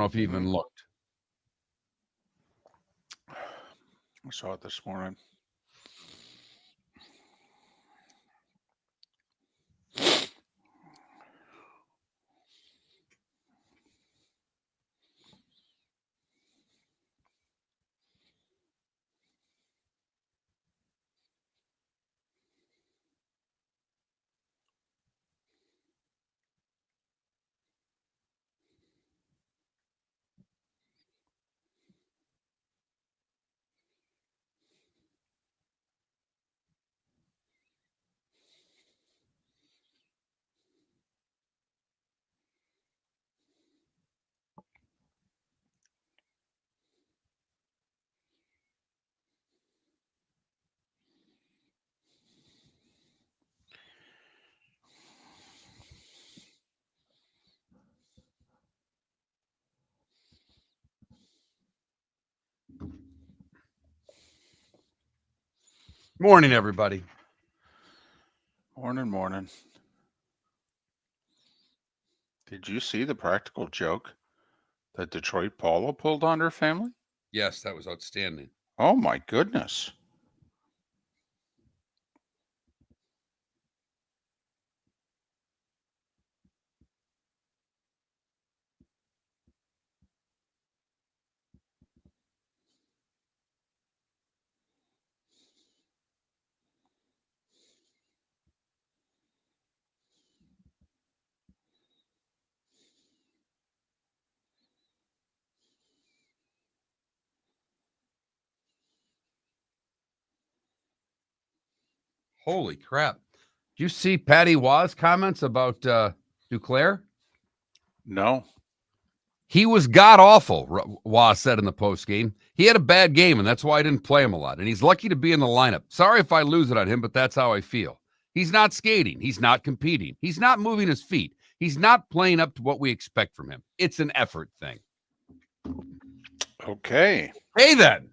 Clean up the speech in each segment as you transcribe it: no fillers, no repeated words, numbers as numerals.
if you even looked. I saw it this morning. Morning, everybody. Morning. Did you see the practical joke that Detroit Paula pulled on her family? Yes, that was outstanding. Oh, my goodness. Holy crap. Did you see Patty Waugh's comments about Duclair? No. He was god-awful, Waugh said in the postgame. He had a bad game, and that's why I didn't play him a lot. And he's lucky to be in the lineup. Sorry if I lose it on him, but that's how I feel. He's not skating. He's not competing. He's not moving his feet. He's not playing up to what we expect from him. It's an effort thing. Okay. Hey, then.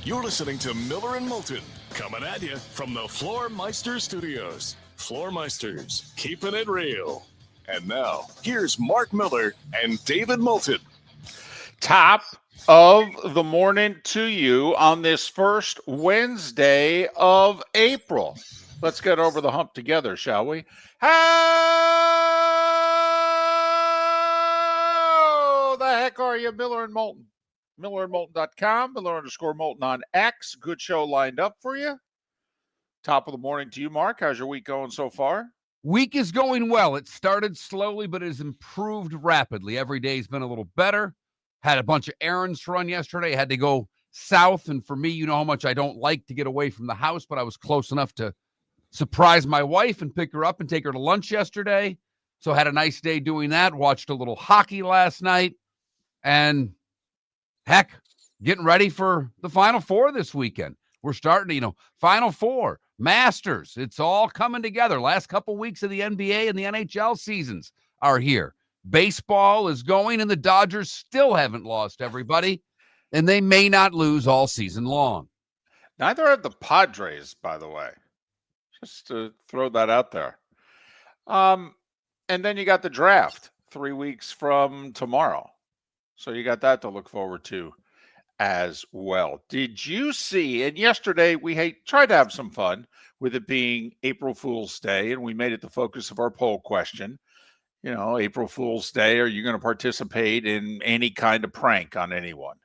You're listening to Miller and Moulton, coming at you from the Floormeister Studios. Floormeisters, keeping it real. And now, here's Mark Miller and David Moulton. Top of the morning to you on this first Wednesday of April. Let's get over the hump together, shall we? How the heck are you, Miller and Moulton? MillerandMoulton.com, Miller_Moulton on X. Good show lined up for you. Top of the morning to you, Mark. How's your week going so far? Week is going well. It started slowly, but it has improved rapidly. Every day's been a little better. Had a bunch of errands to run yesterday. Had to go south, and for me, you know how much I don't like to get away from the house, but I was close enough to surprise my wife and pick her up and take her to lunch yesterday. So had a nice day doing that. Watched a little hockey last night, and heck, getting ready for the Final Four this weekend. We're starting to, Final Four, Masters. It's all coming together. Last couple weeks of the NBA and the NHL seasons are here. Baseball is going, and the Dodgers still haven't lost, everybody, and they may not lose all season long. Neither have the Padres, by the way. Just to throw that out there. And then you got the draft 3 weeks from tomorrow. So you got that to look forward to as well. Did you see? And yesterday we tried to have some fun with it being April Fool's Day, and we made it the focus of our poll question. April Fool's Day, are you going to participate in any kind of prank on anyone?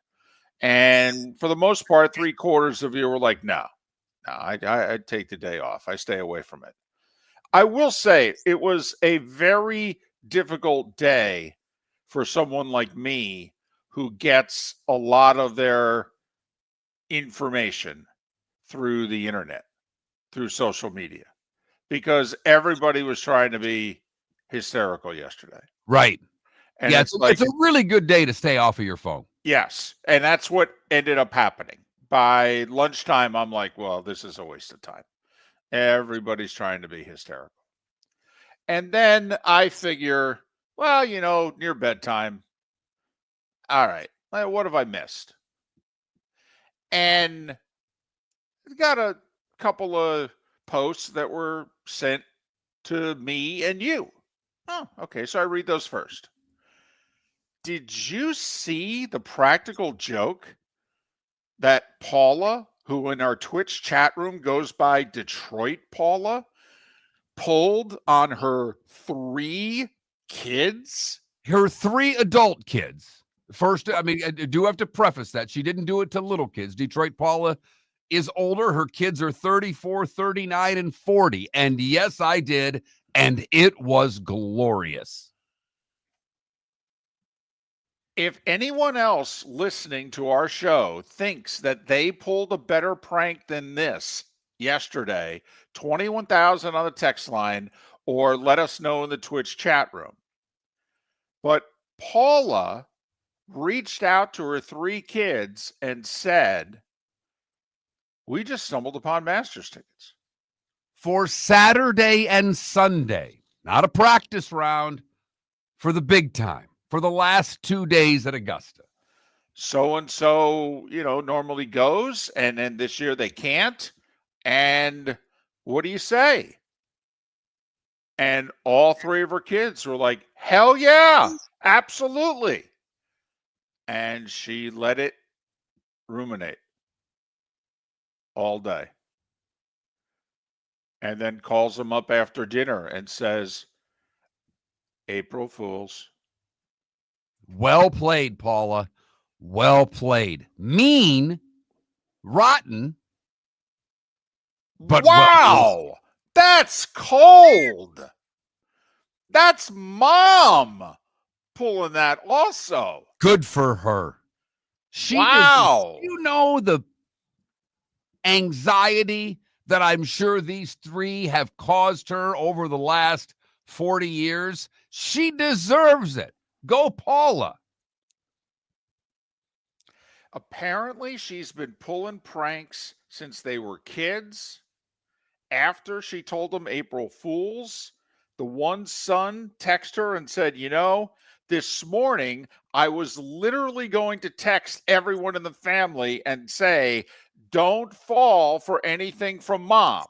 And for the most part, 3/4 of you were like, no, I take the day off. I stay away from it. I will say it was a very difficult day for someone like me who gets a lot of their information through the internet, through social media, because everybody was trying to be hysterical yesterday. Right. And yeah, it's a really good day to stay off of your phone. Yes. And that's what ended up happening. By lunchtime, I'm like, well, this is a waste of time. Everybody's trying to be hysterical. And then I figure, well, near bedtime. All right. What have I missed? And got a couple of posts that were sent to me and you. Oh, okay. So I read those first. Did you see the practical joke that Paula, who in our Twitch chat room goes by Detroit Paula, pulled on her 3 kids? Her 3 adult kids. First, I mean, I do have to preface that she didn't do it to little kids. Detroit Paula is older. Her kids are 34, 39, and 40. And yes, I did. And it was glorious. If anyone else listening to our show thinks that they pulled a better prank than this yesterday, 21,000 on the text line, or let us know in the Twitch chat room. But Paula reached out to her 3 kids and said, we just stumbled upon Masters tickets. For Saturday and Sunday, not a practice round, for the big time, for the last 2 days at Augusta. So-and-so, normally goes, and then this year they can't. And what do you say? And all 3 of her kids were like, hell yeah, absolutely. And she let it ruminate all day. And then calls them up after dinner and says, April Fools. Well played, Paula. Well played. Mean, rotten, but wow, that's cold. That's mom pulling that also. Good for her. Wow. The anxiety that I'm sure these 3 have caused her over the last 40 years. She deserves it. Go, Paula. Apparently, she's been pulling pranks since they were kids. After she told them April Fools, the one son texted her and said, this morning I was literally going to text everyone in the family and say, don't fall for anything from mom.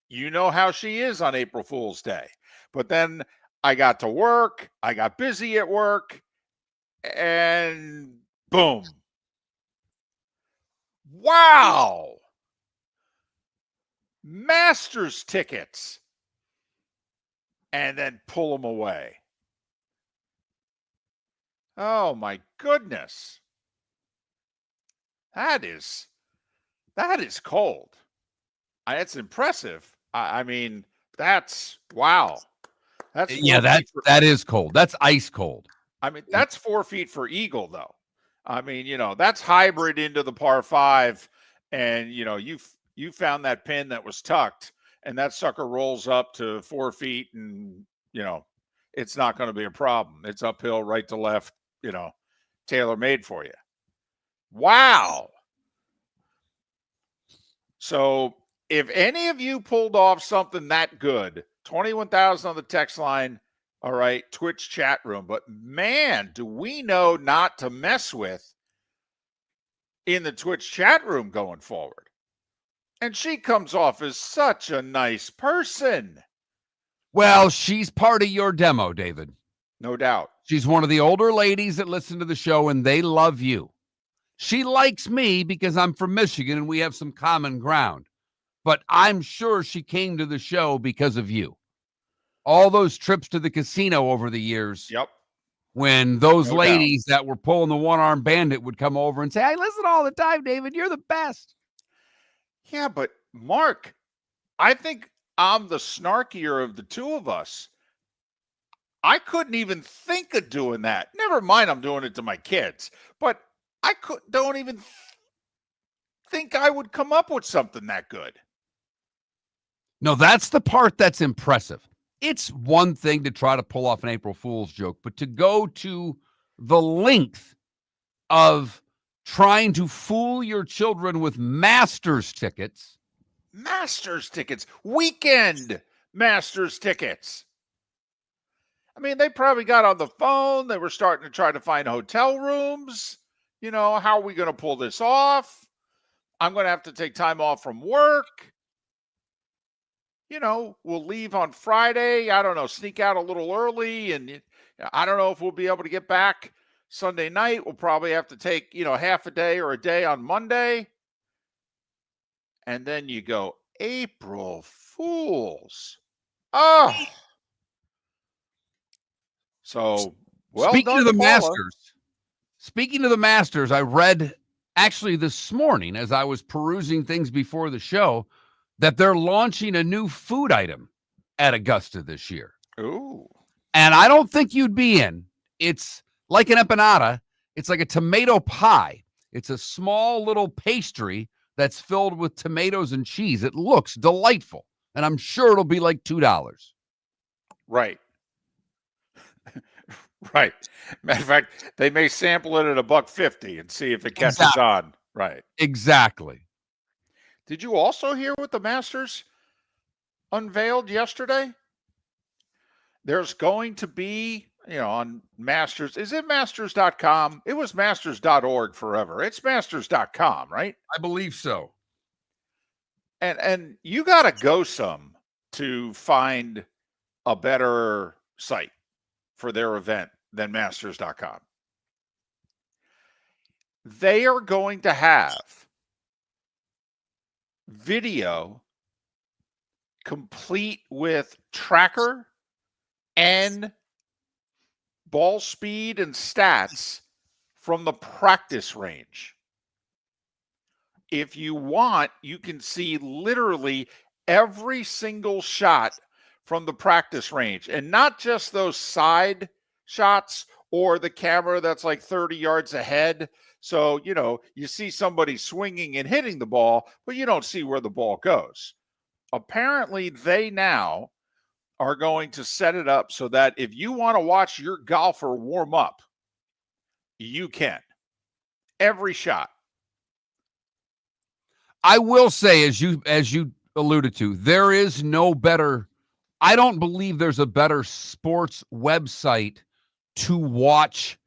You know how she is on April Fool's Day. But then I got to work. I got busy at work. And boom. Wow. Masters tickets. And then pull them away. Oh, my goodness. That is cold. That's impressive. I mean, that's wow. That is cold. That's ice cold. I mean, that's 4 feet for eagle, though. I mean, that's hybrid into the par 5, and you found that pin that was tucked, and that sucker rolls up to 4 feet, and it's not going to be a problem. It's uphill, right to left, tailor made for you. Wow. So if any of you pulled off something that good, 21,000 on the text line. All right, Twitch chat room. But man, do we know not to mess with in the Twitch chat room going forward. And she comes off as such a nice person. Well, she's part of your demo, David. No doubt. She's one of the older ladies that listen to the show, and they love you. She likes me because I'm from Michigan and we have some common ground. But I'm sure she came to the show because of you. All those trips to the casino over the years. Yep. When those No ladies that were pulling the one-armed bandit would come over and say, I listen all the time, David. You're the best. Yeah, but Mark, I think I'm the snarkier of the two of us. I couldn't even think of doing that. Never mind, I'm doing it to my kids. But I don't even think I would come up with something that good. No, that's the part that's impressive. It's one thing to try to pull off an April Fool's joke, but to go to the length of trying to fool your children with Masters tickets. Masters tickets. Weekend Masters tickets. I mean, they probably got on the phone. They were starting to try to find hotel rooms. You know, how are we going to pull this off? I'm going to have to take time off from work. You know, we'll leave on Friday. I don't know, sneak out a little early. And I don't know if we'll be able to get back Sunday night. We'll probably have to take, half a day or a day on Monday. And then you go, April Fools. Oh. So, well, speaking of the Masters, I read actually this morning as I was perusing things before the show that they're launching a new food item at Augusta this year. Ooh. And I don't think you'd be in. It's like an empanada. It's like a tomato pie. It's a small little pastry that's filled with tomatoes and cheese. It looks delightful. And I'm sure it'll be like $2. Right. Right. Matter of fact, they may sample it at $1.50 and see if it catches on. Right. Exactly. Did you also hear what the Masters unveiled yesterday? There's going to be, on Masters. Is it masters.com? It was masters.org forever. It's masters.com, right? I believe so. And you got to go some to find a better site for their event than masters.com. They are going to have video complete with tracker and ball speed and stats from the practice range. If you want, you can see literally every single shot from the practice range, and not just those side shots or the camera that's like 30 yards ahead. So, you see somebody swinging and hitting the ball, but you don't see where the ball goes. Apparently, they now are going to set it up so that if you want to watch your golfer warm up, you can. Every shot. I will say, as you alluded to, there is no better. I don't believe there's a better sports website to watch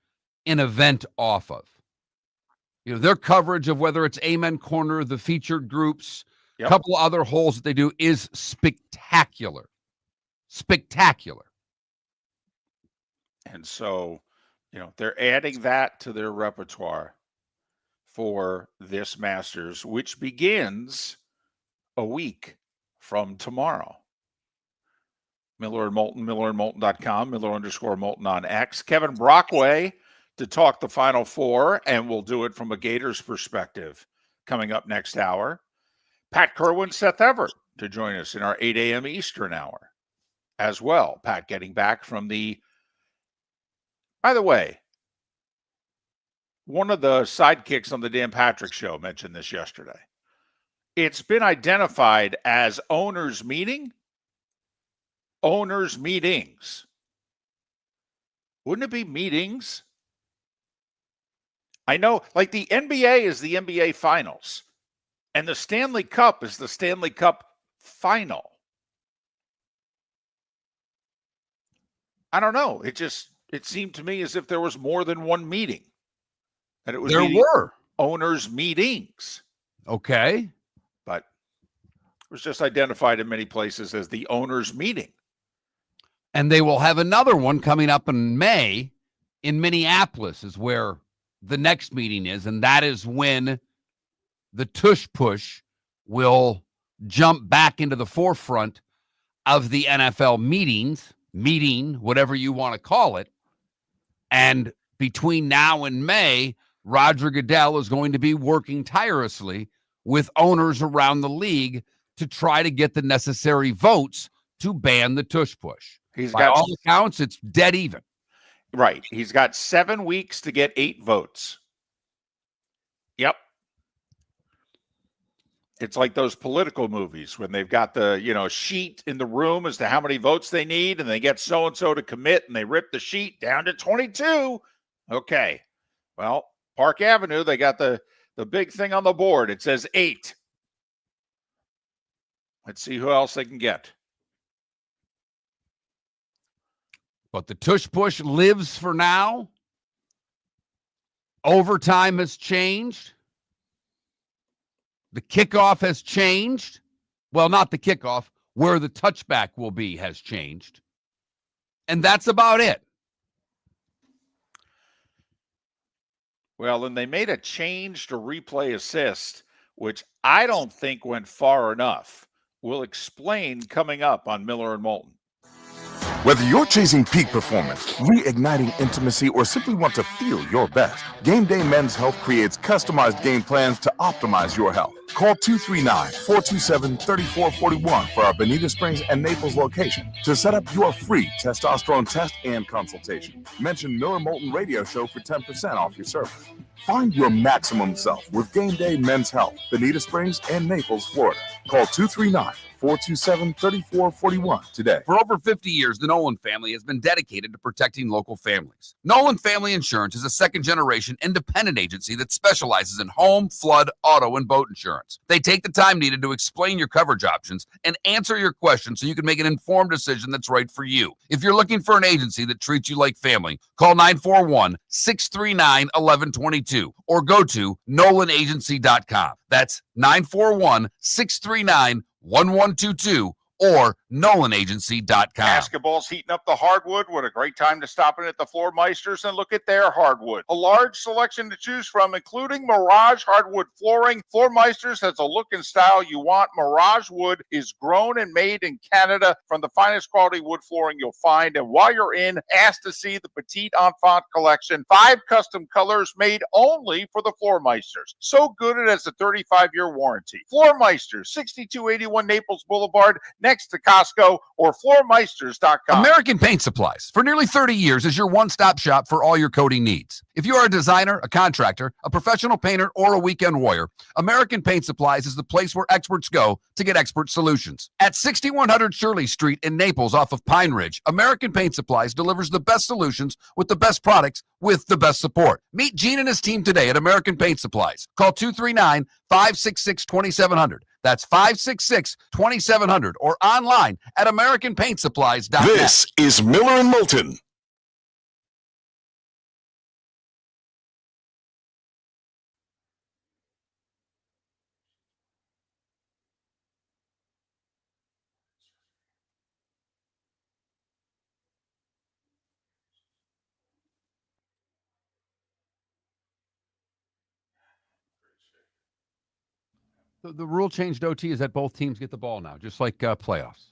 an event off of. Their coverage of whether it's Amen Corner, the featured groups, a couple of other holes that they do is spectacular. Spectacular. And so, they're adding that to their repertoire for this Masters, which begins a week from tomorrow. Miller and Moulton, millerandmoulton.com, Miller_Moulton on X. Kevin Brockway to talk the Final Four, and we'll do it from a Gators perspective coming up next hour. Pat Kirwan, Seth Everett to join us in our 8 a.m. Eastern hour as well. Pat getting back from by the way, one of the sidekicks on the Dan Patrick Show mentioned this yesterday. It's been identified as owners' meetings. Wouldn't it be meetings? I know, like the NBA is the NBA Finals, and the Stanley Cup is the Stanley Cup Final. I don't know. It seemed to me as if there was more than one meeting. And it was there were owners' meetings. Okay. But it was just identified in many places as the owners' meeting. And they will have another one coming up in May in Minneapolis is where the next meeting is. And that is when the tush push will jump back into the forefront of the NFL meeting, whatever you want to call it. And between now and May, Roger Goodell is going to be working tirelessly with owners around the league to try to get the necessary votes to ban the tush push. By all accounts, it's dead even. Right. He's got 7 weeks to get 8 votes. Yep. It's like those political movies when they've got the, sheet in the room as to how many votes they need, and they get so-and-so to commit, and they rip the sheet down to 22. Okay. Well, Park Avenue, they got the big thing on the board. It says 8. Let's see who else they can get. But the tush push lives for now. Overtime has changed. The kickoff has changed. Well, not the kickoff. Where the touchback will be has changed. And that's about it. Well, and they made a change to replay assist, which I don't think went far enough. We'll explain coming up on Miller and Moulton. Whether you're chasing peak performance, reigniting intimacy, or simply want to feel your best, Game Day Men's Health creates customized game plans to optimize your health. Call 239-427-3441 for our Bonita Springs and Naples location to set up your free testosterone test and consultation. Mention Miller Moulton Radio Show for 10% off your service. Find your maximum self with Game Day Men's Health, Bonita Springs and Naples, Florida. Call 239-427-3441 today. For over 50 years, the Nolan family has been dedicated to protecting local families. Nolan Family Insurance is a second-generation independent agency that specializes in home, flood, auto, and boat insurance. They take the time needed to explain your coverage options and answer your questions so you can make an informed decision that's right for you. If you're looking for an agency that treats you like family, call 941-639-1122 or go to NolanAgency.com. That's 941-639-1122 or NolanAgency.com. Basketball's heating up the hardwood. What a great time to stop in at the Floor Meisters and look at their hardwood. A large selection to choose from, including Mirage hardwood flooring. Floor Meisters has a look and style you want. Mirage wood is grown and made in Canada from the finest quality wood flooring you'll find. And while you're in, ask to see the Petite Enfant collection. 5 custom colors made only for the Floor Meisters. So good it has a 35-year warranty. Floor Meisters, 6281 Naples Boulevard, next to Costco, or floormeisters.com. American Paint Supplies, for nearly 30 years, is your one-stop shop for all your coating needs. If you are a designer, a contractor, a professional painter, or a weekend warrior, American Paint Supplies is the place where experts go to get expert solutions. At 6100 Shirley Street in Naples off of Pine Ridge, American Paint Supplies delivers the best solutions with the best products with the best support. Meet Gene and his team today at American Paint Supplies. Call 239-566-2700. That's 566-2700 or online at AmericanPaintSupplies.net. This is Miller and Moulton. The rule changed OT is that both teams get the ball now, just like playoffs.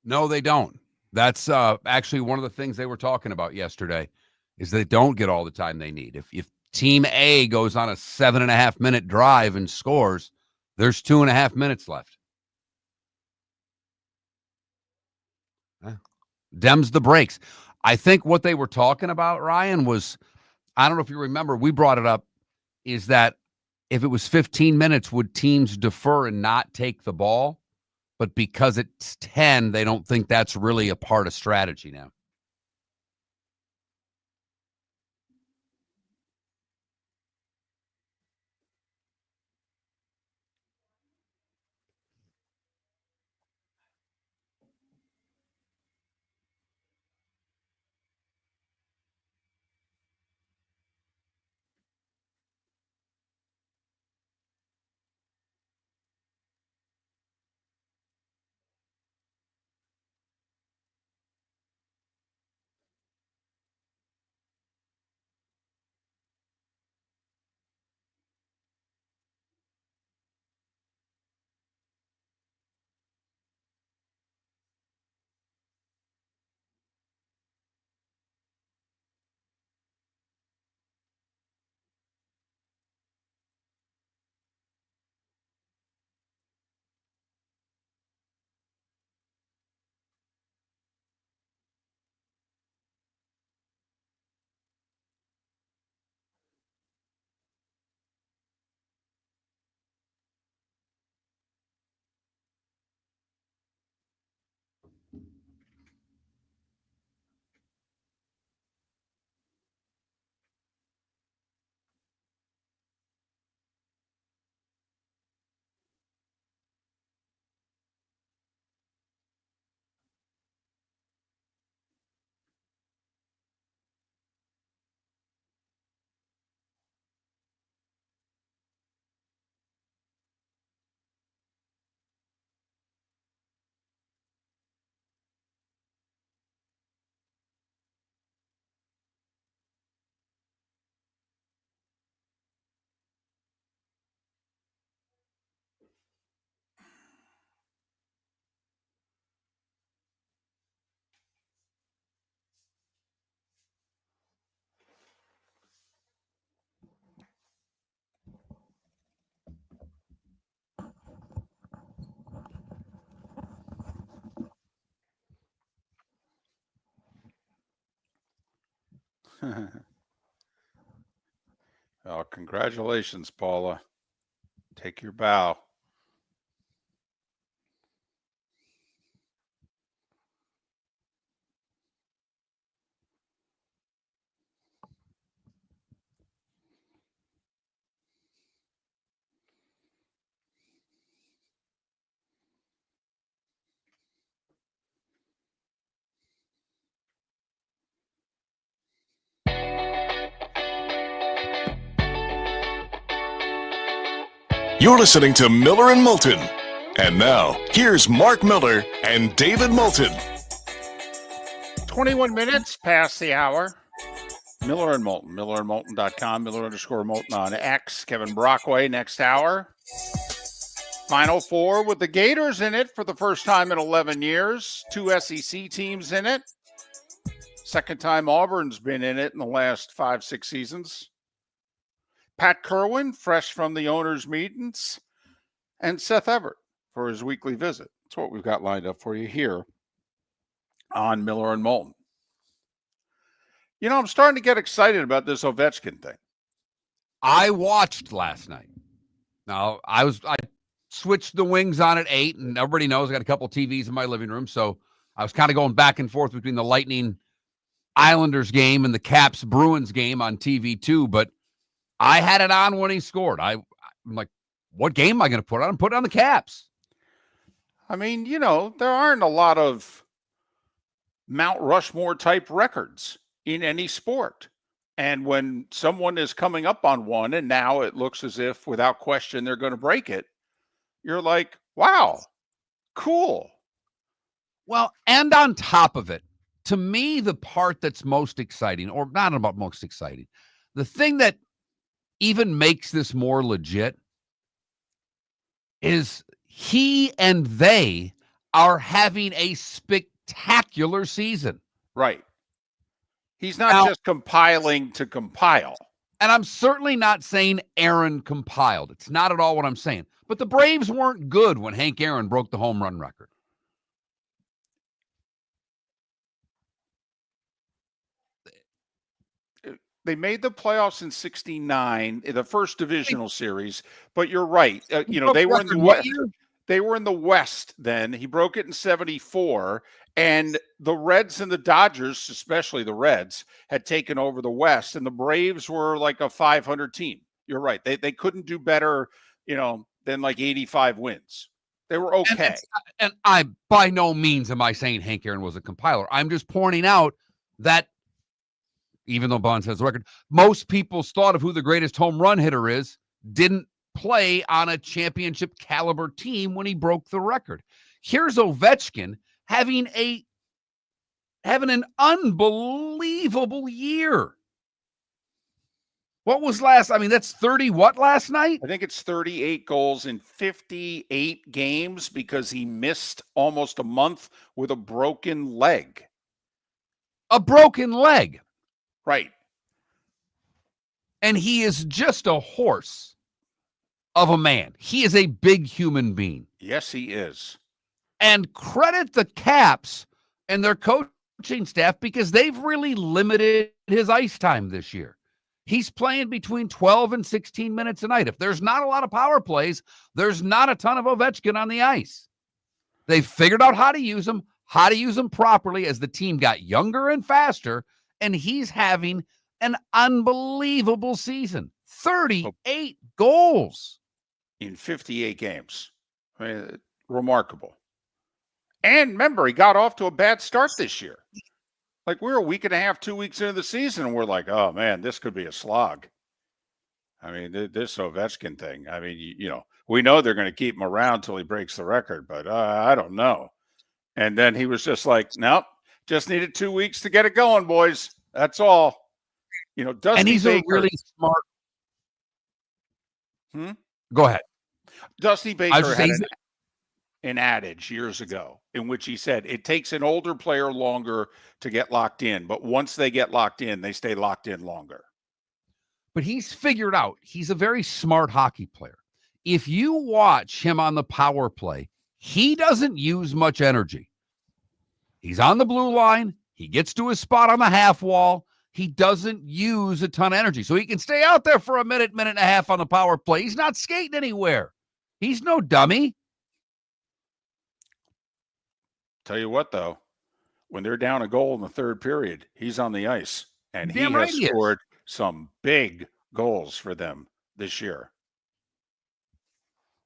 No, they don't. That's actually one of the things they were talking about yesterday is they don't get all the time they need. If Team A goes on a 7.5-minute drive and scores, there's 2.5 minutes left. Dems the breaks. I think what they were talking about, Ryan, was, I don't know if you remember, we brought it up, is that if it was 15 minutes, would teams defer and not take the ball? But because it's 10, they don't think that's really a part of strategy now. Well, congratulations, Paula. Take your bow. You're listening to Miller and Moulton. And now, here's Mark Miller and David Moulton. 21 minutes past the hour. Miller and Moulton, millerandmoulton.com, Miller_Moulton on X. Kevin Brockway next hour. Final four with the Gators in it for the first time in 11 years. 2 SEC teams in it. Second time Auburn's been in it in the last 5-6 seasons. Pat Kirwan, fresh from the owners' meetings, and Seth Everett for his weekly visit. That's what we've got lined up for you here on Miller and Moulton. You know, I'm starting to get excited about this Ovechkin thing. I watched last night. Now, I switched the wings on at 8, and everybody knows I got a couple TVs in my living room, so I was kind of going back and forth between the Lightning Islanders game and the Caps Bruins game on TV too, but I had it on when he scored. I'm like, what game am I going to put on? I'm putting on the Caps. I mean, you know, there aren't a lot of Mount Rushmore type records in any sport. And when someone is coming up on one and now it looks as if without question they're going to break it, you're like, wow, cool. Well, and on top of it, to me, the part that's most exciting, or not about most exciting, the thing that even makes this more legit is he and they are having a spectacular season. Right. He's not just compiling to compile. And I'm certainly not saying Aaron compiled. It's not at all what I'm saying. But the Braves weren't good when Hank Aaron broke the home run record. They made the playoffs in '69 in the first divisional series, but you're right. They were in the West. They were in the West then. He broke it in '74, and the Reds and the Dodgers, especially the Reds, had taken over the West, and the Braves were like a 500 team. You're right. They couldn't do better, than like 85 wins. They were okay. And I, by no means am I saying Hank Aaron was a compiler. I'm just pointing out that even though Bonds has the record, most people's thought of who the greatest home run hitter is didn't play on a championship caliber team when he broke the record. Here's Ovechkin having an unbelievable year. What was that's 30 what last night? I think it's 38 goals in 58 games because he missed almost a month with a broken leg. A broken leg. Right. And he is just a horse of a man. He is a big human being. Yes, he is. And credit the Caps and their coaching staff because they've really limited his ice time this year. He's playing between 12 and 16 minutes a night. If there's not a lot of power plays, there's not a ton of Ovechkin on the ice. They've figured out how to use him properly as the team got younger and faster, and he's having an unbelievable season. 38 goals in 58 games. Remarkable. And remember, he got off to a bad start this year. Like, we're a week and a half, 2 weeks into the season, and we're like, oh, man, this could be a slog. This Ovechkin thing. We know they're going to keep him around till he breaks the record, but I don't know. And then he was just like, nope, just needed 2 weeks to get it going, boys. That's all. Dusty and he's Baker, a really smart. Go ahead. Dusty Baker had an adage years ago in which he said it takes an older player longer to get locked in, but once they get locked in, they stay locked in longer. But he's figured out he's a very smart hockey player. If you watch him on the power play, he doesn't use much energy. He's on the blue line. He gets to his spot on the half wall. He doesn't use a ton of energy. So he can stay out there for a minute and a half on the power play. He's not skating anywhere. He's no dummy. Tell you what, though, when they're down a goal in the third period, he's on the ice. And he has scored some big goals for them this year.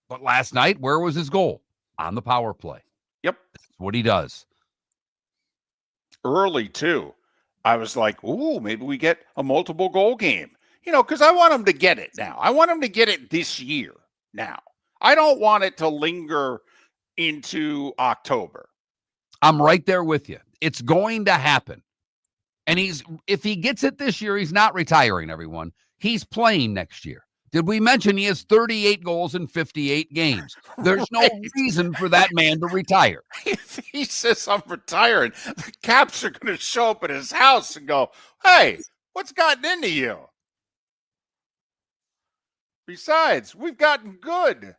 But last night, where was his goal? On the power play. Yep. That's what he does. Early, too. I was like, ooh, maybe we get a multiple goal game. Because I want him to get it now. I want him to get it this year now. I don't want it to linger into October. I'm right there with you. It's going to happen. And if he gets it this year, he's not retiring, everyone. He's playing next year. Did we mention he has 38 goals in 58 games? There's no reason for that man to retire. If he says I'm retiring, the Caps are going to show up at his house and go, hey, what's gotten into you? Besides, we've gotten good.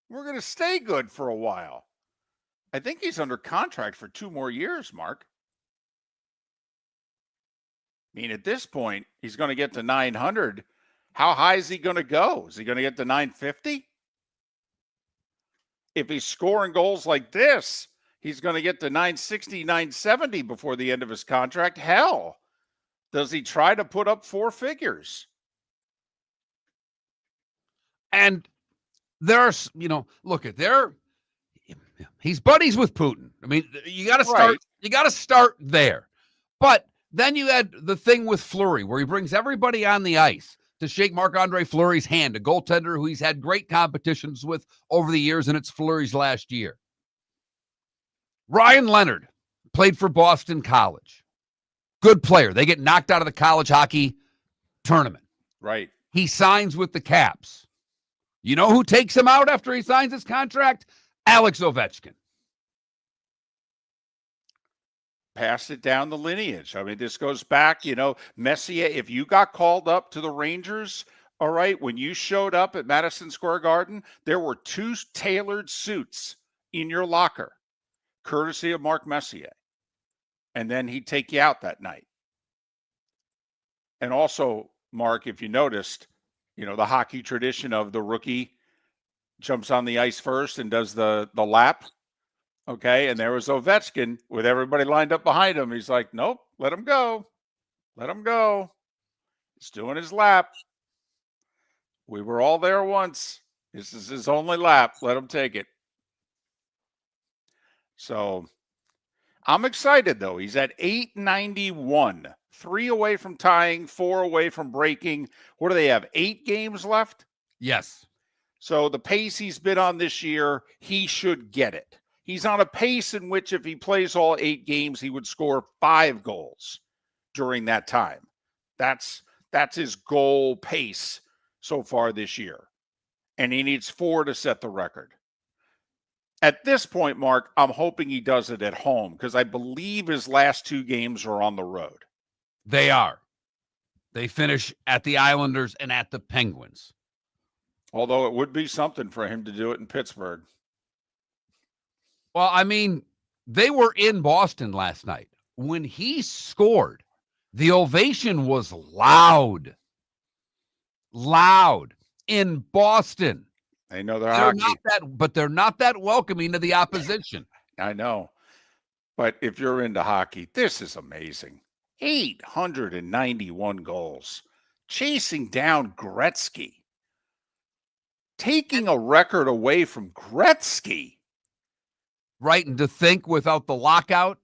We're going to stay good for a while. I think he's under contract for 2 more years, Mark. At this point, he's going to get to 900. How high is he going to go? Is he going to get to 950? If he's scoring goals like this, he's going to get to 960, 970 before the end of his contract. Hell, does he try to put up 4 figures? And there's, he's buddies with Putin. You got to start. Right. You got to start there. But then you had the thing with Fleury, where he brings everybody on the ice to shake Marc-Andre Fleury's hand, a goaltender who he's had great competitions with over the years, and it's Fleury's last year. Ryan Leonard played for Boston College. Good player. They get knocked out of the college hockey tournament. Right. He signs with the Caps. You know who takes him out after he signs his contract? Alex Ovechkin. Passed it down the lineage. I mean, this goes back, Messier, if you got called up to the Rangers, all right, when you showed up at Madison Square Garden, there were 2 tailored suits in your locker, courtesy of Mark Messier. And then he'd take you out that night. And also, Mark, if you noticed, the hockey tradition of the rookie jumps on the ice first and does the lap. Okay, and there was Ovechkin with everybody lined up behind him. He's like, nope, let him go. Let him go. He's doing his lap. We were all there once. This is his only lap. Let him take it. So I'm excited, though. He's at 891. 3 away from tying, 4 away from breaking. What do they have, 8 games left? Yes. So the pace he's been on this year, he should get it. He's on a pace in which if he plays all 8 games, he would score 5 goals during that time. That's his goal pace so far this year. And he needs 4 to set the record. At this point, Mark, I'm hoping he does it at home because I believe his last 2 games are on the road. They are. They finish at the Islanders and at the Penguins. Although it would be something for him to do it in Pittsburgh. Well, I mean, they were in Boston last night. When he scored, the ovation was loud. Loud in Boston. They know they're hockey. They're not that welcoming to the opposition. I know. But if you're into hockey, this is amazing. 891 goals. Chasing down Gretzky. Taking a record away from Gretzky. Right, and to think without the lockout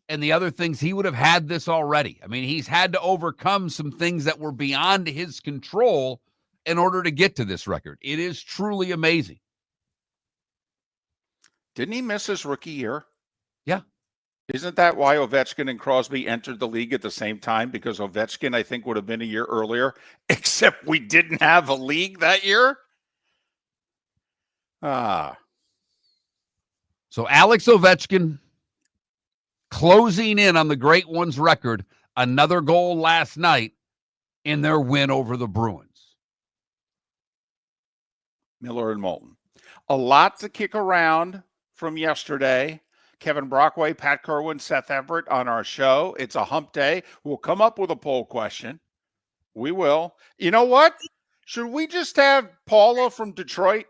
and the other things, he would have had this already. I mean, he's had to overcome some things that were beyond his control in order to get to this record. It is truly amazing. Didn't he miss his rookie year? Yeah. Isn't that why Ovechkin and Crosby entered the league at the same time? Because Ovechkin, I think, would have been a year earlier, except we didn't have a league that year? So Alex Ovechkin closing in on the Great Ones record, another goal last night in their win over the Bruins. Miller and Moulton. A lot to kick around from yesterday. Kevin Brockway, Pat Kirwan, Seth Everett on our show. It's a hump day. We'll come up with a poll question. We will. You know what? Should we just have Paula from Detroit?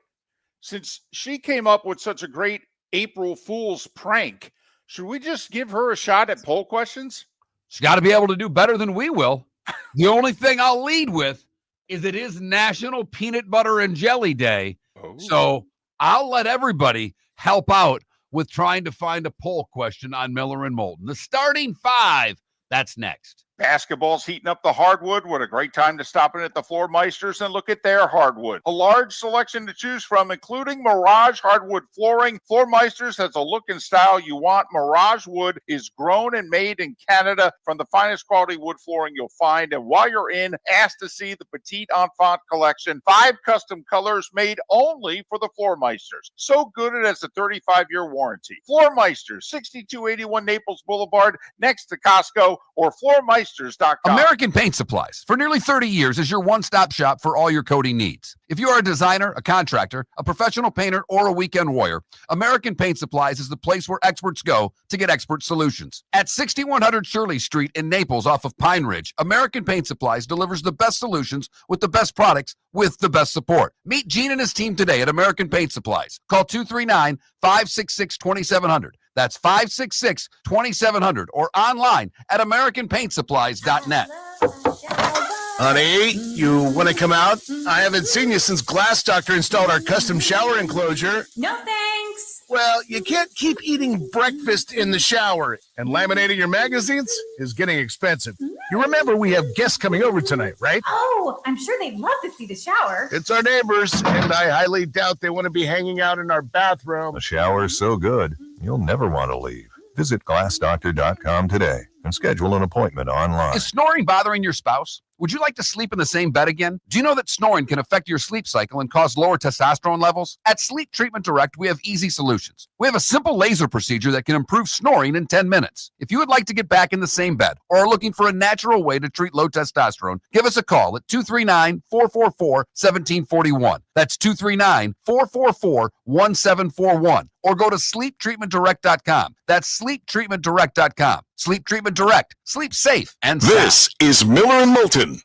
Since she came up with such a great April Fool's prank, should we just give her a shot at poll questions? She's got to be able to do better than we will. The only thing I'll lead with is it is National Peanut Butter and Jelly Day. Oh. So I'll let everybody help out with trying to find a poll question on Miller and Moulton. The starting 5, that's next. Basketball's heating up the hardwood. What a great time to stop in at the Floor Meisters and look at their hardwood. A large selection to choose from, including Mirage hardwood flooring. Floor Meisters has a look and style you want. Mirage wood is grown and made in Canada from the finest quality wood flooring you'll find. And while you're in, ask to see the Petite Enfant collection. 5 custom colors made only for the Floor Meisters. So good it has a 35-year warranty. Floor Meisters, 6281 Naples Boulevard, next to Costco, or floormeisters.com. American Paint Supplies, for nearly 30 years, is your one-stop shop for all your coating needs. If you are a designer, a contractor, a professional painter, or a weekend warrior, American Paint Supplies is the place where experts go to get expert solutions. At 6100 Shirley Street in Naples off of Pine Ridge, American Paint Supplies delivers the best solutions with the best products with the best support. Meet Gene and his team today at American Paint Supplies. Call 239-566-2700. That's 566-2700 or online at AmericanPaintSupplies.net. Honey, you want to come out? I haven't seen you since Glass Doctor installed our custom shower enclosure. No thanks. Well, you can't keep eating breakfast in the shower, and laminating your magazines is getting expensive. You remember we have guests coming over tonight, right? Oh, I'm sure they'd love to see the shower. It's our neighbors, and I highly doubt they want to be hanging out in our bathroom. The shower is so good, you'll never want to leave. Visit glassdoctor.com today and schedule an appointment online. Is snoring bothering your spouse? Would you like to sleep in the same bed again? Do you know that snoring can affect your sleep cycle and cause lower testosterone levels? At Sleep Treatment Direct, we have easy solutions. We have a simple laser procedure that can improve snoring in 10 minutes. If you would like to get back in the same bed or are looking for a natural way to treat low testosterone, give us a call at 239-444-1741. That's 239-444-1741. Or go to sleeptreatmentdirect.com. That's sleeptreatmentdirect.com. Sleep Treatment Direct. Sleep safe and sound. This is Miller and Moulton.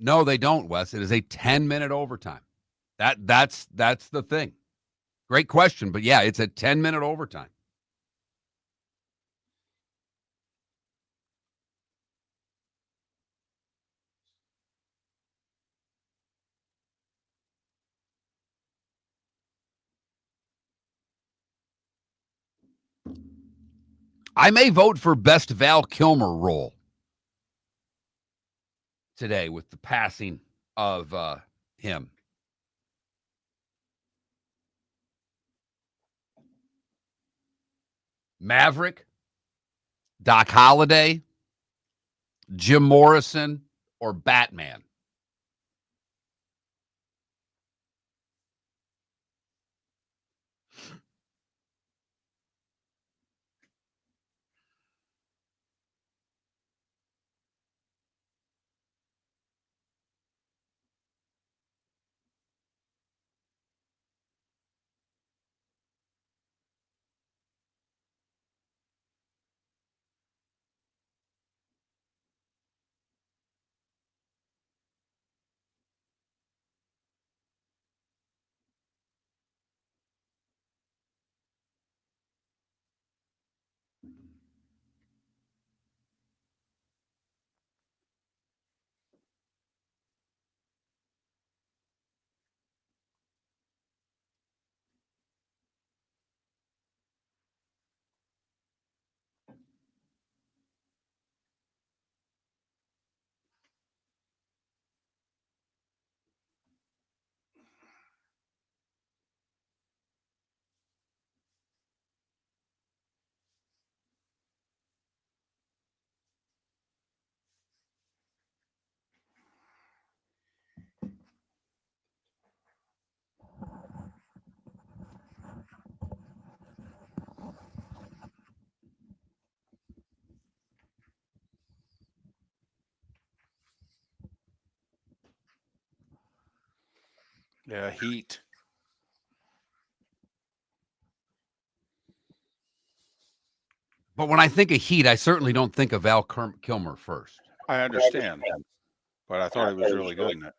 No, they don't, Wes. It is a 10-minute overtime. That's the thing. Great question, but yeah, it's a 10-minute overtime. I may vote for best Val Kilmer role today with the passing of him. Maverick, Doc Holliday, Jim Morrison, or Batman? Yeah, heat. But when I think of Heat, I certainly don't think of Val Kilmer first. I understand, but I thought he was really good in it.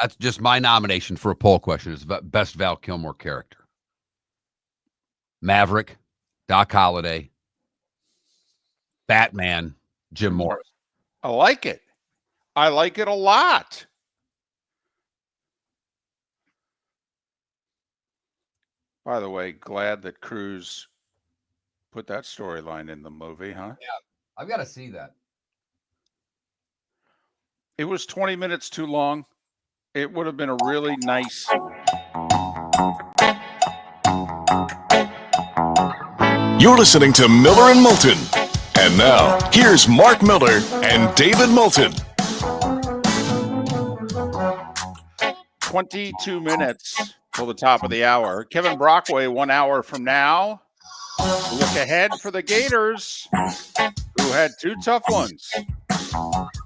That's just my nomination for a poll question is best Val Kilmer character. Maverick, Doc Holliday, Batman, Jim Morris. I like it. I like it a lot. By the way, glad that Cruise put that storyline in the movie, huh? Yeah, I've got to see that. It was 20 minutes too long. It would have been a really nice. You're listening to Miller and Moulton. And now, here's Mark Miller and David Moulton. 22 minutes till the top of the hour. Kevin Brockway, 1 hour from now. Look ahead for the Gators, who had two tough ones.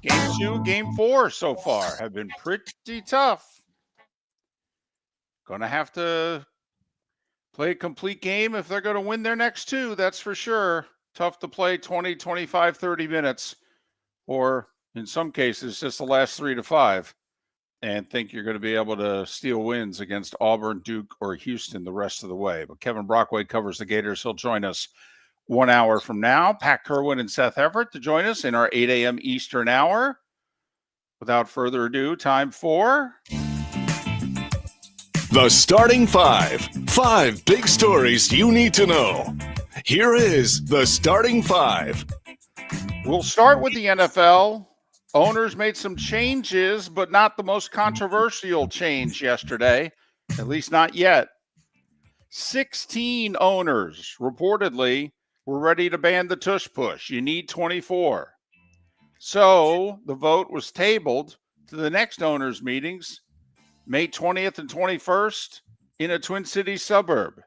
Game 2, Game 4 so far have been pretty tough. Going to have to play a complete game if they're going to win their next two, that's for sure. Tough to play 20, 25, 30 minutes, or in some cases, just the last 3 to 5, and think you're going to be able to steal wins against Auburn, Duke, or Houston the rest of the way. But Kevin Brockway covers the Gators. He'll join us 1 hour from now. Pat Kirwan and Seth Everett to join us in our 8 a.m. Eastern hour. Without further ado, time for The Starting Five. 5 big stories you need to know. Here is The Starting Five. We'll start with the NFL. Owners made some changes, but not the most controversial change yesterday, at least not yet. 16 owners reportedly were ready to ban the tush push. You need 24. So the vote was tabled to the next owners' meetings, May 20th and 21st, in a Twin Cities suburb.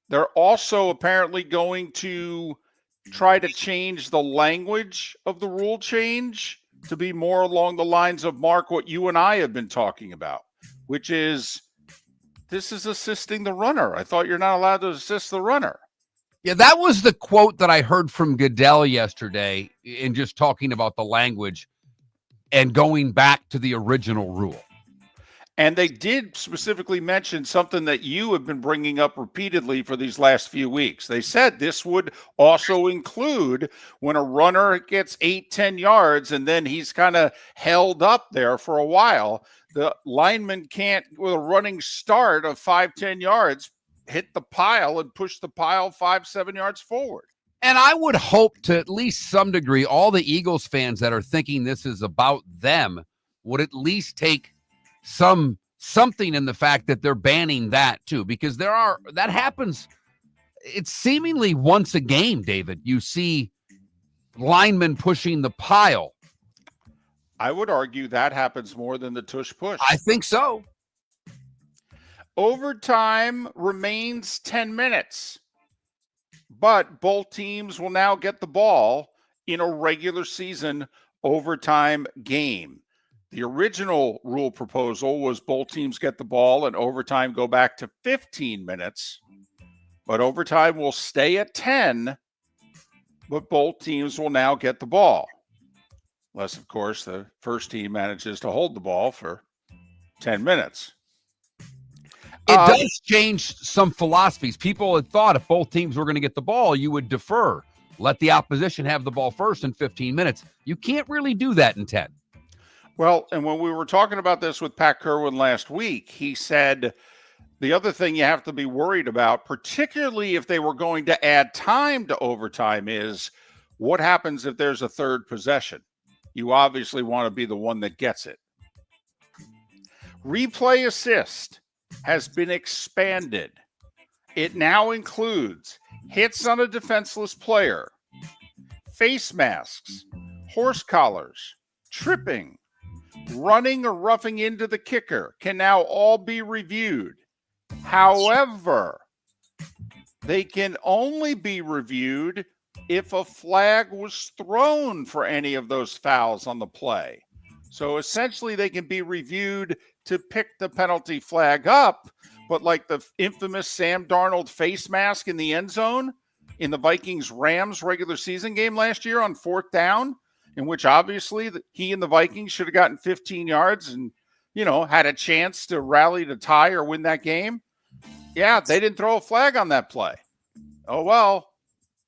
They're also apparently going to try to change the language of the rule change to be more along the lines of, Mark, what you and I have been talking about, which is this is assisting the runner. I thought you're not allowed to assist the runner. Yeah, that was the quote that I heard from Goodell yesterday in just talking about the language and going back to the original rule. And they did specifically mention something that you have been bringing up repeatedly for these last few weeks. They said this would also include when a runner gets 8-10 yards and then he's kind of held up there for a while. The lineman can't, with a running start of 5-10 yards, hit the pile and push the pile 5-7 yards forward. And I would hope to at least some degree, all the Eagles fans that are thinking this is about them would at least take something in the fact that they're banning that too, because that happens. It's seemingly once a game, David. You see linemen pushing the pile. I would argue that happens more than the tush push. I think so. Overtime remains 10 minutes, but both teams will now get the ball in a regular season overtime game. The original rule proposal was both teams get the ball and overtime go back to 15 minutes, but overtime will stay at 10, but both teams will now get the ball. Unless, of course, the first team manages to hold the ball for 10 minutes. It does change some philosophies. People had thought if both teams were going to get the ball, you would defer. Let the opposition have the ball first in 15 minutes. You can't really do that in 10. Well, and when we were talking about this with Pat Kirwan last week, he said the other thing you have to be worried about, particularly if they were going to add time to overtime, is what happens if there's a third possession? You obviously want to be the one that gets it. Replay assist has been expanded. It now includes hits on a defenseless player, face masks, horse collars, tripping, running or roughing into the kicker can now all be reviewed. However, they can only be reviewed if a flag was thrown for any of those fouls on the play. So essentially they can be reviewed to pick the penalty flag up, but like the infamous Sam Darnold face mask in the end zone in the Vikings-Rams regular season game last year on 4th down, in which obviously he and the Vikings should have gotten 15 yards and, had a chance to rally to tie or win that game. Yeah, they didn't throw a flag on that play. Oh, well,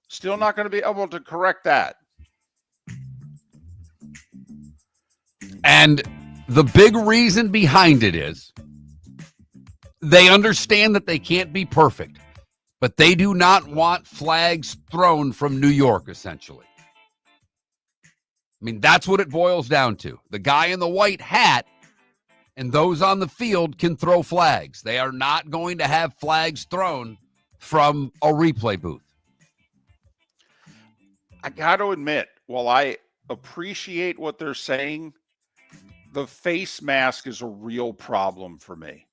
still not going to be able to correct that. And the big reason behind it is they understand that they can't be perfect, but they do not want flags thrown from New York, essentially. I mean, that's what it boils down to. The guy in the white hat and those on the field can throw flags. They are not going to have flags thrown from a replay booth. I got to admit, while I appreciate what they're saying, the face mask is a real problem for me.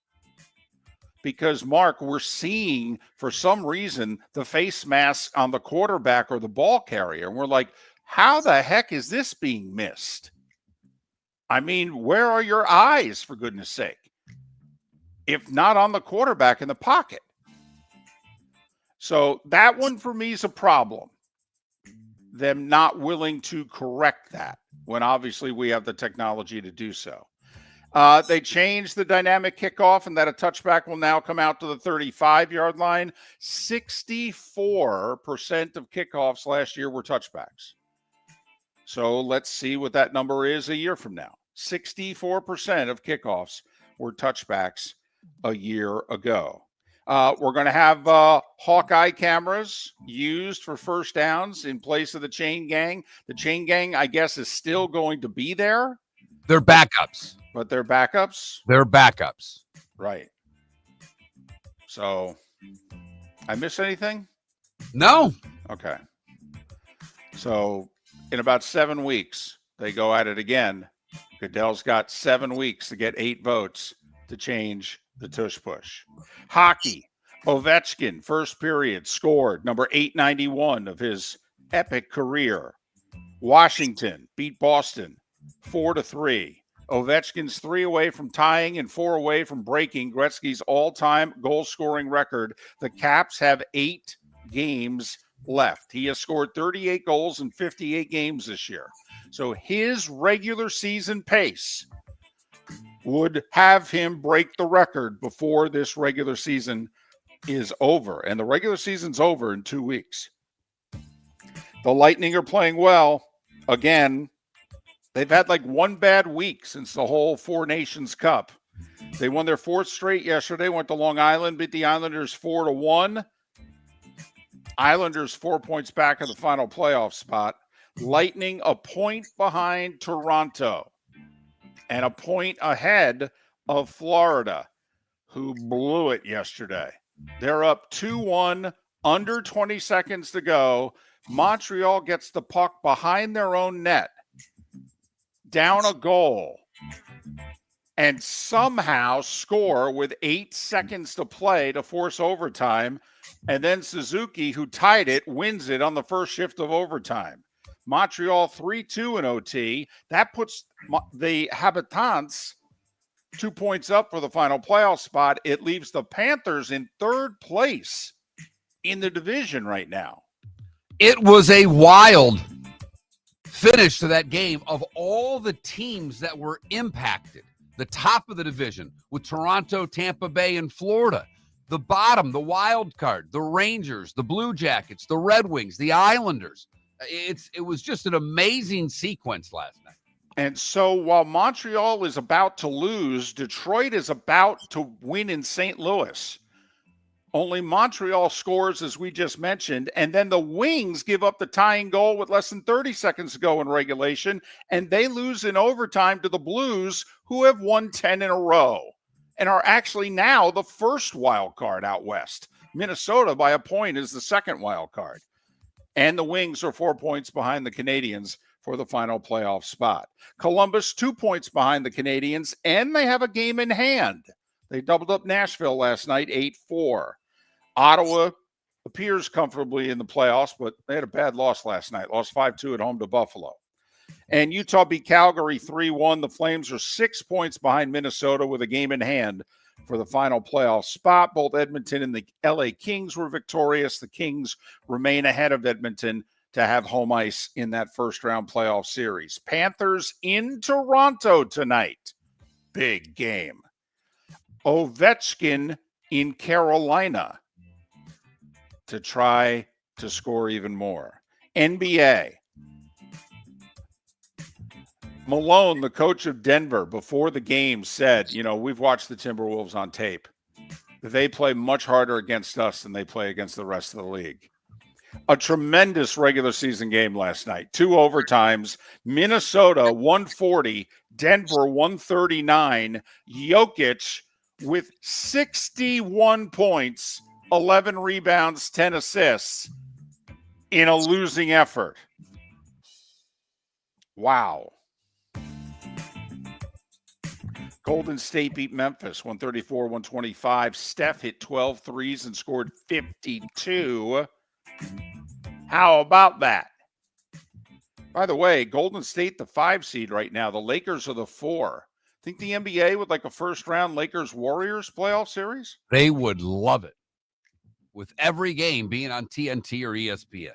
Because, Mark, we're seeing, for some reason, the face mask on the quarterback or the ball carrier. And we're like, how the heck is this being missed? I mean, where are your eyes, for goodness sake? If not on the quarterback in the pocket. So that one for me is a problem. Them not willing to correct that when obviously we have the technology to do so. They changed the dynamic kickoff and that a touchback will now come out to the 35-yard line. 64% of kickoffs last year were touchbacks. So let's see what that number is a year from now. 64% of kickoffs were touchbacks a year ago. We're going to have Hawkeye cameras used for first downs in place of the chain gang. The chain gang, I guess, is still going to be there. They're backups. But they're backups? They're backups. Right. So, I miss anything? No. Okay. So, in about 7 weeks, they go at it again. Goodell's got 7 weeks to get 8 votes to change the tush push. Hockey. Ovechkin, first period, scored number 891 of his epic career. Washington beat Boston 4-3. Ovechkin's 3 away from tying and 4 away from breaking Gretzky's all-time goal-scoring record. The Caps have 8 games left. He has scored 38 goals in 58 games this year. So his regular season pace would have him break the record before this regular season is over. And the regular season's over in 2 weeks. The Lightning are playing well. Again, they've had like 1 bad week since the whole Four Nations Cup. They won their 4th straight yesterday, went to Long Island, beat the Islanders 4-1. Islanders 4 points back in the final playoff spot. Lightning a point behind Toronto and a point ahead of Florida, who blew it yesterday. They're up 2-1, under 20 seconds to go. Montreal gets the puck behind their own net, down a goal, and somehow score with 8 seconds to play to force overtime. And then Suzuki, who tied it, wins it on the first shift of overtime. Montreal 3-2 in OT. That puts the Habitants 2 points up for the final playoff spot. It leaves the Panthers in 3rd place in the division right now. It was a wild finish to that game. Of all the teams that were impacted, the top of the division with Toronto, Tampa Bay, and Florida. The bottom, the wild card, the Rangers, the Blue Jackets, the Red Wings, the Islanders. It was just an amazing sequence last night. And so while Montreal is about to lose, Detroit is about to win in St. Louis. Only Montreal scores, as we just mentioned, and then the Wings give up the tying goal with less than 30 seconds to go in regulation, and they lose in overtime to the Blues, who have won 10 in a row and are actually now the first wild card out west. Minnesota, by a point, is the second wild card. And the Wings are 4 points behind the Canadiens for the final playoff spot. Columbus, 2 points behind the Canadiens, and they have a game in hand. They doubled up Nashville last night, 8-4. Ottawa appears comfortably in the playoffs, but they had a bad loss last night. Lost 5-2 at home to Buffalo. And Utah beat Calgary 3-1. The Flames are 6 points behind Minnesota with a game in hand for the final playoff spot. Both Edmonton and the LA Kings were victorious. The Kings remain ahead of Edmonton to have home ice in that first round playoff series. Panthers in Toronto tonight. Big game. Ovechkin in Carolina to try to score even more. NBA. Malone, the coach of Denver, before the game said, we've watched the Timberwolves on tape. They play much harder against us than they play against the rest of the league. A tremendous regular season game last night. 2 overtimes. Minnesota 140, Denver 139. Jokic with 61 points, 11 rebounds, 10 assists in a losing effort. Wow. Golden State beat Memphis 134-125. Steph hit 12 threes and scored 52. How about that? By the way, Golden State, the 5 seed right now. The Lakers are the 4. Think the NBA would like a first-round Lakers-Warriors playoff series? They would love it, with every game being on TNT or ESPN.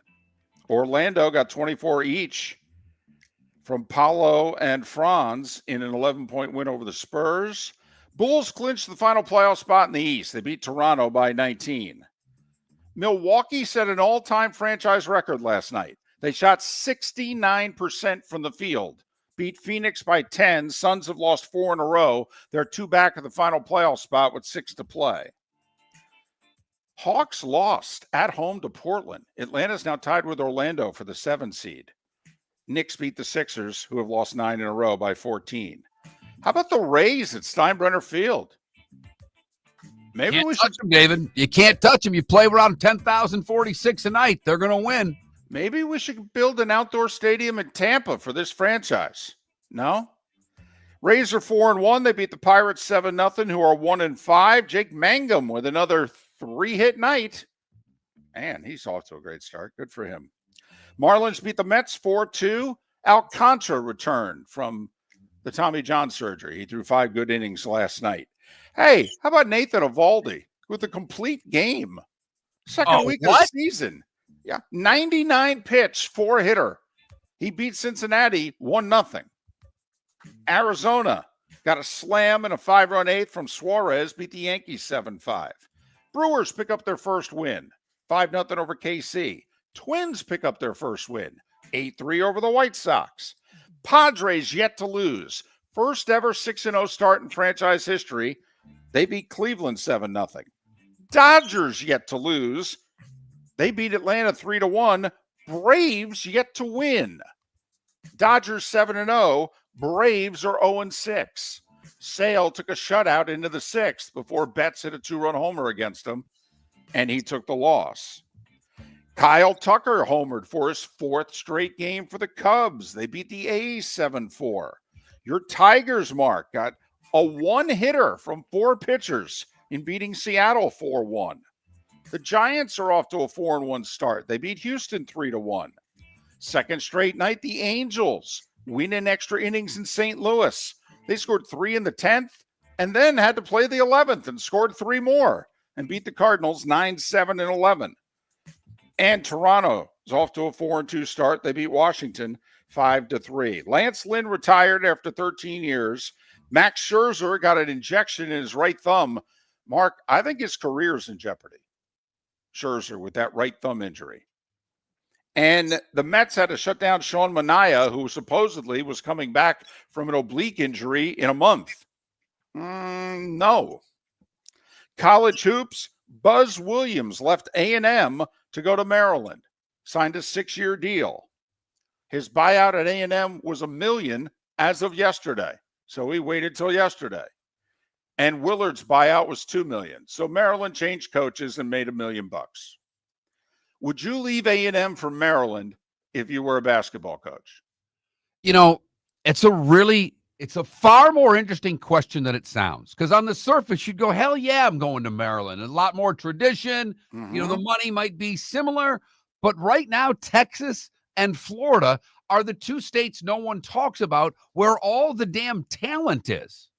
Orlando got 24 each from Paolo and Franz in an 11-point win over the Spurs. Bulls clinched the final playoff spot in the East. They beat Toronto by 19. Milwaukee set an all-time franchise record last night. They shot 69% from the field. Beat Phoenix by 10. Suns have lost 4 in a row. They're 2 back of the final playoff spot with 6 to play. Hawks lost at home to Portland. Atlanta's now tied with Orlando for the 7 seed. Knicks beat the Sixers, who have lost 9 in a row, by 14. How about the Rays at Steinbrenner Field? Maybe we should, them, David. You can't touch them. You play around 10,046 a night. They're going to win. Maybe we should build an outdoor stadium in Tampa for this franchise. No? Rays are 4-1. They beat the Pirates 7-0, who are 1-5. Jake Mangum with another 3-hit night. Man, he's off to a great start. Good for him. Marlins beat the Mets 4-2. Alcantara returned from the Tommy John surgery. He threw 5 good innings last night. Hey, how about Nathan Eovaldi with a complete game? Second week of the season. Yeah, 99 pitch, 4-hitter. He beat Cincinnati 1-0. Arizona got a slam and a 5-run 8th from Suarez, beat the Yankees 7-5. Brewers pick up their first win, 5-0 over KC. Twins pick up their first win, 8-3 over the White Sox. Padres yet to lose. First ever 6-0 start in franchise history. They beat Cleveland 7-0. Dodgers yet to lose. They beat Atlanta 3-1. Braves yet to win. Dodgers 7-0. Braves are 0-6. Sale took a shutout into the 6th before Betts hit a 2-run homer against him, and he took the loss. Kyle Tucker homered for his 4th straight game for the Cubs. They beat the A's 7-4. Your Tigers, Mark, got a 1-hitter from 4 pitchers in beating Seattle 4-1. The Giants are off to a 4-1 start. They beat Houston 3-1. Second straight night, the Angels win in extra innings in St. Louis. They scored 3 in the 10th and then had to play the 11th and scored 3 more and beat the Cardinals 9-7-11. And Toronto is off to a 4-2 start. They beat Washington 5-3. Lance Lynn retired after 13 years. Max Scherzer got an injection in his right thumb. Mark, I think his career's in jeopardy. Scherzer with that right thumb injury. And the Mets had to shut down Sean Manaea, who supposedly was coming back from an oblique injury in a month. No. College hoops, Buzz Williams left A&M to go to Maryland, signed a 6-year deal. His buyout at A&M was $1 million as of yesterday. So he waited till yesterday. And Willard's buyout was $2 million. So Maryland changed coaches and made $1 million. Would you leave A&M for Maryland if you were a basketball coach? It's a far more interesting question than it sounds. Because on the surface, you'd go, hell yeah, I'm going to Maryland. A lot more tradition. Mm-hmm. The money might be similar. But right now, Texas and Florida are the 2 states no one talks about where all the damn talent is.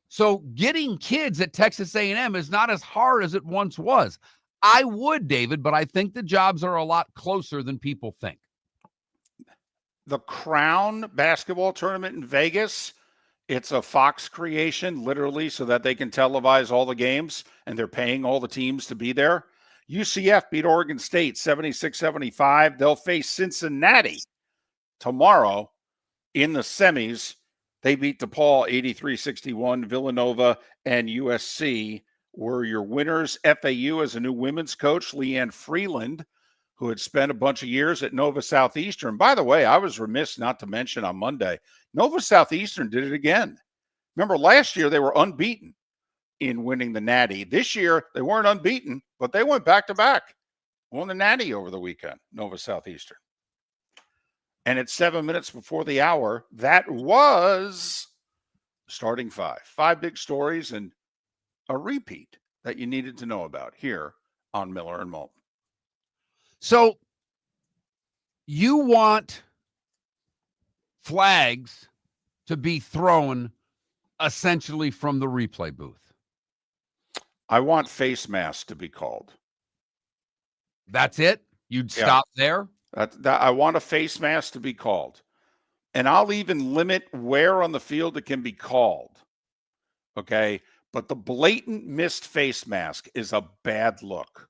So getting kids at Texas A&M is not as hard as it once was. I would, David, but I think the jobs are a lot closer than people think. The Crown basketball tournament in Vegas, it's a Fox creation, literally, so that they can televise all the games, and they're paying all the teams to be there. UCF beat Oregon State 76-75. They'll face Cincinnati tomorrow in the semis. They beat DePaul 83-61. Villanova and USC were your winners. FAU has a new women's coach, Leanne Freeland, who had spent a bunch of years at Nova Southeastern. By the way, I was remiss not to mention on Monday, Nova Southeastern did it again. Remember, last year they were unbeaten in winning the Natty. This year they weren't unbeaten, but they went back-to-back. Won the Natty over the weekend, Nova Southeastern. And at 7 minutes before the hour, that was starting five. Five big stories and a repeat that you needed to know about here on Miller and Moulton. So you want flags to be thrown essentially from the replay booth. I want face masks to be called. That's it? You'd stop there? I want a face mask to be called. And I'll even limit where on the field it can be called. Okay? But the blatant missed face mask is a bad look.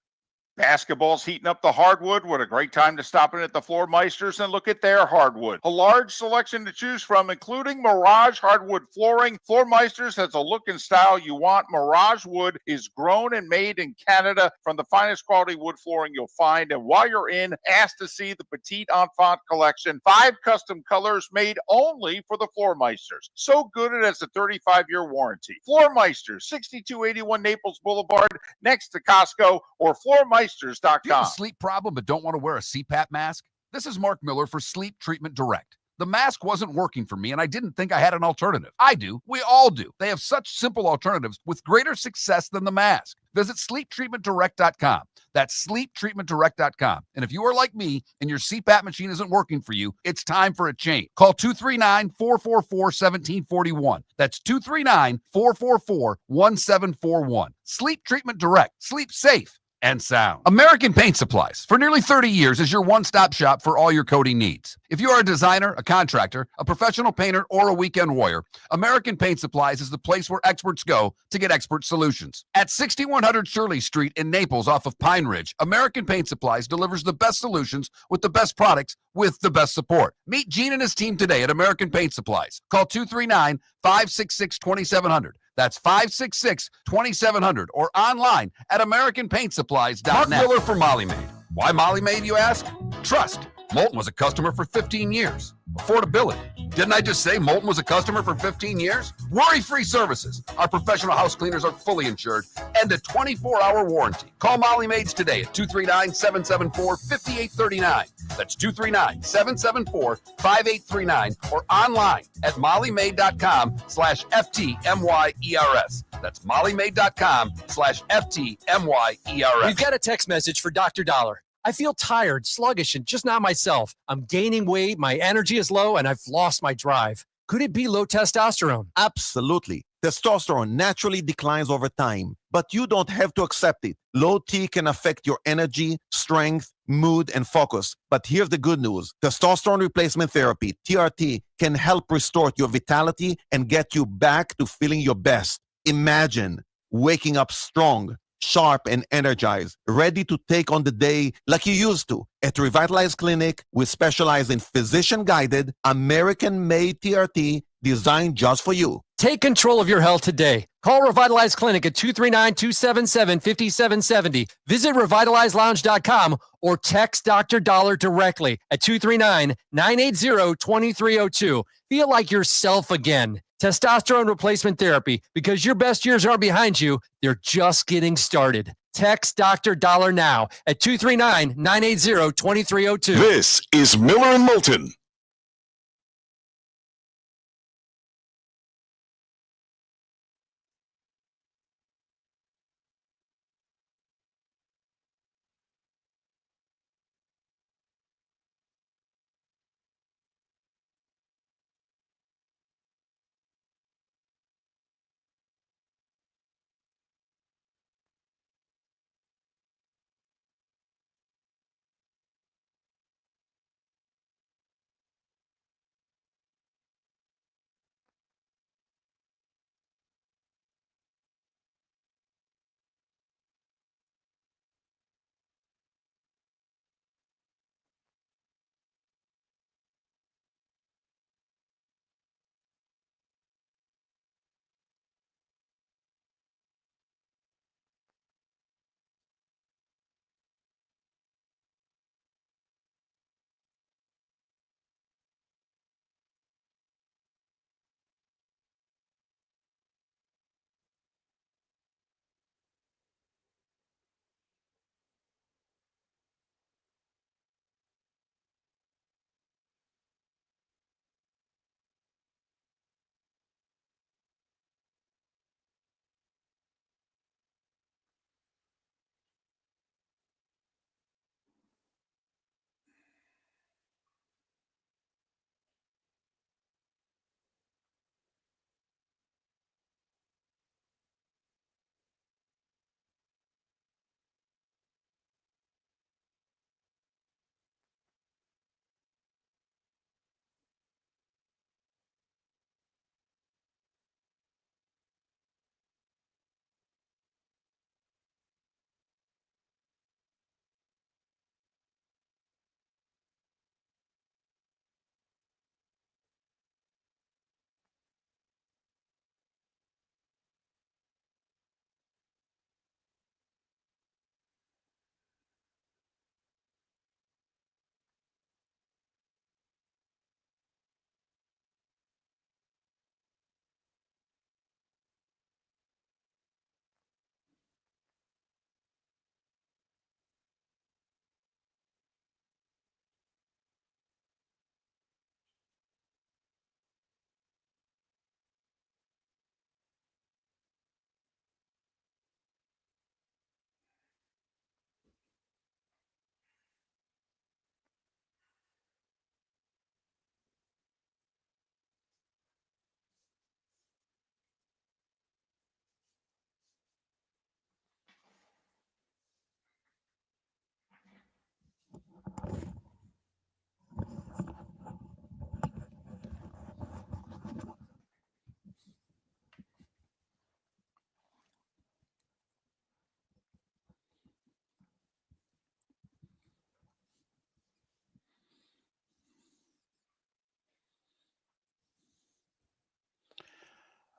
Basketball's heating up the hardwood. What a great time to stop in at the Floor Meisters and look at their hardwood. A large selection to choose from, including Mirage hardwood flooring. Floor Meisters has a look and style you want. Mirage wood is grown and made in Canada from the finest quality wood flooring you'll find. And while you're in, ask to see the Petite Enfant collection. 5 custom colors made only for the Floor Meisters. So good it has a 35-year warranty. Floor Meisters, 6281 Naples Boulevard, next to Costco, or floormeisters.com. Do you have a sleep problem but don't want to wear a CPAP mask? This is Mark Miller for Sleep Treatment Direct. The mask wasn't working for me, and I didn't think I had an alternative. I do. We all do. They have such simple alternatives with greater success than the mask. Visit sleeptreatmentdirect.com. That's sleeptreatmentdirect.com. And if you are like me and your CPAP machine isn't working for you, it's time for a change. Call 239-444-1741. That's 239-444-1741. Sleep Treatment Direct. Sleep safe and sound. American Paint Supplies, for nearly 30 years, is your one-stop shop for all your coating needs. If you are a designer, a contractor, a professional painter, or a weekend warrior, American Paint Supplies is the place where experts go to get expert solutions. At 6100 Shirley Street in Naples off of Pine Ridge, American Paint Supplies delivers the best solutions with the best products with the best support. Meet Gene and his team today at American Paint Supplies. Call 239-566-2700. That's 566-2700 or online at AmericanPaintSupplies.net. Mark Miller for Molly Maid. Why Molly Maid, you ask? Trust. Moulton was a customer for 15 years. Affordability. Didn't I just say Moulton was a customer for 15 years? Worry-free services. Our professional house cleaners are fully insured and a 24-hour warranty. Call Molly Maids today at 239-774-5839. That's 239-774-5839 or online at mollymaid.com/FTMYERS. That's mollymaid.com/FTMYERS. We've got a text message for Dr. Dollar. I feel tired, sluggish, and just not myself. I'm gaining weight, my energy is low, and I've lost my drive. Could it be low testosterone? Absolutely. Testosterone naturally declines over time, but you don't have to accept it. Low T can affect your energy, strength, mood, and focus. But here's the good news. Testosterone replacement therapy, TRT, can help restore your vitality and get you back to feeling your best. Imagine waking up strong, sharp, and energized, ready to take on the day like you used to. At Revitalize Clinic, we specialize in physician-guided, American-made TRT designed just for you. Take control of your health today. Call Revitalize Clinic at 239-277-5770. Visit revitalizelounge.com or text Dr. Dollar directly at 239-980-2302. Feel like yourself again. Testosterone replacement therapy, because your best years aren't behind you, they're just getting started. Text Dr. Dollar now at 239-980-2302. This is Miller and Moulton.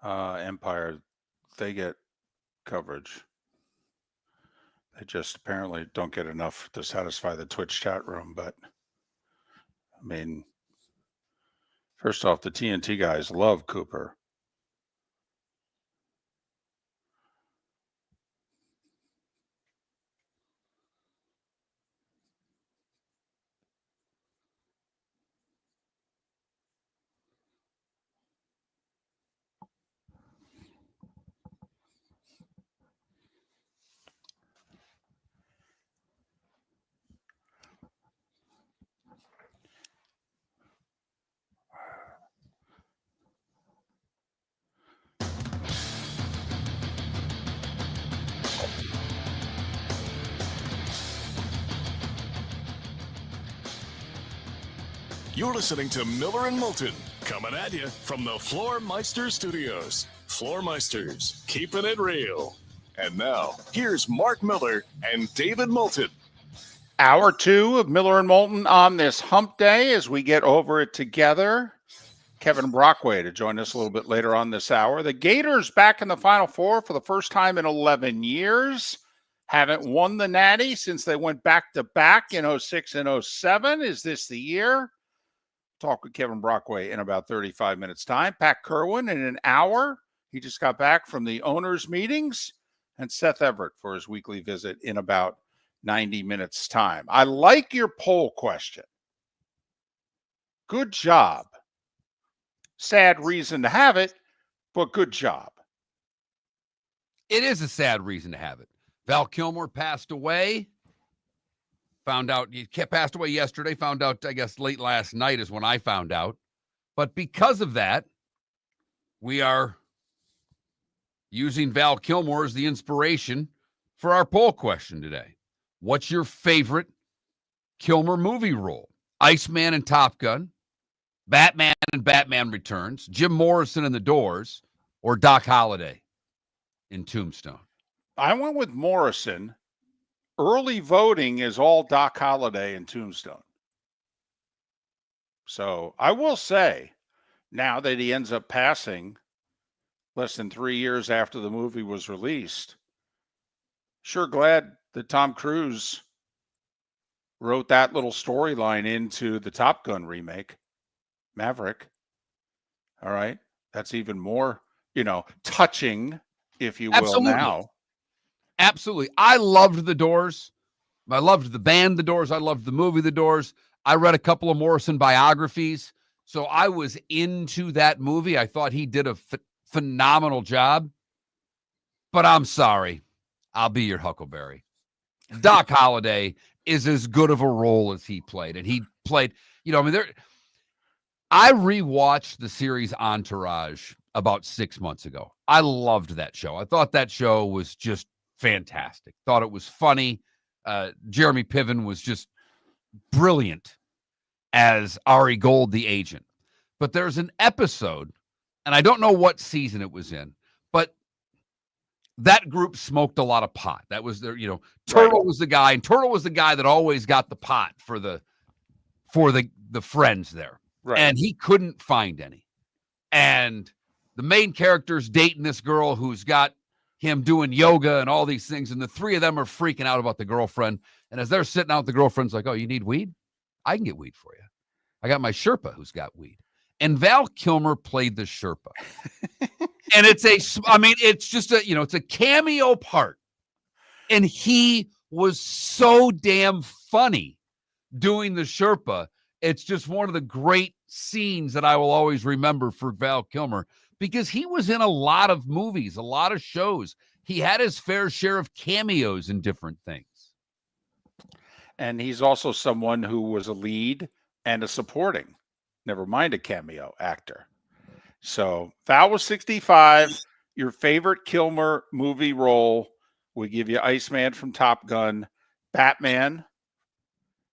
Empire, they get coverage. They just apparently don't get enough to satisfy the Twitch chat room. But I mean, first off, the TNT guys love Cooper. You're listening to Miller and Moulton, coming at you from the Floor Meister Studios. Floor Meisters, keeping it real. And now, here's Mark Miller and David Moulton. Hour 2 of Miller and Moulton on this hump day as we get over it together. Kevin Brockway to join us a little bit later on this hour. The Gators back in the Final Four for the first time in 11 years. Haven't won the Natty since they went back-to-back in 06 and 07. Is this the year? Talk with Kevin Brockway in about 35 minutes' time. Pat Kirwan in an hour. He just got back from the owners' meetings. And Seth Everett for his weekly visit in about 90 minutes' time. I like your poll question. Good job. Sad reason to have it, but good job. It is a sad reason to have it. Val Kilmer passed away. Found out he passed away yesterday. Found out, I guess, late last night is when I found out. But because of that, we are using Val Kilmer as the inspiration for our poll question today. What's your favorite Kilmer movie role? Iceman and Top Gun, Batman and Batman Returns, Jim Morrison and The Doors, or Doc Holliday in Tombstone? I went with Morrison. Early voting is all Doc Holliday and Tombstone. So I will say, now that he ends up passing less than 3 years after the movie was released, sure glad that Tom Cruise wrote that little storyline into the Top Gun remake, Maverick. All right. That's even more, touching, if you will, Absolutely. now. Absolutely. I loved The Doors. I loved the band The Doors. I loved the movie The Doors. I read a couple of Morrison biographies. So I was into that movie. I thought he did a phenomenal job. But I'm sorry. I'll be your Huckleberry. Doc Holliday is as good of a role as he played. And he played, I rewatched the series Entourage about 6 months ago. I loved that show. I thought that show was just fantastic. Thought it was funny. Jeremy Piven was just brilliant as Ari Gold, the agent. But there's an episode, and I don't know what season it was in, but that group smoked a lot of pot. That was their, Turtle was the guy, and Turtle was the guy that always got the pot for the friends there. Right. And he couldn't find any. And the main character's dating this girl who's got him doing yoga and all these things. And the three of them are freaking out about the girlfriend. And as they're sitting out, the girlfriend's like, "Oh, you need weed? I can get weed for you. I got my Sherpa who's got weed." And Val Kilmer played the Sherpa. And it's just it's a cameo part. And he was so damn funny doing the Sherpa. It's just one of the great scenes that I will always remember for Val Kilmer, because he was in a lot of movies, a lot of shows. He had his fair share of cameos in different things. And he's also someone who was a lead and a supporting, never mind a cameo actor. So Val was 65. Your favorite Kilmer movie role, we give you Iceman from Top Gun, Batman,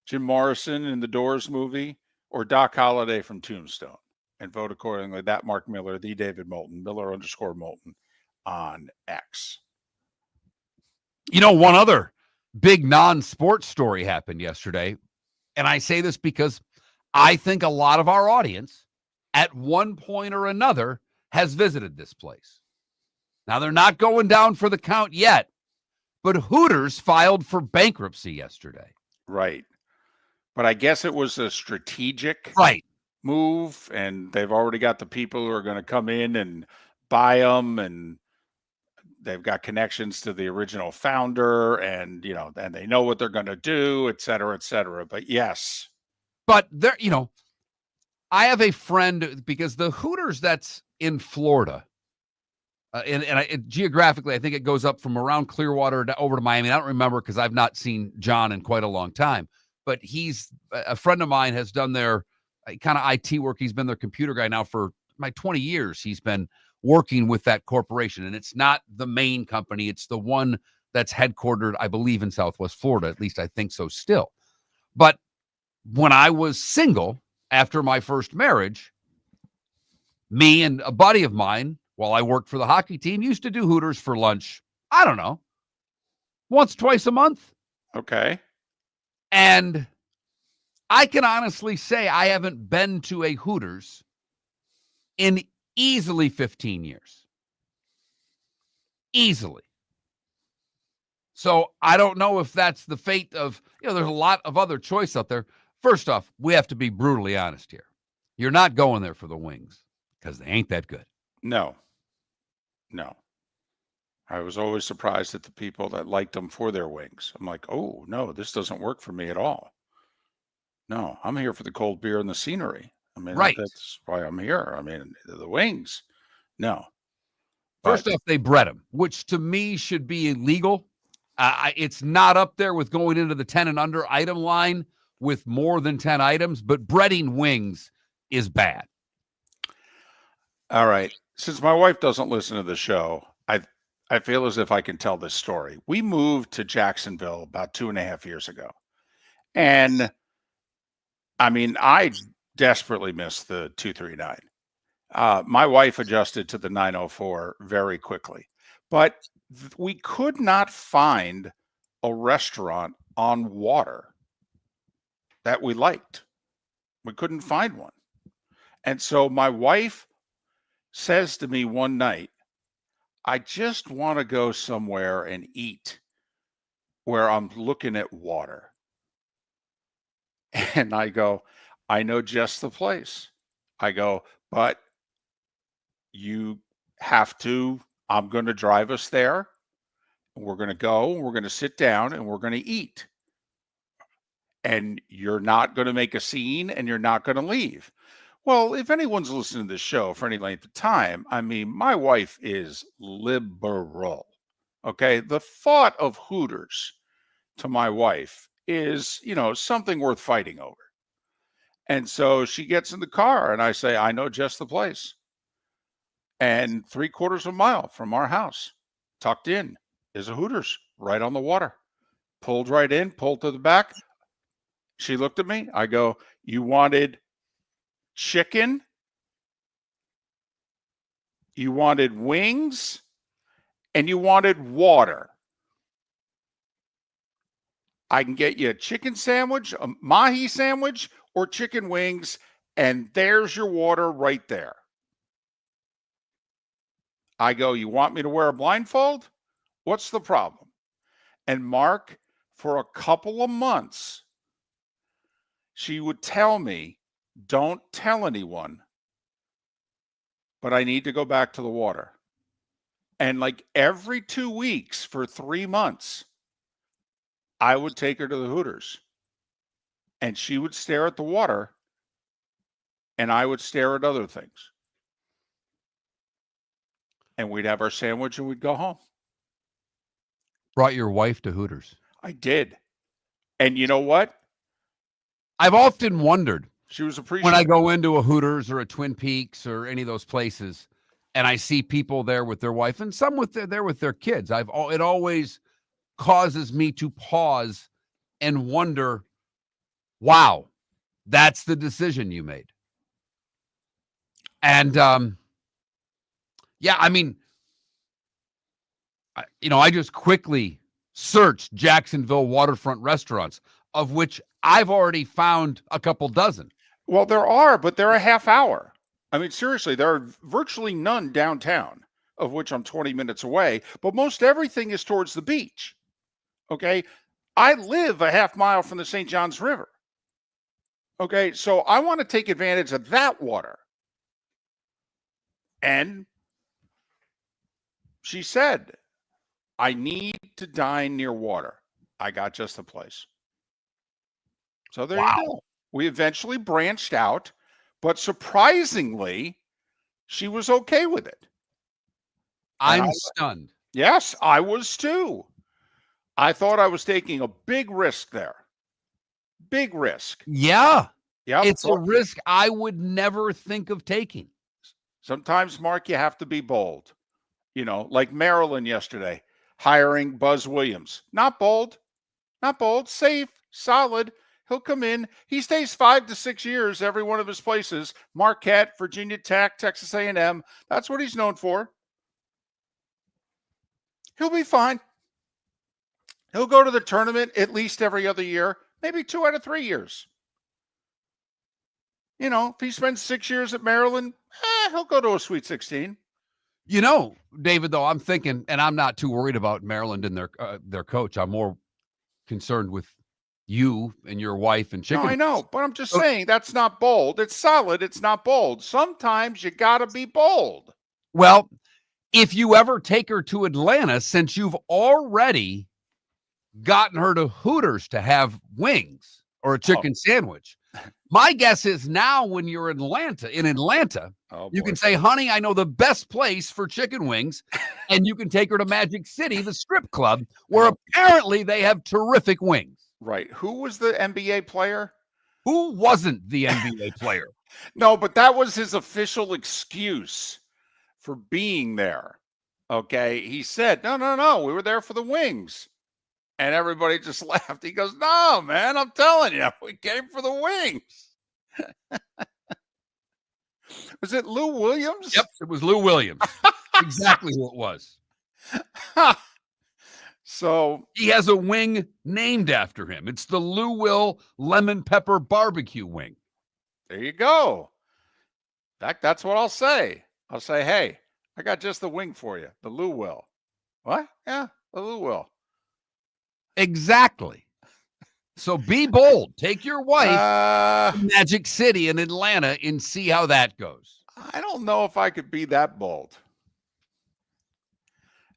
Jim Morrison in the Doors movie, or Doc Holliday from Tombstone. And vote accordingly. That Mark Miller, the David Moulton, Miller_Moulton on X. One other big non-sports story happened yesterday. And I say this because I think a lot of our audience at one point or another has visited this place. Now, they're not going down for the count yet, but Hooters filed for bankruptcy yesterday. Right. But I guess it was a strategic move, and they've already got the people who are going to come in and buy them, and they've got connections to the original founder, and, you know, and they know what they're going to do, et cetera, et cetera. But yes. But there, you know, I have a friend, because the Hooters that's in Florida, geographically, I think it goes up from around Clearwater over to Miami. I don't remember because I've not seen John in quite a long time. But he's a friend of mine, has done their kind of IT work. He's been their computer guy now for 20 years. He's been working with that corporation, and it's not the main company. It's the one that's headquartered, I believe, in Southwest Florida. At least I think so still. But when I was single after my first marriage, me and a buddy of mine, while I worked for the hockey team, used to do Hooters for lunch. I don't know, once, twice a month. Okay. And I can honestly say I haven't been to a Hooters in easily 15 years. Easily. So I don't know if that's the fate of, you know, there's a lot of other choice out there. First off, we have to be brutally honest here. You're not going there for the wings because they ain't that good. No. I was always surprised at the people that liked them for their wings. I'm like, oh, no, this doesn't work for me at all. No, I'm here for the cold beer and the scenery. I mean, that's why I'm here. I mean, the wings, no. First off, they bread them, which to me should be illegal. It's not up there with going into the 10 and under item line with more than 10 items, but breading wings is bad. All right. Since my wife doesn't listen to the show, I feel as if I can tell this story. We moved to Jacksonville about 2.5 years ago. And I mean, I desperately miss the 239. My wife adjusted to the 904 very quickly, but we could not find a restaurant on water that we liked. We couldn't find one. And so my wife says to me one night, I just want to go somewhere and eat where I'm looking at water. And I go, I know just the place. I go, but you have to, I'm going to drive us there. We're going to go, we're going to sit down, and we're going to eat. And you're not going to make a scene, and you're not going to leave. Well, if anyone's listening to this show for any length of time, I mean, my wife is liberal. Okay. The thought of Hooters to my wife is, you know, something worth fighting over. And so she gets in the car and I say, I know just the place. And 3/4 of a mile from our house, tucked in, is a Hooters right on the water. Pulled right in, pulled to the back. She looked at me. I go, you wanted chicken? You wanted wings? And you wanted water. I can get you a chicken sandwich, a mahi sandwich, or chicken wings, and there's your water right there. I go, you want me to wear a blindfold? What's the problem? And Mark, for a couple of months, she would tell me, don't tell anyone, but I need to go back to the water. And like every 2 weeks for 3 months, I would take her to the Hooters. And she would stare at the water, and I would stare at other things. And we'd have our sandwich and we'd go home. Brought your wife to Hooters. I did. And you know what? I've often wondered. She was appreciative. When I go into a Hooters or a Twin Peaks or any of those places, and I see people there with their wife and some there with their kids, it always causes me to pause and wonder, wow, that's the decision you made. And yeah, I mean, I just quickly searched Jacksonville waterfront restaurants, of which I've already found a couple dozen. Well, there are, but they're a half hour. I mean, seriously, there are virtually none downtown, of which I'm 20 minutes away, but most everything is towards the beach. Okay. I live a half mile from the St. Johns River. Okay. So I want to take advantage of that water. And she said, I need to dine near water. I got just the place. So there you go. We eventually branched out, but surprisingly, she was okay with it. I'm stunned. Yes, I was too. I thought I was taking a big risk there. Big risk. Yeah. Yeah. It's a risk I would never think of taking. Sometimes, Mark, you have to be bold. You know, like Maryland yesterday, hiring Buzz Williams. Not bold. Not bold. Safe. Solid. He'll come in. He stays 5 to 6 years every one of his places. Marquette, Virginia Tech, Texas A&M. That's what he's known for. He'll be fine. He'll go to the tournament at least every other year, maybe 2 out of 3 years. You know, if he spends 6 years at Maryland, he'll go to a Sweet 16. You know, David, though, I'm thinking, and I'm not too worried about Maryland and their coach. I'm more concerned with you and your wife and chicken. No, I know, but I'm just saying that's not bold. It's solid. It's not bold. Sometimes you got to be bold. Well, if you ever take her to Atlanta, since you've already gotten her to Hooters to have wings or a chicken sandwich, my guess is now when you're in Atlanta, you can say, honey, I know the best place for chicken wings, and you can take her to Magic City, the strip club, where apparently they have terrific wings. Right. Who was the NBA player? Who wasn't the NBA player? No, but that was his official excuse for being there. Okay. He said, no, we were there for the wings. And everybody just laughed. He goes, no, man, I'm telling you, we came for the wings. Was it Lou Williams? Yep, it was Lou Williams. Exactly who it was. So he has a wing named after him. It's the Lou Will lemon pepper barbecue wing. There you go. In fact, that's what I'll say. I'll say, hey, I got just the wing for you. The Lou Will. What? Yeah, the Lou Will. Exactly. So be bold. Take your wife to Magic City in Atlanta and see how that goes. I don't know if I could be that bold.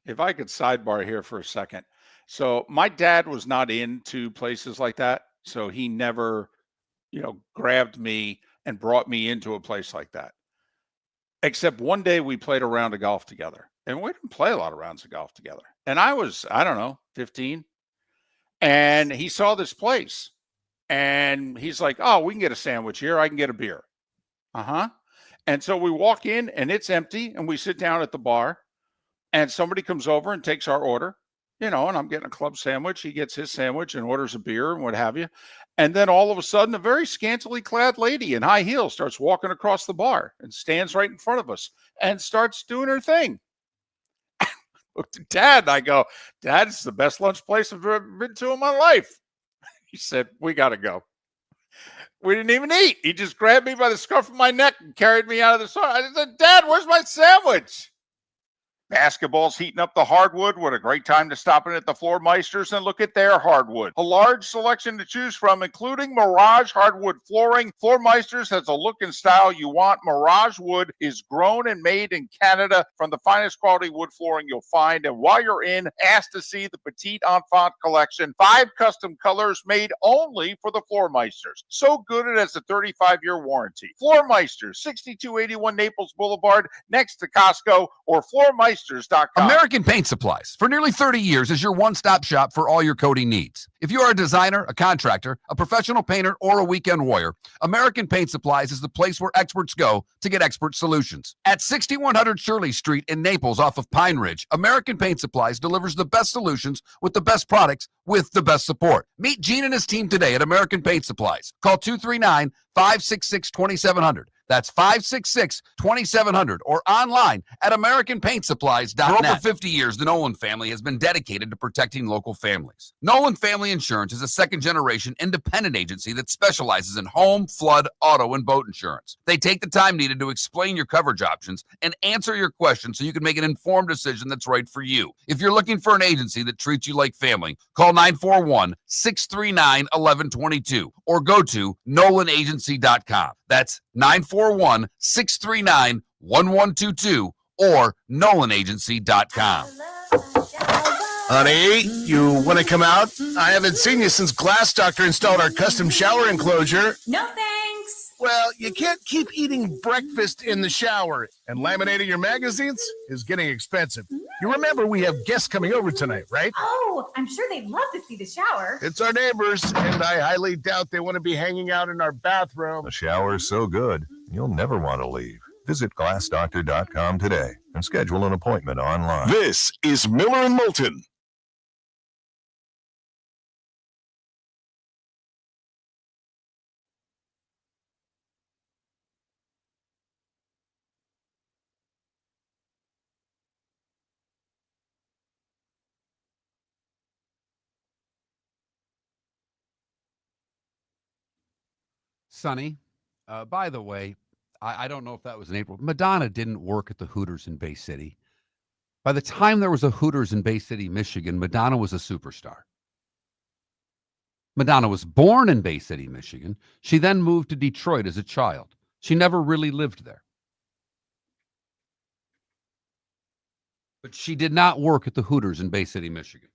If I could sidebar here for a second. So my dad was not into places like that. So he never, grabbed me and brought me into a place like that. Except one day we played a round of golf together. And we didn't play a lot of rounds of golf together. And I was, 15. And he saw this place. And he's like, oh, we can get a sandwich here. I can get a beer. And so we walk in and it's empty. And we sit down at the bar. And somebody comes over and takes our order, and I'm getting a club sandwich. He gets his sandwich and orders a beer and what have you. And then all of a sudden, a very scantily clad lady in high heels starts walking across the bar and stands right in front of us and starts doing her thing. Look to Dad, and I go, Dad, it's the best lunch place I've ever been to in my life. He said, we got to go. We didn't even eat. He just grabbed me by the scruff of my neck and carried me out of the store. I said, Dad, where's my sandwich? Basketball's heating up the hardwood. What a great time to stop in at the Floor Meisters and look at their hardwood. A large selection to choose from, including Mirage hardwood flooring. Floor Meisters has a look and style you want. Mirage wood is grown and made in Canada from the finest quality wood flooring you'll find. And while you're in, ask to see the Petite Enfant collection. 5 custom colors made only for the Floor Meisters. So good it has a 35-year warranty. Floor Meisters, 6281 Naples Boulevard, next to Costco, or floormeisters.com. American Paint Supplies, for nearly 30 years, is your one-stop shop for all your coating needs. If you are a designer, a contractor, a professional painter, or a weekend warrior, American Paint Supplies is the place where experts go to get expert solutions. At 6100 Shirley Street in Naples off of Pine Ridge, American Paint Supplies delivers the best solutions with the best products with the best support. Meet Gene and his team today at American Paint Supplies. Call 239-566-2700. That's 566-2700 or online at AmericanPaintSupplies.net. For over 50 years, the Nolan family has been dedicated to protecting local families. Nolan Family Insurance is a second-generation independent agency that specializes in home, flood, auto, and boat insurance. They take the time needed to explain your coverage options and answer your questions so you can make an informed decision that's right for you. If you're looking for an agency that treats you like family, call 941-639-1122 or go to NolanAgency.com. That's 941-639-1122 or NolanAgency.com. Honey, you want to come out? I haven't seen you since Glass Doctor installed our custom shower enclosure. No thanks. Well, you can't keep eating breakfast in the shower, and laminating your magazines is getting expensive. You remember we have guests coming over tonight, right? Oh, I'm sure they'd love to see the shower. It's our neighbors, and I highly doubt they want to be hanging out in our bathroom. The shower's so good, you'll never want to leave. Visit glassdoctor.com today and schedule an appointment online. This is Miller and Moulton. Sonny, by the way, I don't know if that was in April. Madonna didn't work at the Hooters in Bay City. By the time there was a Hooters in Bay City, Michigan, Madonna was a superstar. Madonna was born in Bay City, Michigan. She then moved to Detroit as a child. She never really lived there. But she did not work at the Hooters in Bay City, Michigan.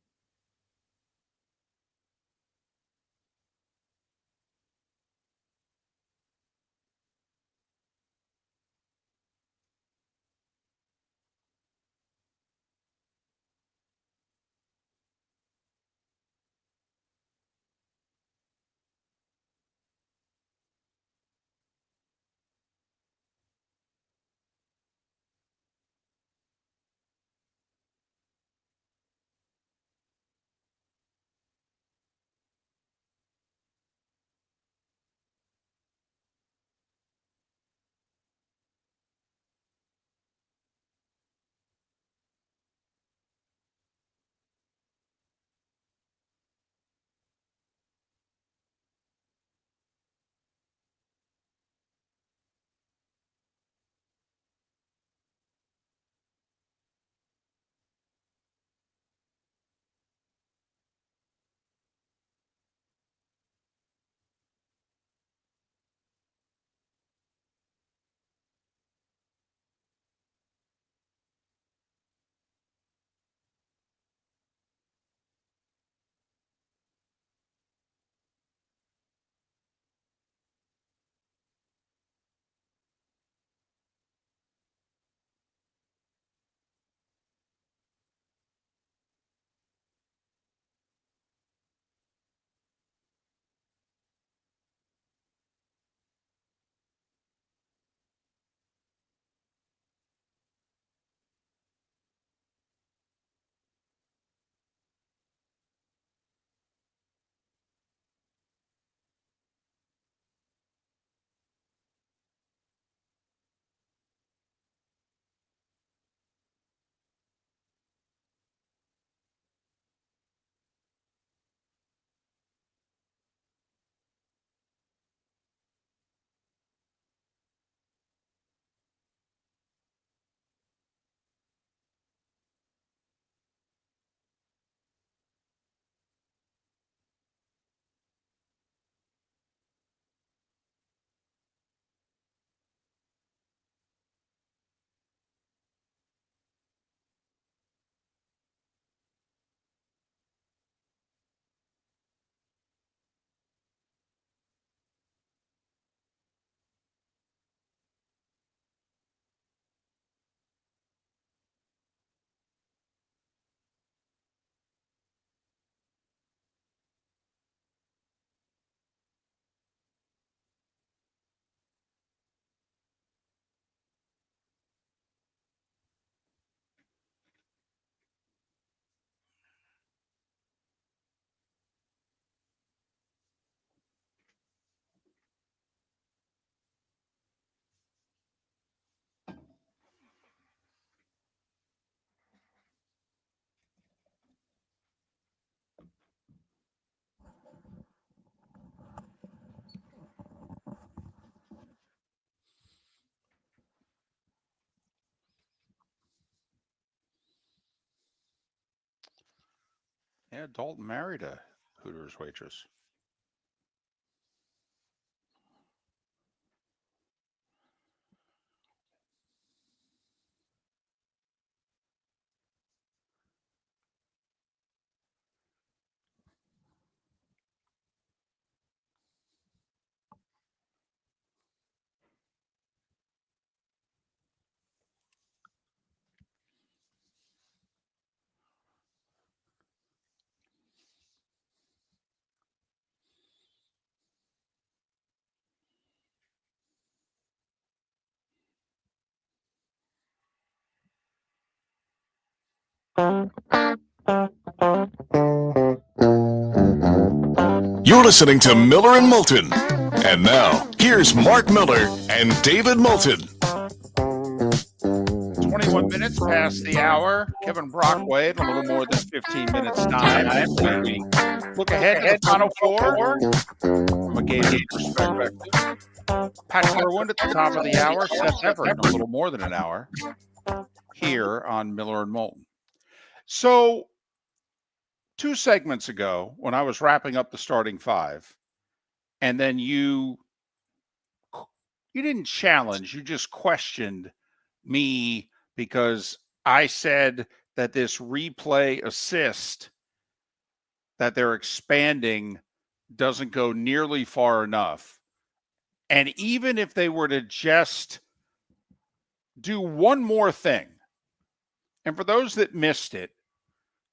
Yeah, Dalton married a Hooters waitress. You're listening to Miller and Moulton. And now, here's Mark Miller and David Moulton. 21 minutes past the hour. Kevin Brockway in a little more than 15 minutes time. And we look ahead to the Final Four from a Gators perspective. Pat Kirwan at the top of the hour. Seth Everett in a little more than an hour here on Miller and Moulton. So 2 segments ago, when I was wrapping up the starting 5, and then you didn't challenge, you just questioned me because I said that this replay assist that they're expanding doesn't go nearly far enough. And even if they were to just do one more thing, and for those that missed it,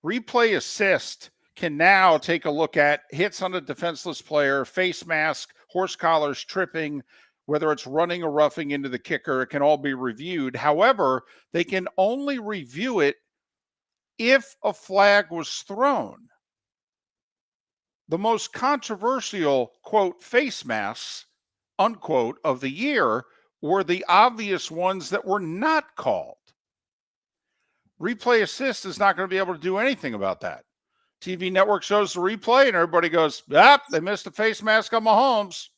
replay assist can now take a look at hits on a defenseless player, face mask, horse collars, tripping, whether it's running or roughing into the kicker. It can all be reviewed. However, they can only review it if a flag was thrown. The most controversial, quote, face masks, unquote, of the year were the obvious ones that were not called. Replay assist is not going to be able to do anything about that. TV network shows the replay and everybody goes, they missed a face mask on Mahomes.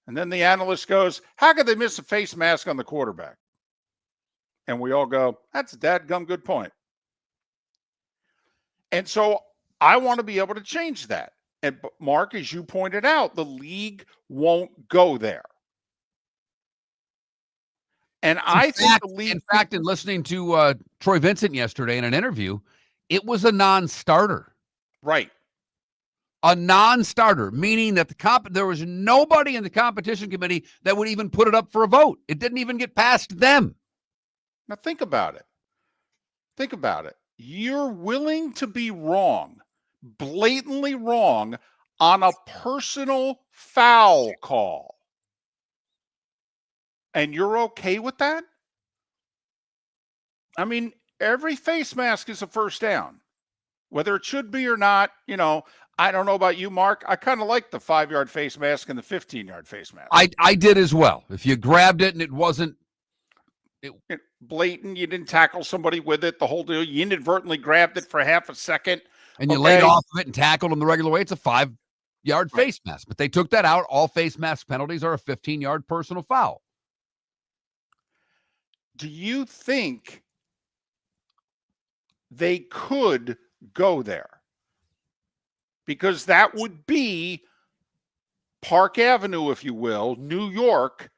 And then the analyst goes, how could they miss a face mask on the quarterback? And we all go, that's a dadgum good point. And so I want to be able to change that. And Mark, as you pointed out, the league won't go there. And in fact, in listening to Troy Vincent yesterday in an interview, it was a non-starter. Right. A non-starter, meaning that there was nobody in the competition committee that would even put it up for a vote. It didn't even get past them. Now think about it. Think about it. You're willing to be wrong, blatantly wrong, on a personal foul call. And you're okay with that? I mean, every face mask is a first down. Whether it should be or not, I don't know about you, Mark. I kind of like the 5-yard face mask and the 15-yard face mask. I did as well. If you grabbed it and it wasn't blatant, you didn't tackle somebody with it, the whole deal. You inadvertently grabbed it for half a second. And you laid off of it and tackled them the regular way, it's a 5-yard face mask. But they took that out. All face mask penalties are a 15-yard personal foul. Do you think they could go there? Because that would be Park Avenue, if you will, New York,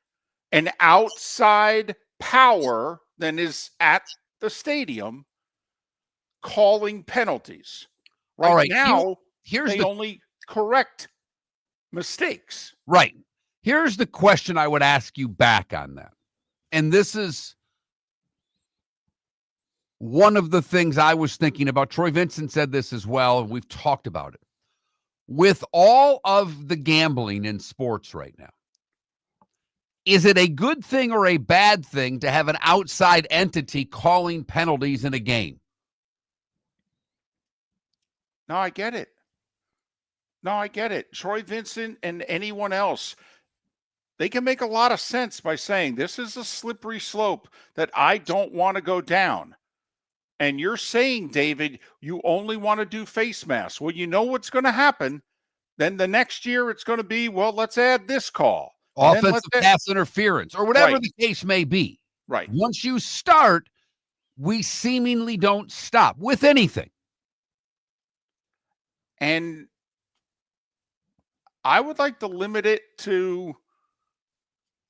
an outside power than is at the stadium calling penalties. All right. Now, here's they only correct mistakes. Right. Here's the question I would ask you back on that. And this is one of the things I was thinking about. Troy Vincent said this as well, and we've talked about it. With all of the gambling in sports right now, is it a good thing or a bad thing to have an outside entity calling penalties in a game? No, I get it. Troy Vincent and anyone else, they can make a lot of sense by saying this is a slippery slope that I don't want to go down. And you're saying, David, you only want to do face masks. Well, you know what's going to happen. Then the next year it's going to be, well, let's add this call. Offensive pass interference or whatever Right. the case may be. Right. Once you start, we seemingly don't stop with anything. And I would like to limit it to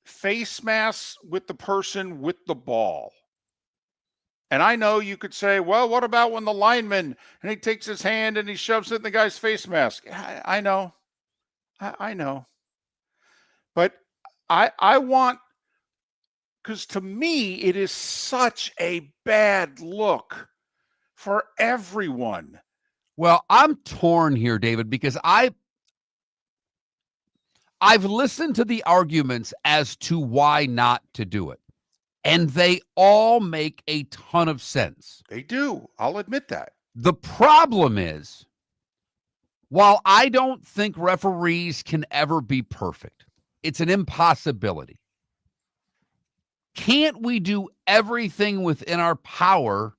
face masks with the person with the ball. And I know you could say, well, what about when the lineman and he takes his hand and he shoves it in the guy's face mask? I know. I know. But I want, because to me, it is such a bad look for everyone. Well, I'm torn here, David, because I've listened to the arguments as to why not to do it. And they all make a ton of sense. They do. I'll admit that. The problem is, while I don't think referees can ever be perfect, it's an impossibility. Can't we do everything within our power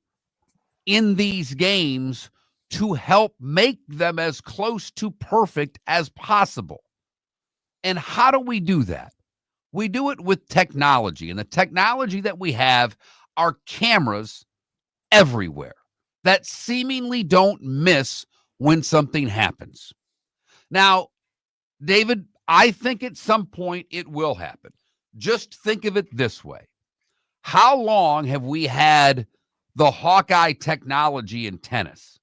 in these games to help make them as close to perfect as possible? And how do we do that? We do it with technology, and the technology that we have are cameras everywhere that seemingly don't miss when something happens. Now, David, I think at some point it will happen. Just think of it this way. How long have we had the Hawkeye technology in tennis?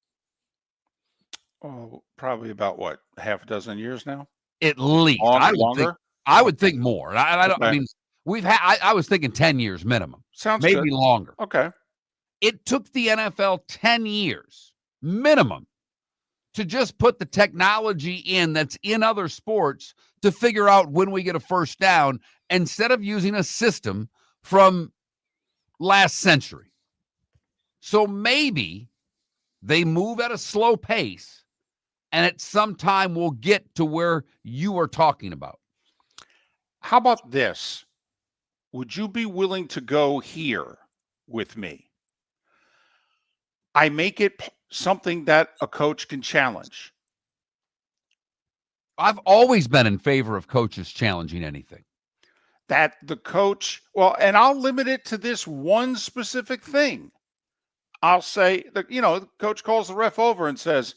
Oh, probably about what, half a dozen years now? At least. Longer? I would think more. I don't. Okay. I mean, we've had. I was thinking 10 years minimum. Sounds maybe good. longer. Okay. It took the NFL 10 years minimum to just put the technology in that's in other sports to figure out when we get a first down instead of using a system from last century. So maybe they move at a slow pace, and at some time we'll get to where you are talking about. How about this? Would you be willing to go here with me? I make it something that a coach can challenge. I've always been in favor of coaches challenging anything. That the coach, well, and I'll limit it to this one specific thing. I'll say, the coach calls the ref over and says,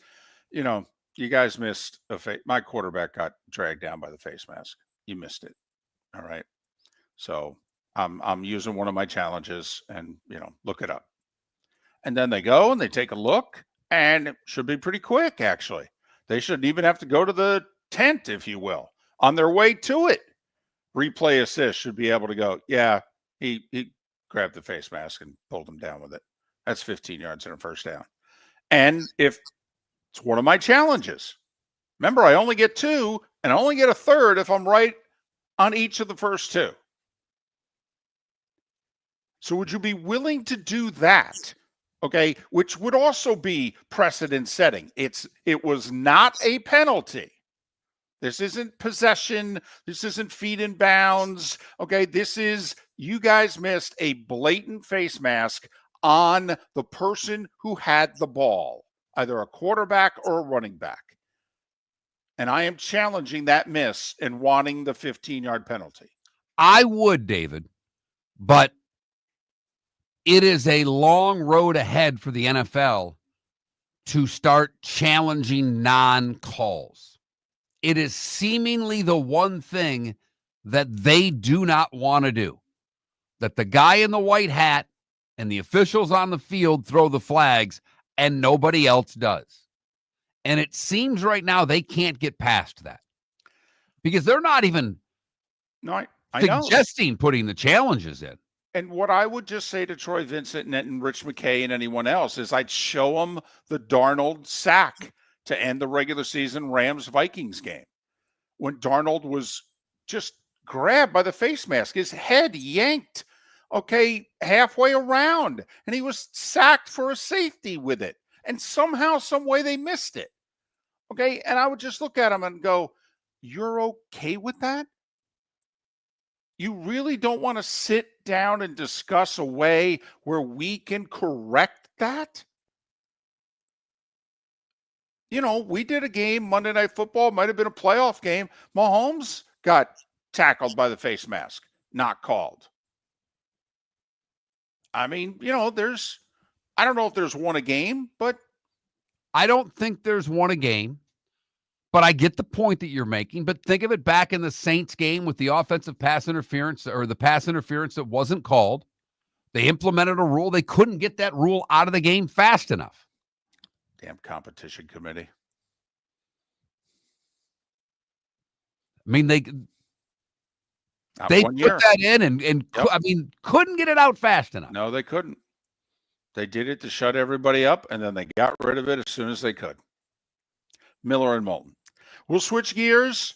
you guys missed my quarterback got dragged down by the face mask. You missed it. All right. So I'm using one of my challenges and, look it up. And then they go and they take a look, and it should be pretty quick, actually. They shouldn't even have to go to the tent, if you will, on their way to it. Replay assist should be able to go, yeah, he grabbed the face mask and pulled him down with it. That's 15 yards and a first down. And if it's one of my challenges, remember, I only get 2, and I only get a third if I'm right on each of the first 2. So would you be willing to do that? Okay, which would also be precedent setting. It was not a penalty. This isn't possession. This isn't feet in bounds. Okay, this is, you guys missed a blatant face mask on the person who had the ball, either a quarterback or a running back. And I am challenging that miss and wanting the 15-yard penalty. I would, David, but it is a long road ahead for the NFL to start challenging non-calls. It is seemingly the one thing that they do not want to do. That the guy in the white hat and the officials on the field throw the flags and nobody else does. And it seems right now they can't get past that. Because they're not even suggesting putting the challenges in. And what I would just say to Troy Vincent and Rich McKay and anyone else is I'd show them the Darnold sack to end the regular season Rams-Vikings game when Darnold was just grabbed by the face mask, his head yanked, halfway around, and he was sacked for a safety with it. And somehow, some way they missed it. Okay, and I would just look at him and go, you're okay with that? You really don't want to sit down and discuss a way where we can correct that? We did a game, Monday Night Football, might have been a playoff game. Mahomes got tackled by the face mask, not called. I mean, I don't know if there's one a game, but I don't think there's one a game, but I get the point that you're making. But think of it back in the Saints game with the offensive pass interference or the pass interference that wasn't called. They implemented a rule. They couldn't get that rule out of the game fast enough. Damn competition committee. I mean, they Not put 1 year. that in and Yep. I mean, couldn't get it out fast enough. No, they couldn't. They did it to shut everybody up, and then they got rid of it as soon as they could. Miller and Moulton. We'll switch gears.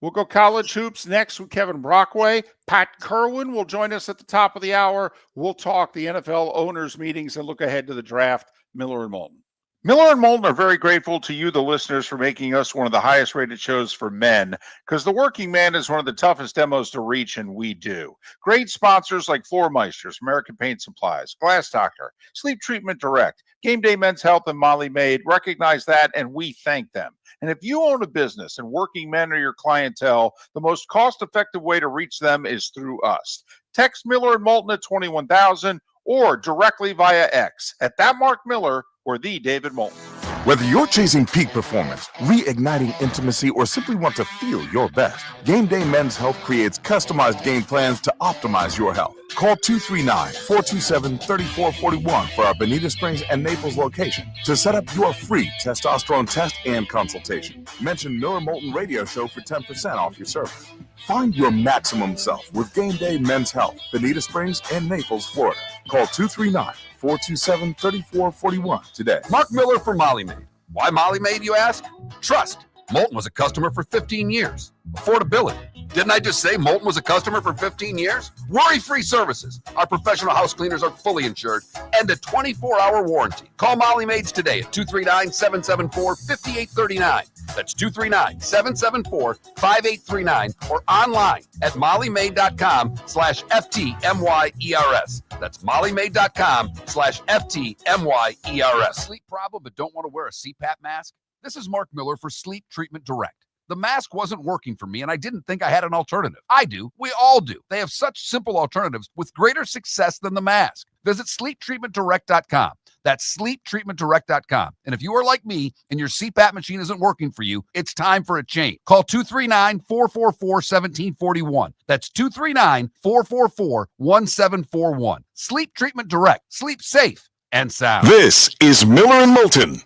We'll go college hoops next with Kevin Brockway. Pat Kirwan will join us at the top of the hour. We'll talk the NFL owners' meetings and look ahead to the draft. Miller and Moulton. Miller and Moulton are very grateful to you, the listeners, for making us one of the highest rated shows for men, because the working man is one of the toughest demos to reach, and we do. Great sponsors like Floor Meisters, American Paint Supplies, Glass Doctor, Sleep Treatment Direct, Game Day Men's Health, and Molly Maid recognize that, and we thank them. And if you own a business and working men are your clientele, the most cost-effective way to reach them is through us. Text Miller and Moulton at 21,000 or directly via X at that Mark Miller or the David Moulton. Whether you're chasing peak performance, reigniting intimacy, or simply want to feel your best, Game Day Men's Health creates customized game plans to optimize your health. Call 239-427-3441 for our Bonita Springs and Naples location to set up your free testosterone test and consultation. Mention Miller Moulton Radio Show for 10% off your service. Find your maximum self with Game Day Men's Health, Bonita Springs and Naples, Florida. Call 239-427-3441 today. Mark Miller for Molly Maid. Why Molly Maid, you ask? Trust. Moulton was a customer for 15 years. Affordability. Didn't I just say Moulton was a customer for 15 years? Worry-free services. Our professional house cleaners are fully insured and a 24-hour warranty. Call Molly Maids today at 239-774-5839. That's 239-774-5839 or online at mollymaid.com/FTMYERS. That's mollymaid.com/FTMYERS. Sleep problem but don't want to wear a CPAP mask? This is Mark Miller for Sleep Treatment Direct. The mask wasn't working for me, and I didn't think I had an alternative. I do. We all do. They have such simple alternatives with greater success than the mask. Visit sleeptreatmentdirect.com. That's sleeptreatmentdirect.com. And if you are like me and your CPAP machine isn't working for you, it's time for a change. Call 239-444-1741. That's 239-444-1741. Sleep Treatment Direct. Sleep safe and sound. This is Miller and Moulton.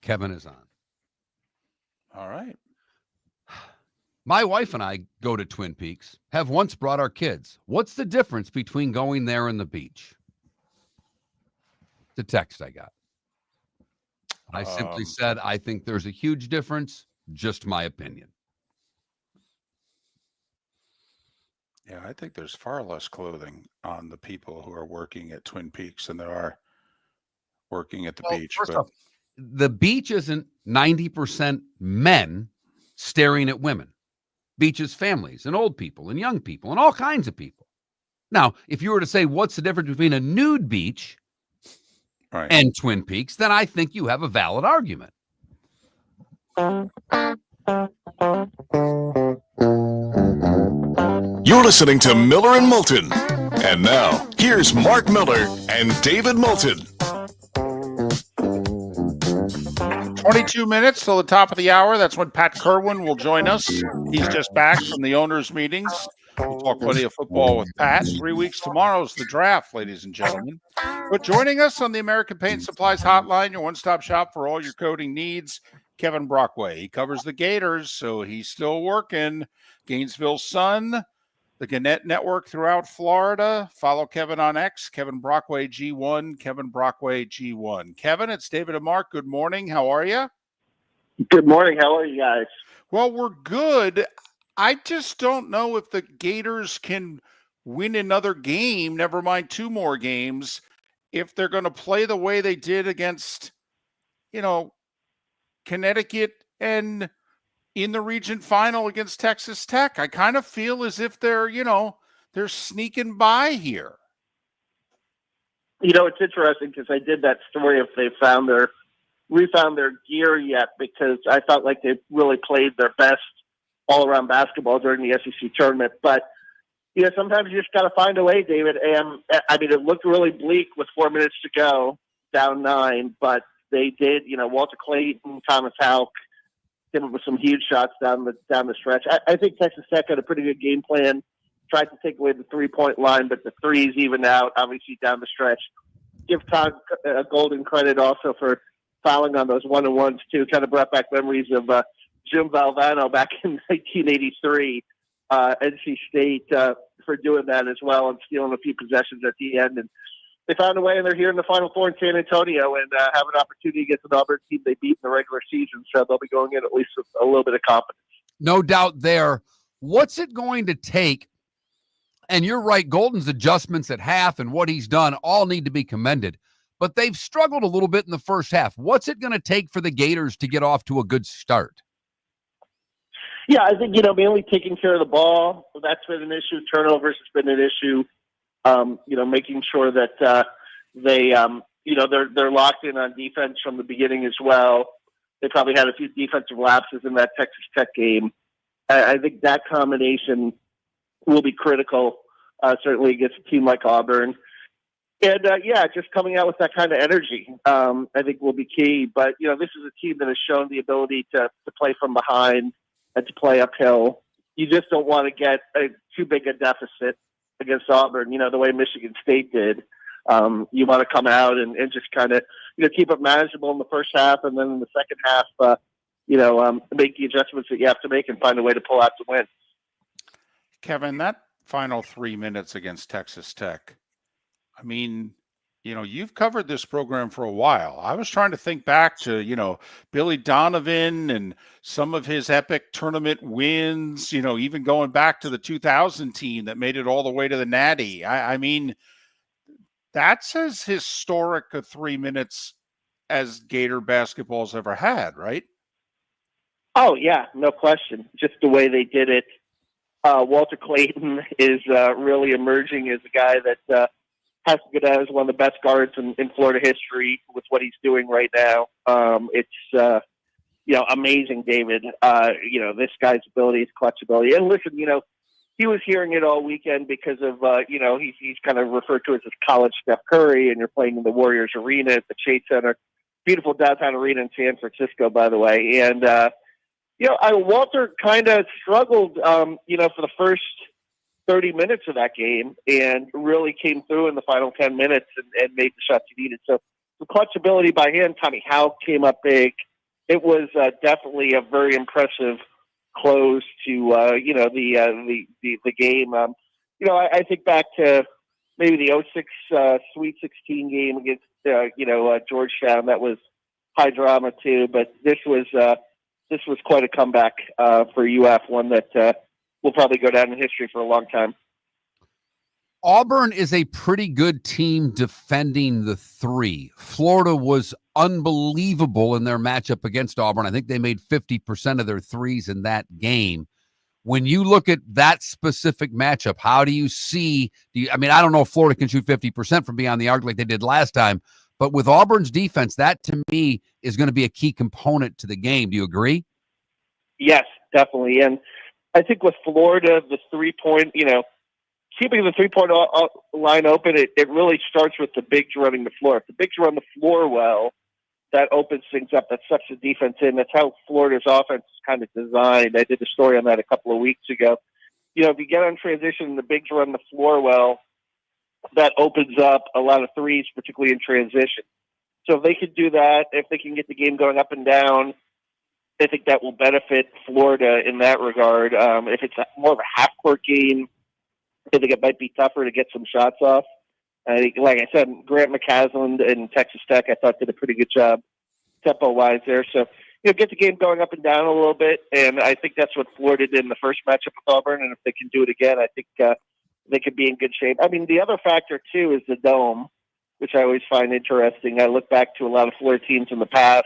Kevin is on. All right. My wife and I go to Twin Peaks, have once brought our kids. What's the difference between going there and the beach? The text I got. I simply said, I think there's a huge difference. Just my opinion. Yeah, I think there's far less clothing on the people who are working at Twin Peaks than there are working at the beach. First off, the beach isn't 90% men staring at women. Beach is families and old people and young people and all kinds of people. Now, if you were to say what's the difference between a nude beach and Twin Peaks, then I think you have a valid argument. You're listening to Miller and Moulton. And now, here's Mark Miller and David Moulton. 22 minutes till the top of the hour. That's when Pat Kirwan will join us. He's just back from the owners' meetings. We'll talk plenty of football with Pat. 3 weeks tomorrow's the draft, ladies and gentlemen. But joining us on the American Paint Supplies Hotline, your one-stop shop for all your coating needs, Kevin Brockway. He covers the Gators, so he's still working. Gainesville Sun, the Gannett Network throughout Florida. Follow Kevin on X, Kevin Brockway G1, Kevin Brockway G1. Kevin, it's David and Mark. Good morning. How are you? Good morning. How are you guys? Well, we're good. I just don't know if the Gators can win another game, never mind 2 more games, if they're going to play the way they did against, Connecticut and in the region final against Texas Tech. I kind of feel as if they're sneaking by here. It's interesting because I did that story if they refound their gear yet, because I felt like they really played their best all-around basketball during the SEC tournament. But, sometimes you just got to find a way, David. And, it looked really bleak with 4 minutes to go, down 9, but they did, Walter Clayton, Thomas Houck, came up with some huge shots down the stretch. I think Texas Tech had a pretty good game plan, tried to take away the three-point line, but the threes evened out, obviously, down the stretch. Give Todd Golden credit also for fouling on those one-on-ones, too. Kind of brought back memories of Jim Valvano back in 1983, NC State, for doing that as well and stealing a few possessions at the end. And they found a way, and they're here in the Final Four in San Antonio and have an opportunity against an Auburn team they beat in the regular season. So they'll be going in at least with a little bit of confidence. No doubt there. What's it going to take? And you're right, Golden's adjustments at half and what he's done all need to be commended. But they've struggled a little bit in the first half. What's it going to take for the Gators to get off to a good start? Yeah, I think, mainly taking care of the ball. That's been an issue. Turnovers has been an issue. Making sure that they're locked in on defense from the beginning as well. They probably had a few defensive lapses in that Texas Tech game. I think that combination will be critical, certainly against a team like Auburn. And, just coming out with that kind of energy, I think will be key. But, this is a team that has shown the ability to play from behind and to play uphill. You just don't want to get too big a deficit against Auburn, the way Michigan State did. You want to come out and just kind of, keep it manageable in the first half, and then in the second half, make the adjustments that you have to make and find a way to pull out the win. Kevin, that final 3 minutes against Texas Tech, you've covered this program for a while. I was trying to think back to, Billy Donovan and some of his epic tournament wins, even going back to the 2000 team that made it all the way to the Natty. That's as historic a 3 minutes as Gator basketball's ever had, right? Oh, yeah, no question. Just the way they did it. Walter Clayton is really emerging as a guy that has to go down as one of the best guards in Florida history with what he's doing right now. It's amazing, David. This guy's ability, his clutch ability. And listen, he was hearing it all weekend because of, he's kind of referred to as his college Steph Curry, and you're playing in the Warriors Arena at the Chase Center. Beautiful downtown arena in San Francisco, by the way. And, Walter kind of struggled, for the first 30 minutes of that game and really came through in the final 10 minutes and made the shots he needed. So the clutch ability by him, Tommy Houck came up big. it was definitely a very impressive close to the game. I think back to maybe the '06 Sweet 16 game against Georgetown. That was high drama too, but this was quite a comeback for UF, one that will probably go down in history for a long time. Auburn is a pretty good team defending the three. Florida was unbelievable in their matchup against Auburn. I think they made 50% of their threes in that game. When you look at that specific matchup, how do you see? I don't know if Florida can shoot 50% from beyond the arc like they did last time, but with Auburn's defense, that to me is going to be a key component to the game. Do you agree? Yes, definitely. And I think with Florida, the 3-point, keeping the 3-point line open, it really starts with the bigs running the floor. If the bigs run the floor well, that opens things up. That sucks the defense in. That's how Florida's offense is kind of designed. I did a story on that a couple of weeks ago. If you get on transition and the bigs run the floor well, that opens up a lot of threes, particularly in transition. So if they can do that, if they can get the game going up and down, I think that will benefit Florida in that regard. If it's more of a half-court game, I think it might be tougher to get some shots off. I think, like I said, Grant McCasland and Texas Tech, I thought, did a pretty good job tempo-wise there. So, get the game going up and down a little bit, and I think that's what Florida did in the first matchup with Auburn, and if they can do it again, I think they could be in good shape. The other factor, too, is the dome, which I always find interesting. I look back to a lot of Florida teams in the past,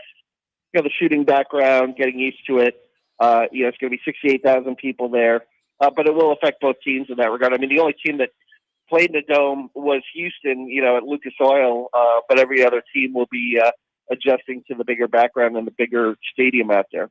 the shooting background, getting used to it. It's going to be 68,000 people there. But it will affect both teams in that regard. The only team that played in the dome was Houston, at Lucas Oil, but every other team will be adjusting to the bigger background and the bigger stadium out there.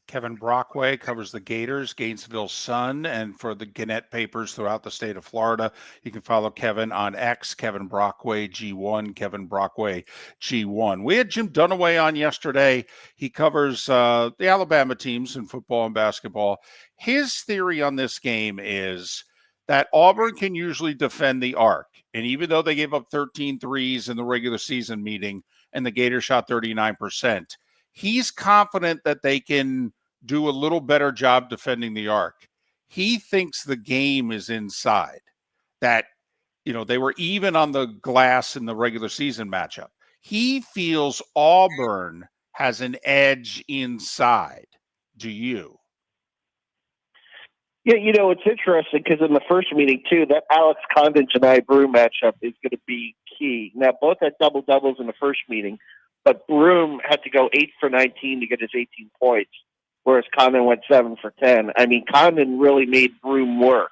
Kevin Brockway covers the Gators, Gainesville Sun, and for the Gannett papers throughout the state of Florida. You can follow Kevin on X, Kevin Brockway G1, Kevin Brockway G1. We had Jim Dunaway on yesterday. He covers the Alabama teams in football and basketball. His theory on this game is that Auburn can usually defend the arc. And even though they gave up 13 threes in the regular season meeting and the Gators shot 39%, he's confident that they can do a little better job defending the arc. He thinks the game is inside, that, they were even on the glass in the regular season matchup. He feels Auburn has an edge inside. Do you? Yeah, it's interesting because in the first meeting, too, that Alex Condon, Janai Broome matchup is going to be key. Now, both had double-doubles in the first meeting, but Broome had to go 8 for 19 to get his 18 points, whereas Condon went 7 for 10. Condon really made Broome work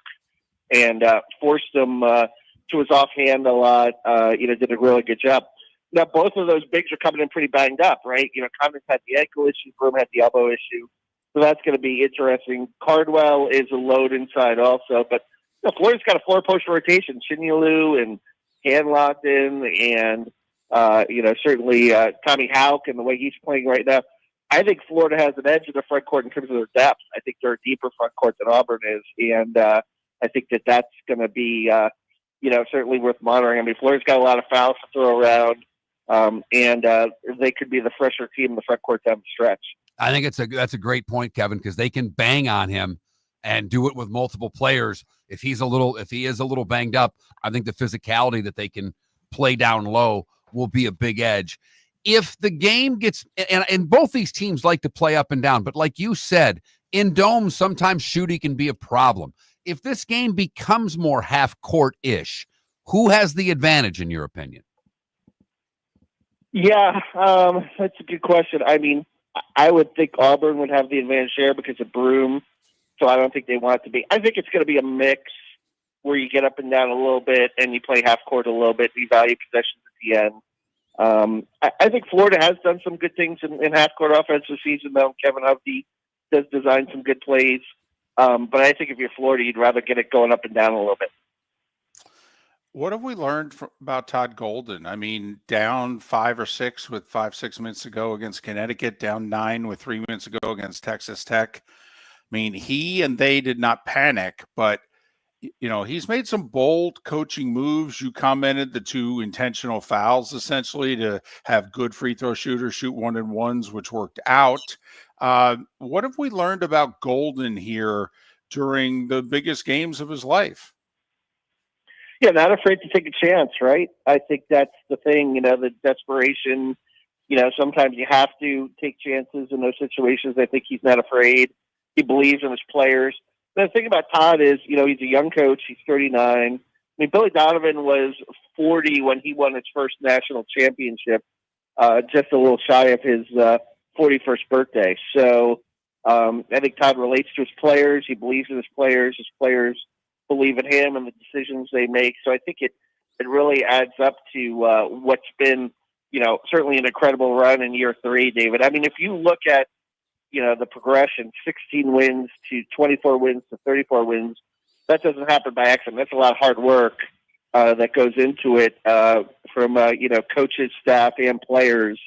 and forced him to his offhand a lot, did a really good job. Now, both of those bigs are coming in pretty banged up, right? Condon's had the ankle issue, Broome had the elbow issue. So that's going to be interesting. Cardwell is a load inside also, but Florida's got a four-post rotation. Shinilu and Hanlogden and, certainly Tommy Houck and the way he's playing right now. I think Florida has an edge in the front court in terms of their depth. I think they're a deeper front court than Auburn is, and I think that's going to be, certainly worth monitoring. Florida's got a lot of fouls to throw around, and they could be the fresher team in the front court down the stretch. I think that's a great point, Kevin, because they can bang on him and do it with multiple players. If he is a little banged up, I think the physicality that they can play down low will be a big edge. If the game gets, and both these teams like to play up and down, but like you said, in domes, sometimes shooting can be a problem. If this game becomes more half-court-ish, who has the advantage in your opinion? Yeah, that's a good question. I would think Auburn would have the advantage there because of Broome, so I don't think they want it to be. I think it's going to be a mix where you get up and down a little bit and you play half court a little bit, you value possessions at the end. I think Florida has done some good things in half court offense this season, though. Kevin Hovde does design some good plays, but I think if you're Florida, you'd rather get it going up and down a little bit. What have we learned about Todd Golden? Down 5 or 6 with 5-6 minutes to go against Connecticut, down 9 with 3 minutes to go against Texas Tech. He and they did not panic, but You know, he's made some bold coaching moves. You commented the 2 intentional fouls, essentially, to have good free throw shooters shoot 1-and-1s, which worked out. What have we learned about Golden here during the biggest games of his life? Yeah, not afraid to take a chance, right? I think that's the thing, the desperation. Sometimes you have to take chances in those situations. I think he's not afraid. He believes in his players. The thing about Todd is, he's a young coach. He's 39. I mean, Billy Donovan was 40 when he won his first national championship, just a little shy of his 41st birthday. So I think Todd relates to his players. He believes in his players. His players believe in him and the decisions they make. So I think it really adds up to what's been, certainly an incredible run in year 3, David. I mean, if you look at, the progression, 16 wins to 24 wins to 34 wins, that doesn't happen by accident. That's a lot of hard work that goes into it from, coaches, staff, and players.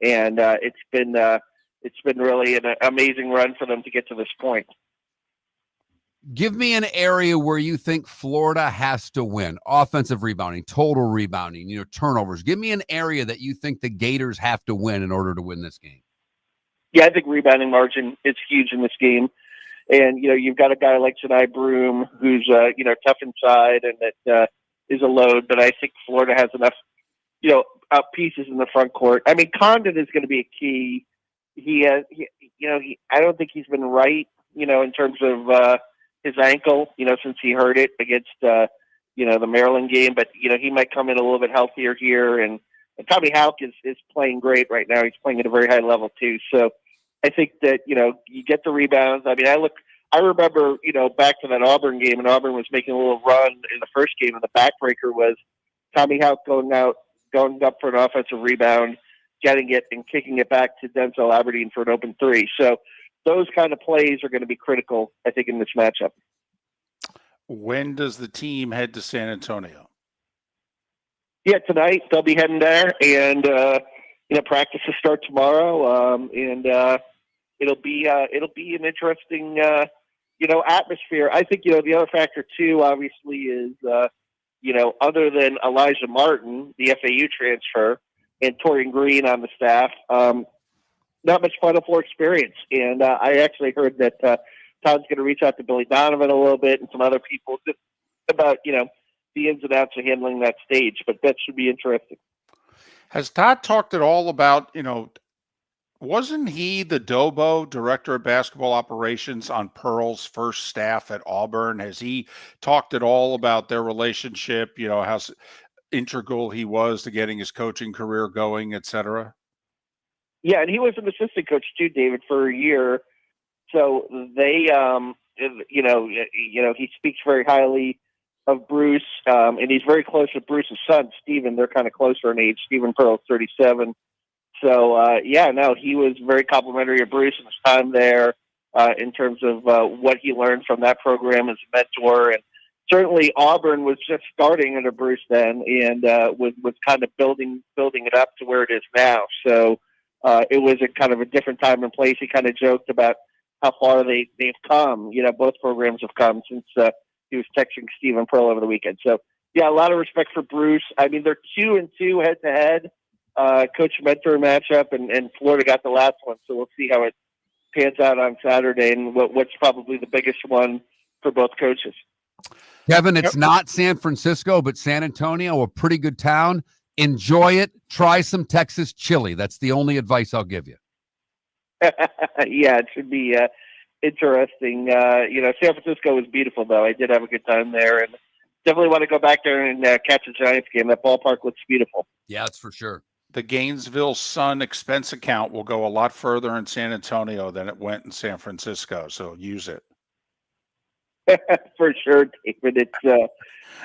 And it's been really an amazing run for them to get to this point. Give me an area where you think Florida has to win. Offensive rebounding, total rebounding, turnovers. Give me an area that you think the Gators have to win in order to win this game. Yeah, I think rebounding margin is huge in this game. And, you've got a guy like Jedi Broom who's, tough inside and that is a load. But I think Florida has enough, pieces in the front court. I mean, Condon is going to be a key. I don't think he's been right, in terms of his ankle, since he hurt it against, the Maryland game. But, he might come in a little bit healthier here. And Tommy Houck is playing great right now. He's playing at a very high level, too. So I think that, you get the rebounds. I mean, I remember, back to that Auburn game, and Auburn was making a little run in the first game, and the backbreaker was Tommy Houck going up for an offensive rebound, getting it and kicking it back to Denzel Aberdeen for an open 3. So those kind of plays are going to be critical, I think, in this matchup. When does the team head to San Antonio? Yeah, tonight they'll be heading there, and practices start tomorrow, and it'll be an interesting atmosphere. I think the other factor too, obviously, is other than Elijah Martin, the FAU transfer, and Torian Green on the staff, not much Final Four experience. And I actually heard that Todd's going to reach out to Billy Donovan a little bit and some other people just about the ins and outs of handling that stage. But that should be interesting. Has Todd talked at all about, wasn't he the Dobo, director of basketball operations, on Pearl's first staff at Auburn? Has he talked at all about their relationship, how integral he was to getting his coaching career going, et cetera? Yeah, and he was an assistant coach too, David, for a year. So they, he speaks very highly of Bruce, and he's very close with Bruce's son, Stephen. They're kind of closer in age. Stephen Pearl's 37. So, he was very complimentary of Bruce and his time there in terms of what he learned from that program as a mentor. And certainly Auburn was just starting under Bruce then and was kind of building it up to where it is now. So it was a kind of a different time and place. He kind of joked about how far they've come. Both programs have come since he was texting Stephen Pearl over the weekend. So, yeah, a lot of respect for Bruce. I mean, they're 2-2 head-to-head. Coach mentor matchup, and Florida got the last one, so we'll see how it pans out on Saturday and what's probably the biggest one for both coaches. Kevin, it's not San Francisco, but San Antonio, a pretty good town. Enjoy it. Try some Texas chili. That's the only advice I'll give you. Yeah, it should be interesting. San Francisco was beautiful, though. I did have a good time there, and definitely want to go back there and catch a Giants game. That ballpark looks beautiful. Yeah, that's for sure. The Gainesville Sun expense account will go a lot further in San Antonio than it went in San Francisco, so use it. For sure, David.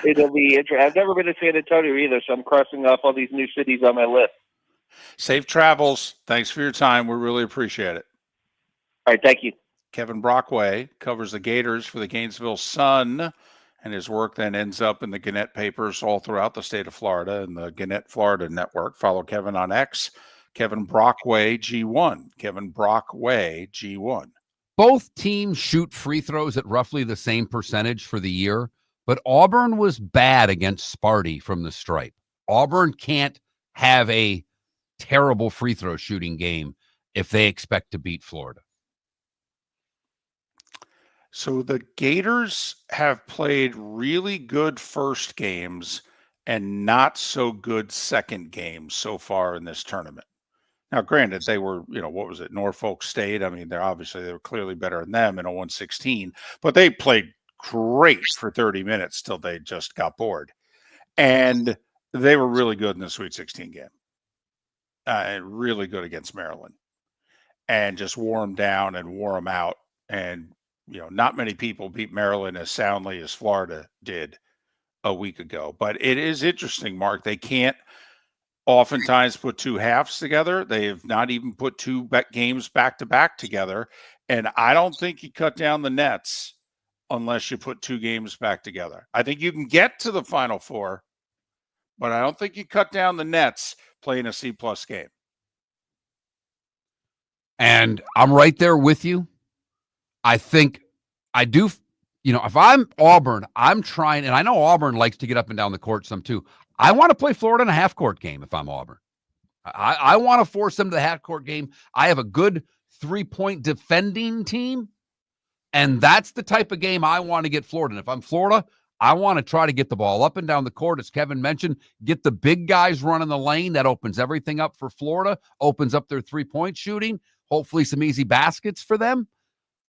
It'll be interesting. I've never been to San Antonio either, so I'm crossing off all these new cities on my list. Safe travels. Thanks for your time. We really appreciate it. All right, thank you. Kevin Brockway covers the Gators for the Gainesville Sun, and his work then ends up in the Gannett papers all throughout the state of Florida and the Gannett Florida Network. Follow Kevin on X, Kevin Brockway G1. Kevin Brockway G1. Both teams shoot free throws at roughly the same percentage for the year. but Auburn was bad against Sparty from the stripe. Auburn can't have a terrible free throw shooting game if they expect to beat Florida. So the Gators have played really good first games and not so good second games so far in this tournament. Now, granted, they were, what was it, Norfolk State? I mean, they were clearly better than them in a 116, but they played great for 30 minutes till they just got bored. And they were really good in the Sweet 16 game. And really good against Maryland. And just wore them down and wore them out. And, not many people beat Maryland as soundly as Florida did a week ago. But it is interesting, Mark. They can't oftentimes put two halves together. They have not even put two games back-to-back together. And I don't think you cut down the nets unless you put two games back together. I think you can get to the Final Four, but I don't think you cut down the nets playing a C-plus game. And I'm right there with you. I think I do, if I'm Auburn, I'm trying, and I know Auburn likes to get up and down the court some too. I want to play Florida in a half-court game if I'm Auburn. I want to force them to the half-court game. I have a good three-point defending team, and that's the type of game I want to get Florida. And if I'm Florida, I want to try to get the ball up and down the court, as Kevin mentioned, get the big guys running the lane. That opens everything up for Florida, opens up their three-point shooting, hopefully some easy baskets for them.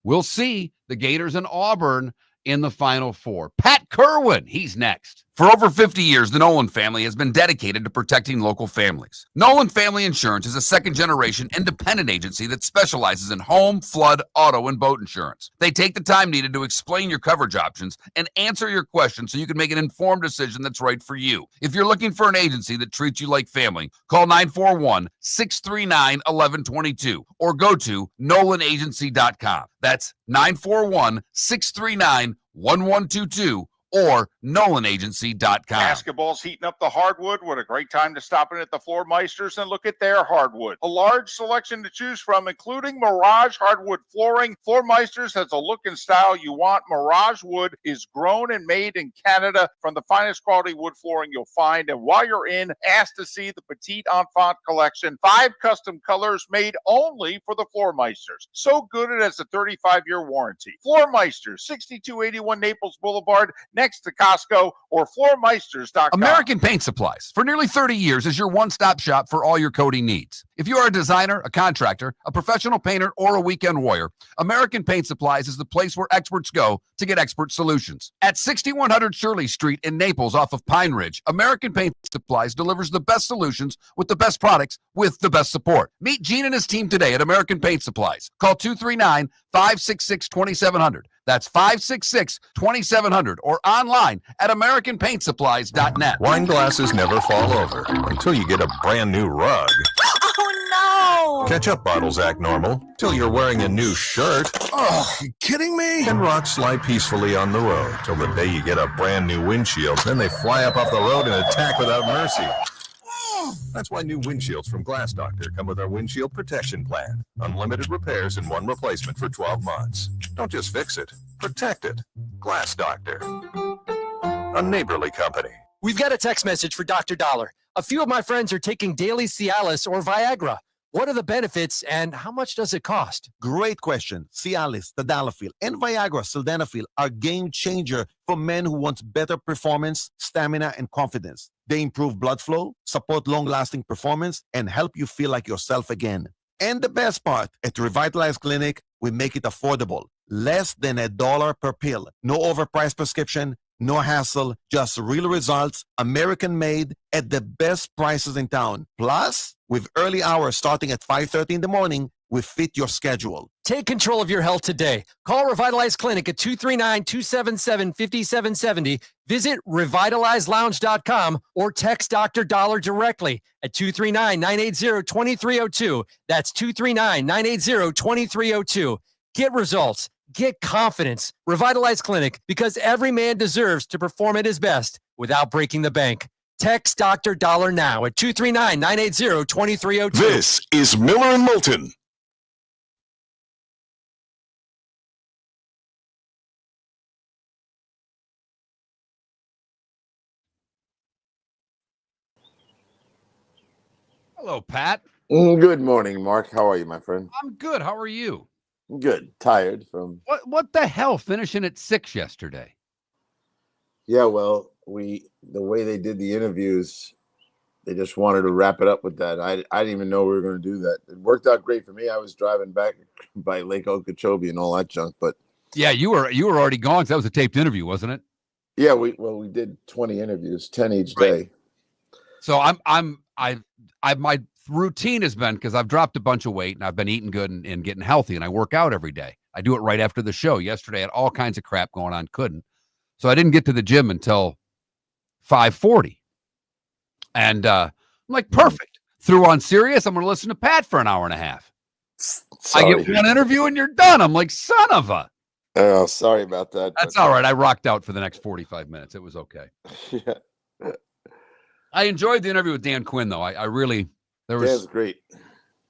We'll see the Gators and Auburn in the Final Four. Pat Kirwan, he's next. For over 50 years, the Nolan family has been dedicated to protecting local families. Nolan Family Insurance is a second-generation independent agency that specializes in home, flood, auto, and boat insurance. They take the time needed to explain your coverage options and answer your questions so you can make an informed decision that's right for you. If you're looking for an agency that treats you like family, call 941-639-1122 or go to nolanagency.com. That's 941-639-1122 or nolanagency.com. Basketball's heating up the hardwood. What a great time to stop in at the Floor Meisters and look at their hardwood. A large selection to choose from, including Mirage hardwood flooring. Floor Meisters has a look and style you want. Mirage wood is grown and made in Canada from the finest quality wood flooring you'll find. And while you're in, ask to see the Petite Enfant collection. 5 custom colors made only for the Floor Meisters. So good it has a 35-year warranty. Floor Meisters, 6281 Naples Boulevard, next to Costco, or floormeisters.com. American Paint Supplies, for nearly 30 years, is your one-stop shop for all your coating needs. If you are a designer, a contractor, a professional painter, or a weekend warrior, American Paint Supplies is the place where experts go to get expert solutions. At 6100 Shirley Street in Naples off of Pine Ridge, American Paint Supplies delivers the best solutions with the best products with the best support. Meet Gene and his team today at American Paint Supplies. Call 239-566-2700. That's 566-2700 or online at AmericanPaintSupplies.net. Wine glasses never fall over until you get a brand new rug. Oh, no. Ketchup bottles act normal till you're wearing a new shirt. Oh, you kidding me? And rocks slide peacefully on the road till the day you get a brand new windshield. Then they fly up off the road and attack without mercy. That's why new windshields from Glass Doctor come with our windshield protection plan. Unlimited repairs and one replacement for 12 months. Don't just fix it, protect it. Glass Doctor, a neighborly company. We've got a text message for Dr. Dollar. A few of my friends are taking daily Cialis or Viagra. What are the benefits and how much does it cost? Great question. Cialis, Tadalafil, and Viagra, Sildenafil are game changer for men who want better performance, stamina, and confidence. They improve blood flow, support long-lasting performance, and help you feel like yourself again. And the best part, at Revitalize Clinic, we make it affordable. Less than $1 per pill. No overpriced prescription, no hassle, just real results, American-made, at the best prices in town. Plus, with early hours starting at 5:30 in the morning, we fit your schedule. Take control of your health today. Call Revitalize Clinic at 239-277-5770. Visit revitalizelounge.com or text Dr. Dollar directly at 239-980-2302. That's 239-980-2302. Get results. Get confidence. Revitalize Clinic, because every man deserves to perform at his best without breaking the bank. Text Dr. Dollar now at 239-980-2302. This is Miller and Moulton. Hello, Pat. Good morning, Mark. How are you, my friend? I'm good. How are you? Good. Tired from. What the hell? Finishing at 6 yesterday. Yeah, well, the way they did the interviews, they just wanted to wrap it up with that. I didn't even know we were going to do that. It worked out great for me. I was driving back by Lake Okeechobee and all that junk, but yeah, you were already gone. That was a taped interview, wasn't it? Yeah, we did 20 interviews, 10 each day. So my routine has been, because I've dropped a bunch of weight and I've been eating good and getting healthy, and I work out every day. I do it right after the show. Yesterday I had all kinds of crap going on, couldn't. So I didn't get to the gym until 5:40. And I'm like, perfect. Threw on Sirius. I'm going to listen to Pat for an hour and a half. Sorry. I get one interview and you're done. I'm like, son of a. Oh, sorry about that. That's all right. I rocked out for the next 45 minutes. It was okay. Yeah. I enjoyed the interview with Dan Quinn, though. I really, Dan's great.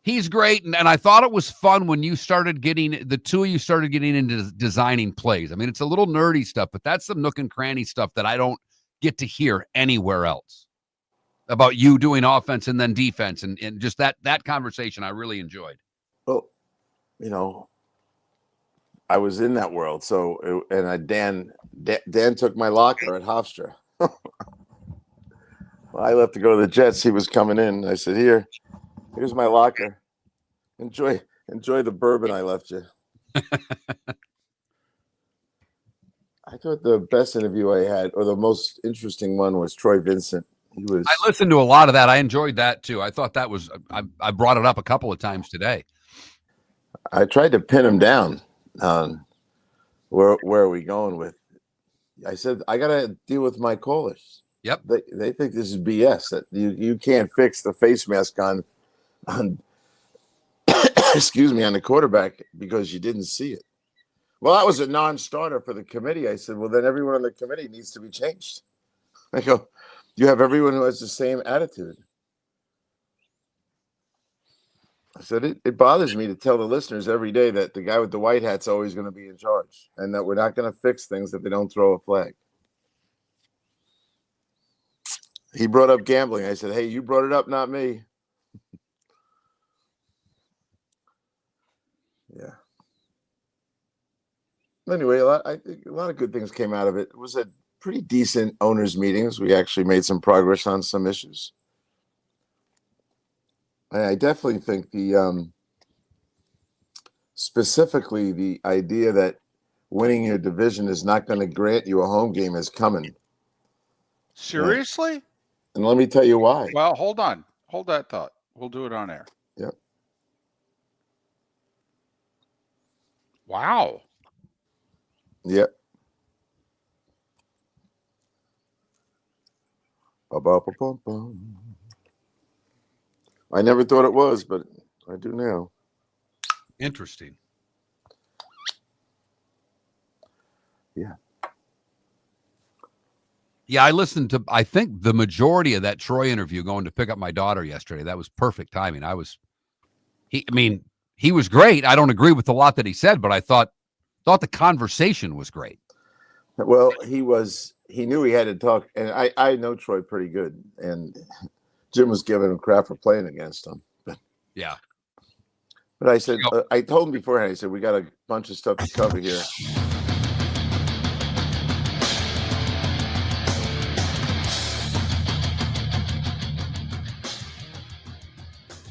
He's great. And I thought it was fun when the two of you started getting into designing plays. I mean, it's a little nerdy stuff, but that's some nook and cranny stuff that I don't get to hear anywhere else about you doing offense and then defense. And just that conversation I really enjoyed. Well, I was in that world. So, Dan took my locker at Hofstra. Well, I left to go to the Jets. He was coming in. I said, here's my locker. Enjoy the bourbon I left you. I thought the best interview I had, or the most interesting one, was Troy Vincent. I listened to a lot of that. I enjoyed that too. I thought that was, I brought it up a couple of times today. I tried to pin him down on where are we going with. I said, I got to deal with my callers. Yep. They think this is BS, that you can't fix the face mask on excuse me, on the quarterback because you didn't see it. Well, that was a non-starter for the committee. I said, well, then everyone on the committee needs to be changed. I go, you have everyone who has the same attitude. I said, it bothers me to tell the listeners every day that the guy with the white hat's always going to be in charge and that we're not going to fix things if they don't throw a flag. He brought up gambling. I said, hey, you brought it up, not me. Yeah. Anyway, I think a lot of good things came out of it. It was a pretty decent owners' meetings. We actually made some progress on some issues. And I definitely think specifically the idea that winning your division is not going to grant you a home game is coming. Seriously? And let me tell you why. Well, hold on. Hold that thought. We'll do it on air. Yep. Wow. Yep. Ba-ba-ba-bum-bum. I never thought it was, but I do now. Interesting. Yeah. Yeah, I listened to, I think, the majority of that Troy interview going to pick up my daughter yesterday. That was perfect timing. He was great. I don't agree with a lot that he said, but I thought the conversation was great. Well, he knew he had to talk, and I know Troy pretty good, and Jim was giving him crap for playing against him. Yeah. But I said, I told him beforehand, I said, we got a bunch of stuff to cover here.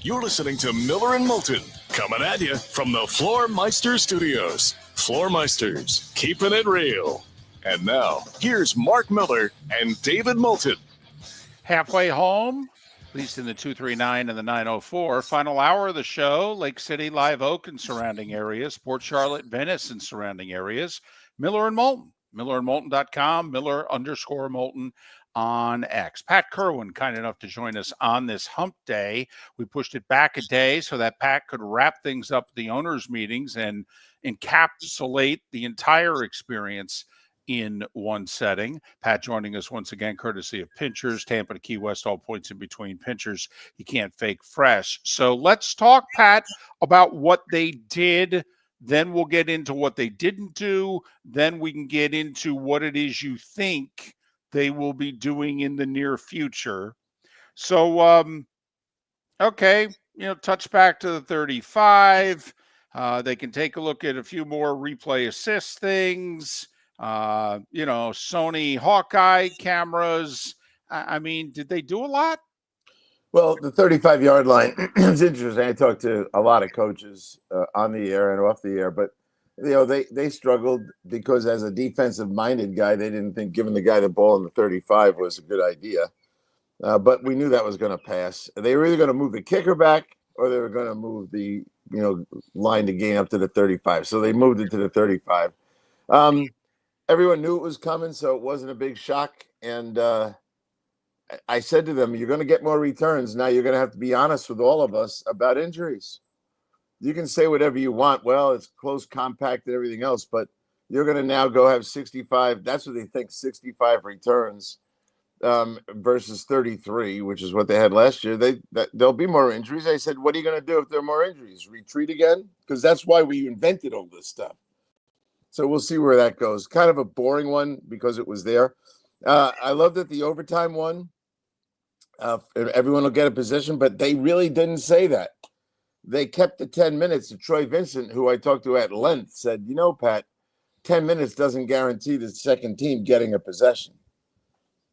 You're listening to Miller and Moulton, coming at you from the Floor Meister Studios. Floor Meisters, keeping it real. And now, here's Mark Miller and David Moulton. Halfway home, at least in the 239 and the 904. Final hour of the show, Lake City, Live Oak and surrounding areas, Port Charlotte, Venice and surrounding areas, Miller and Moulton, millerandmoulton.com, Miller_Moulton on X. Pat Kirwan, kind enough to join us on this hump day. We pushed it back a day so that Pat could wrap things up at the owners' meetings and encapsulate the entire experience in one setting. Pat joining us once again, courtesy of Pinchers, Tampa to Key West, all points in between. Pinchers, you can't fake fresh. So let's talk, Pat, about what they did. Then we'll get into what they didn't do. Then we can get into what it is you think they will be doing in the near future. So okay, touch back to the 35. They can take a look at a few more replay assist things. Sony Hawkeye cameras. I mean, did they do a lot? Well, the 35-yard line, it's interesting. I talked to a lot of coaches on the air and off the air, but they struggled because as a defensive-minded guy, they didn't think giving the guy the ball in the 35 was a good idea. But we knew that was going to pass. They were either going to move the kicker back or they were going to move the line to gain up to the 35. So they moved it to the 35. Everyone knew it was coming, so it wasn't a big shock. And I said to them, you're going to get more returns. Now you're going to have to be honest with all of us about injuries. You can say whatever you want. Well, it's close, compact, and everything else, but you're going to now go have 65. That's what they think, 65 returns versus 33, which is what they had last year. There'll be more injuries. I said, what are you going to do if there are more injuries? Retreat again? Because that's why we invented all this stuff. So we'll see where that goes. Kind of a boring one because it was there. I love that the overtime one. Everyone will get a position, but they really didn't say that. They kept the 10 minutes. Troy Vincent, who I talked to at length, said, Pat, 10 minutes doesn't guarantee the second team getting a possession.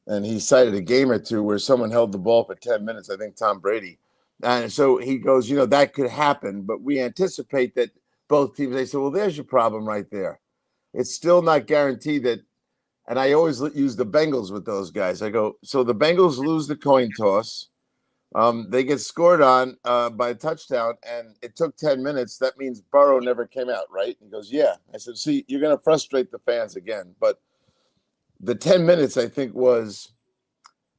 And he cited a game or two where someone held the ball for 10 minutes, I think Tom Brady. And so he goes, that could happen, but we anticipate that both teams, they said, well, there's your problem right there. It's still not guaranteed that. And I always use the Bengals with those guys. I go, so the Bengals lose the coin toss. They get scored on by a touchdown, and it took 10 minutes. That means Burrow never came out, right? He goes, yeah. I said, see, you're going to frustrate the fans again. But the 10 minutes, I think,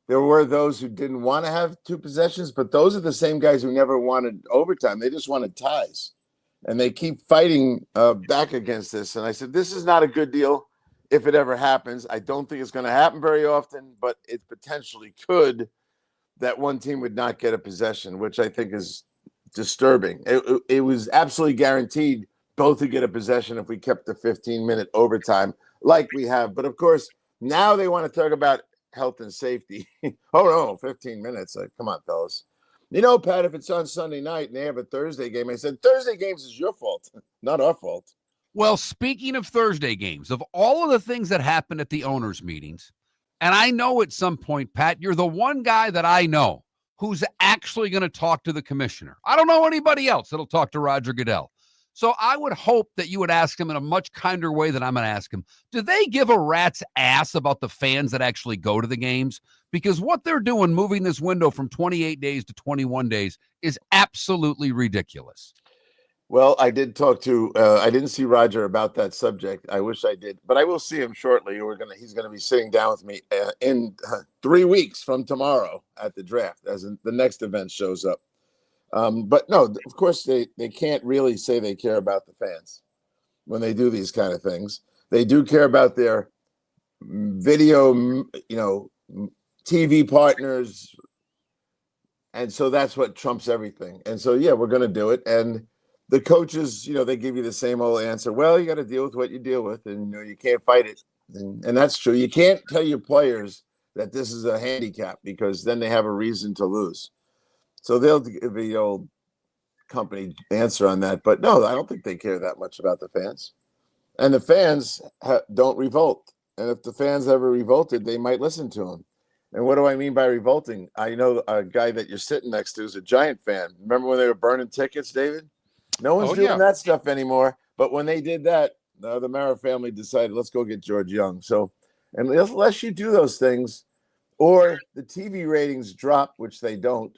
there were those who didn't want to have two possessions, but those are the same guys who never wanted overtime. They just wanted ties. And they keep fighting back against this. And I said, this is not a good deal. If it ever happens, I don't think it's going to happen very often, but it potentially could that one team would not get a possession, which I think is disturbing. It was absolutely guaranteed both to get a possession if we kept the 15-minute overtime like we have. But, of course, now they want to talk about health and safety. Oh, no, 15 minutes. Come on, fellas. Pat, if it's on Sunday night and they have a Thursday game, I said, Thursday games is your fault, not our fault. Well, speaking of Thursday games, of all of the things that happened at the owners' meetings, and I know at some point, Pat, you're the one guy that I know who's actually going to talk to the commissioner. I don't know anybody else that'll talk to Roger Goodell. So I would hope that you would ask him in a much kinder way than I'm going to ask him. Do they give a rat's ass about the fans that actually go to the games? Because what they're doing, moving this window from 28 days to 21 days, is absolutely ridiculous. Well, I did talk to. I didn't see Roger about that subject. I wish I did, but I will see him shortly. He's going to be sitting down with me in 3 weeks from tomorrow at the draft, as the next event shows up. But no, of course they can't really say they care about the fans when they do these kind of things. They do care about their video, TV partners, and so that's what trumps everything. And so yeah, we're going to do it. And the coaches, they give you the same old answer. Well, you got to deal with what you deal with, and you can't fight it. And that's true. You can't tell your players that this is a handicap because then they have a reason to lose. So they'll give the old company answer on that. But no, I don't think they care that much about the fans. And the fans don't revolt. And if the fans ever revolted, they might listen to them. And what do I mean by revolting? I know a guy that you're sitting next to is a Giant fan. Remember when they were burning tickets, David? No one's doing that stuff anymore. But when they did that, the Mara family decided, let's go get George Young. So unless you do those things or the TV ratings drop, which they don't,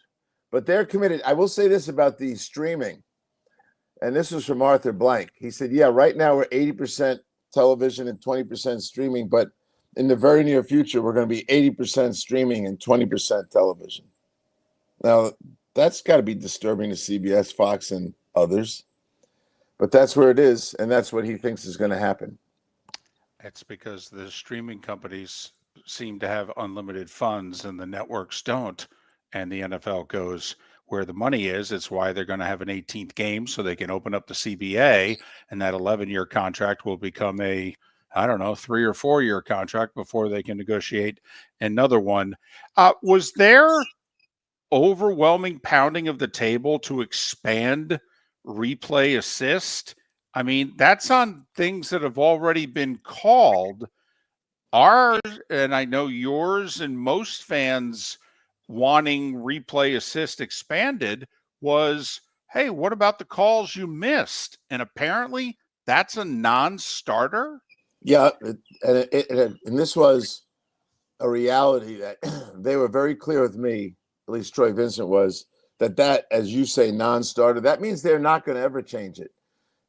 but they're committed. I will say this about the streaming, and this was from Arthur Blank. He said, yeah, right now we're 80% television and 20% streaming, but in the very near future, we're going to be 80% streaming and 20% television. Now, that's got to be disturbing to CBS, Fox, and others. But that's where it is, and that's what he thinks is going to happen. It's because the streaming companies seem to have unlimited funds and the networks don't. And the NFL goes where the money is. It's why they're going to have an 18th game so they can open up the CBA, and that 11-year contract will become a 3 or 4 year contract before they can negotiate another one. Was there overwhelming pounding of the table to expand replay assist. I mean, that's on things that have already been called. Ours, and I know yours and most fans wanting replay assist expanded, was, hey, what about the calls you missed? And apparently that's a non-starter. Yeah, and this was a reality that they were very clear with me, at least Troy Vincent was, that, as you say, non-starter, that means they're not going to ever change it.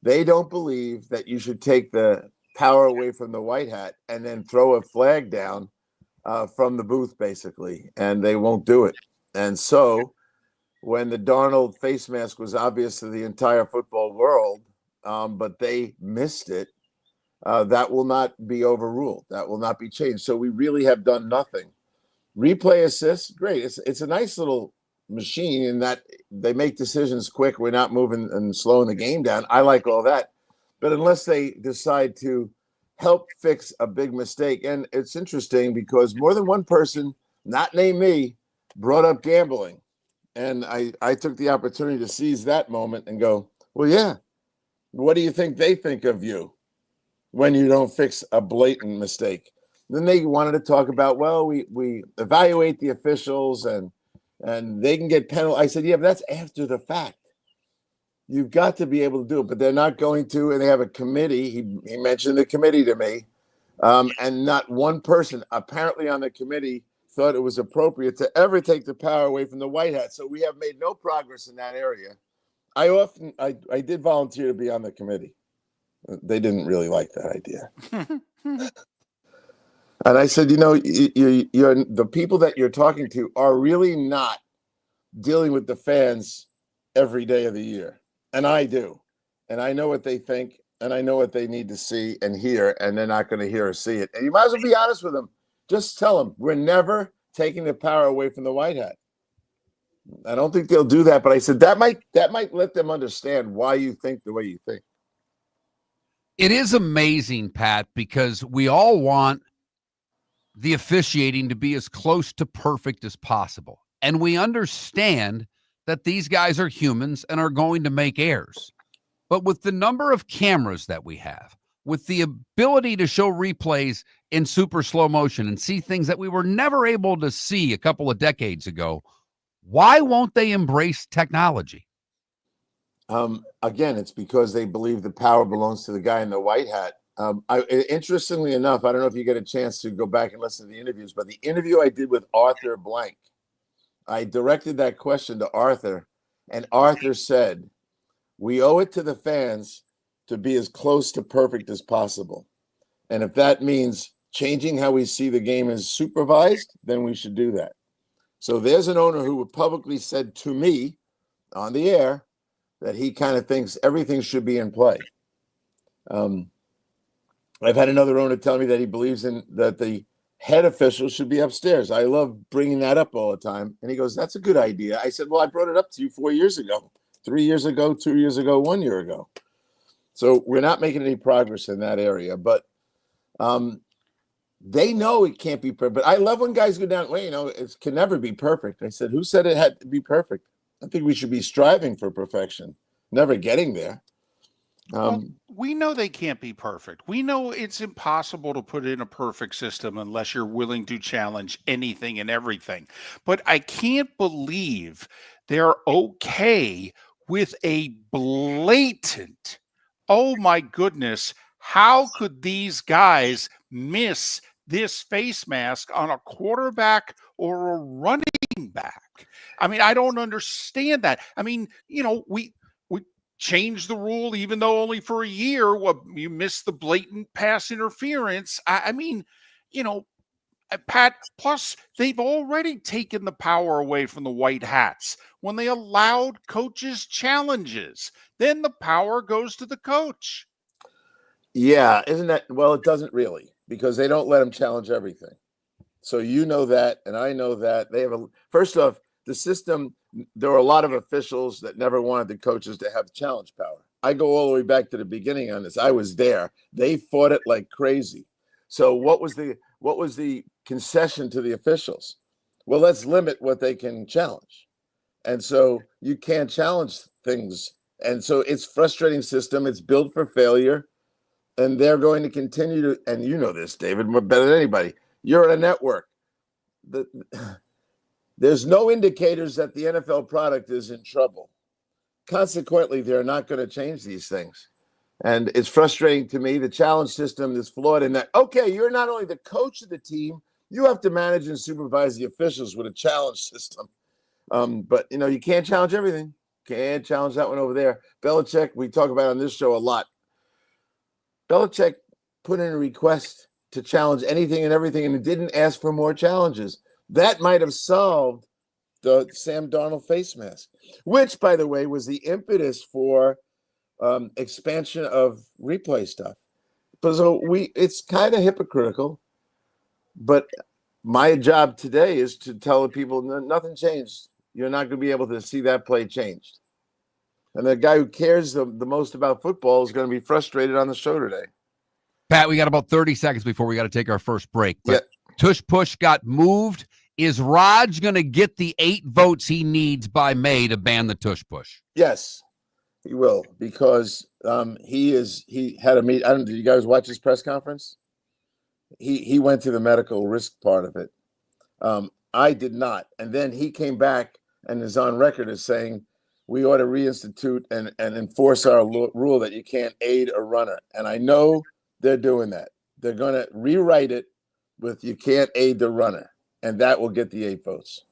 They don't believe that you should take the power away from the white hat and then throw a flag down from the booth, basically, and they won't do it. And so when the Darnold face mask was obvious to the entire football world, but they missed it, that will not be overruled. That will not be changed. So we really have done nothing. Replay assist, great. It's a nice little machine in that they make decisions quick. We're not moving and slowing the game down. I like all that. But unless they decide to help fix a big mistake, and it's interesting because more than one person, not named me, brought up gambling. And I took the opportunity to seize that moment and go, well, yeah, what do you think they think of you when you don't fix a blatant mistake? Then they wanted to talk about, well, we evaluate the officials and they can get penalized. I said, yeah, but that's after the fact. You've got to be able to do it, but they're not going to. And they have a committee. He mentioned the committee to me, and not one person apparently on the committee thought it was appropriate to ever take the power away from the white hat. So we have made no progress in that area. I did volunteer to be on the committee. They didn't really like that idea. And I said, you're the people that you're talking to are really not dealing with the fans every day of the year. And I do. And I know what they think, and I know what they need to see and hear, and they're not going to hear or see it. And you might as well be honest with them. Just tell them, we're never taking the power away from the white hat. I don't think they'll do that, but I said that might let them understand why you think the way you think. It is amazing, Pat, because we all want the officiating to be as close to perfect as possible. And we understand that these guys are humans and are going to make errors. But with the number of cameras that we have, with the ability to show replays in super slow motion and see things that we were never able to see a couple of decades ago, why won't they embrace technology? Again, it's because they believe the power belongs to the guy in the white hat. Interestingly enough, I don't know if you get a chance to go back and listen to the interviews, but the interview I did with Arthur Blank, I directed that question to Arthur, and Arthur said, we owe it to the fans to be as close to perfect as possible. And if that means changing how we see the game as supervised, then we should do that. So there's an owner who publicly said to me on the air that he kind of thinks everything should be in play. I've had another owner tell me that he believes that the head official should be upstairs. I love bringing that up all the time. And he goes, that's a good idea. I said, well, I brought it up to you 4 years ago, 3 years ago, 2 years ago, 1 year ago. So we're not making any progress in that area. But they know it can't be perfect. But I love when guys go down, well, it can never be perfect. I said, who said it had to be perfect? I think we should be striving for perfection, never getting there. Well, we know they can't be perfect. We know it's impossible to put in a perfect system unless you're willing to challenge anything and everything. But I can't believe they're okay with a blatant, oh my goodness, how could these guys miss this face mask on a quarterback or a running back? I mean, I don't understand that. I mean, we changed the rule, even though only for a year. You missed the blatant pass interference. I mean, Pat, plus they've already taken the power away from the white hats when they allowed coaches challenges. Then the power goes to the coach. Yeah, isn't that, well, it doesn't really, because they don't let them challenge everything. So you know that, and I know that. They have first off, the system, there were a lot of officials that never wanted the coaches to have challenge power. I go all the way back to the beginning on this. I was there. They fought it like crazy. So what was the concession to the officials? Well, let's limit what they can challenge. And so you can't challenge things. And so it's a frustrating system. It's built for failure. And they're going to continue to, and you know this, David, better than anybody. You're at a network. There's no indicators that the NFL product is in trouble. Consequently, they're not going to change these things. And it's frustrating to me. The challenge system is flawed in that, okay, you're not only the coach of the team, you have to manage and supervise the officials with a challenge system. But, you can't challenge everything. Can't challenge that one over there. Belichick, we talk about on this show a lot. Belichick put in a request to challenge anything and everything, and didn't ask for more challenges. That might have solved the Sam Darnold face mask, which, by the way, was the impetus for expansion of replay stuff. So it's kind of hypocritical, but my job today is to tell the people nothing changed. You're not going to be able to see that play changed. And the guy who cares the most about football is going to be frustrated on the show today. Pat, we got about 30 seconds before we got to take our first break. But Tush Push got moved. Is Raj going to get the 8 votes he needs by May to ban the Tush Push? Yes, he will, because he had a meet. Did you guys watch his press conference? He went to the medical risk part of it. I did not. And then he came back and is on record as saying we ought to reinstitute and enforce our rule that you can't aid a runner. And I know they're doing that. They're going to rewrite it with you can't aid the runner, and that will get the 8 votes.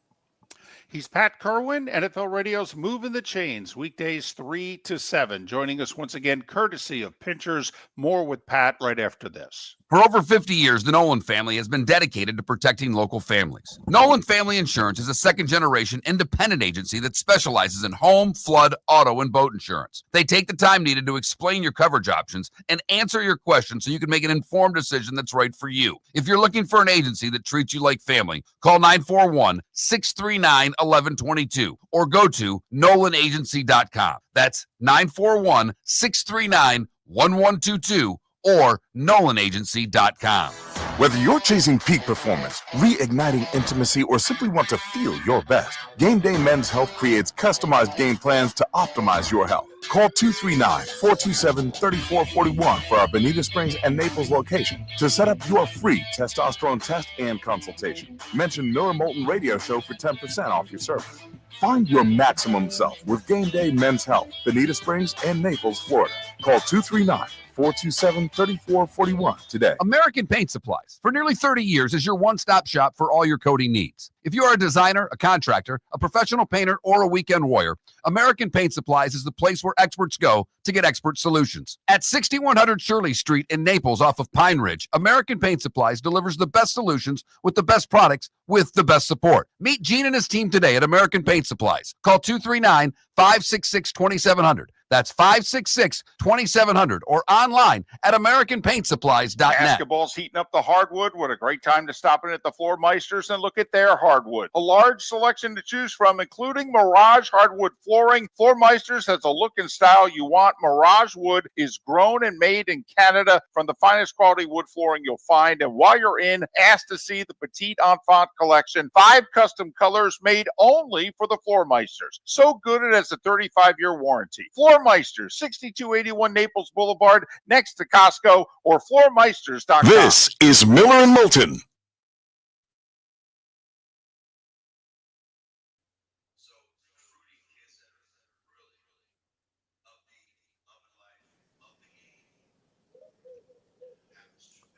He's Pat Kirwan, NFL Radio's Moving the Chains, weekdays 3 to 7. Joining us once again, courtesy of Pinchers. More with Pat right after this. For over 50 years, the Nolan family has been dedicated to protecting local families. Nolan Family Insurance is a second-generation independent agency that specializes in home, flood, auto, and boat insurance. They take the time needed to explain your coverage options and answer your questions so you can make an informed decision that's right for you. If you're looking for an agency that treats you like family, call 941-639-1122 or go to nolanagency.com. That's 941-639-1122 or nolanagency.com. Whether you're chasing peak performance, reigniting intimacy, or simply want to feel your best, Game Day Men's Health creates customized game plans to optimize your health. Call 239-427-3441 for our Bonita Springs and Naples location to set up your free testosterone test and consultation. Mention Miller Moulton Radio Show for 10% off your service. Find your maximum self with Game Day Men's Health, Bonita Springs and Naples, Florida. Call 239-427-3441 today. American Paint Supplies, for nearly 30 years, is your one-stop shop for all your coating needs. If you are a designer, a contractor, a professional painter, or a weekend warrior, American Paint Supplies is the place where experts go to get expert solutions. At 6100 Shirley Street in Naples off of Pine Ridge, American Paint Supplies delivers the best solutions with the best products with the best support. Meet Gene and his team today at American Paint Supplies. Call 239-566-2700. That's 566-2700 or online at AmericanPaintSupplies.net. Basketball's heating up the hardwood. What a great time to stop in at the Floor Meisters and look at their hardwood. A large selection to choose from, including Mirage hardwood flooring. Floor Meisters has a look and style you want. Mirage wood is grown and made in Canada from the finest quality wood flooring you'll find. And while you're in, ask to see the Petite Enfant collection. 5 custom colors made only for the Floor Meisters. So good it has a 35-year warranty. Floor Meisters, 6281 Naples Boulevard, next to Costco, or floormeisters.com. This is Miller and Moulton.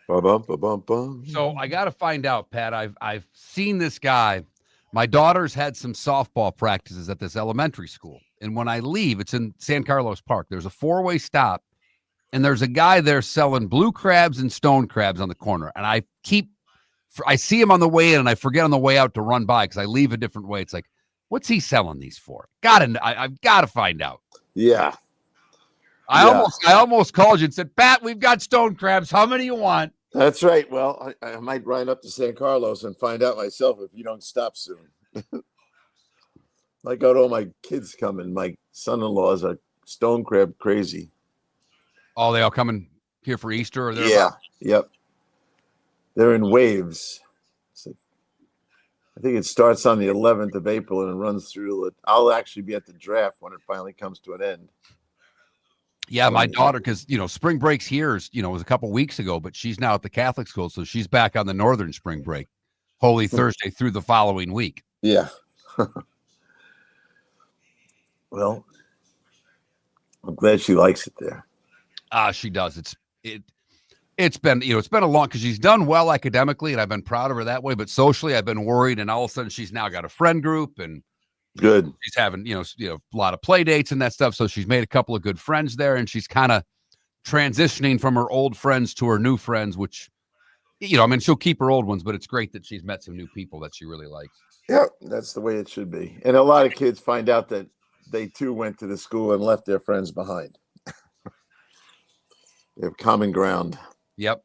So I got to find out, Pat. I've seen this guy. My daughter's had some softball practices at this elementary school. And when I leave, it's in San Carlos Park. There's a 4-way stop, and there's a guy there selling blue crabs and stone crabs on the corner. And I see him on the way in, and I forget on the way out to run by because I leave a different way. It's like, what's he selling these for? I've got to find out. Yeah. I almost called you and said, Pat, we've got stone crabs. How many you want? That's right. Well, I might ride up to San Carlos and find out myself if you don't stop soon. I got all my kids coming. My son-in-laws are stone crab crazy. Oh, they all coming here for Easter? Or Yep. They're in waves. I think it starts on the 11th of April and it runs through. I'll actually be at the draft when it finally comes to an end. Yeah, my daughter, because, spring breaks here is, was a couple weeks ago, but she's now at the Catholic school, so she's back on the northern spring break, Holy Thursday through the following week. Yeah. Well, I'm glad she likes it there. She does. It's been a long, because she's done well academically, and I've been proud of her that way, but socially I've been worried, and all of a sudden she's now got a friend group, and good. She's having, a lot of play dates and that stuff. So she's made a couple of good friends there, and she's kind of transitioning from her old friends to her new friends, which, she'll keep her old ones, but it's great that she's met some new people that she really likes. Yeah, that's the way it should be. And a lot of kids find out that they too went to the school and left their friends behind. They have common ground. Yep.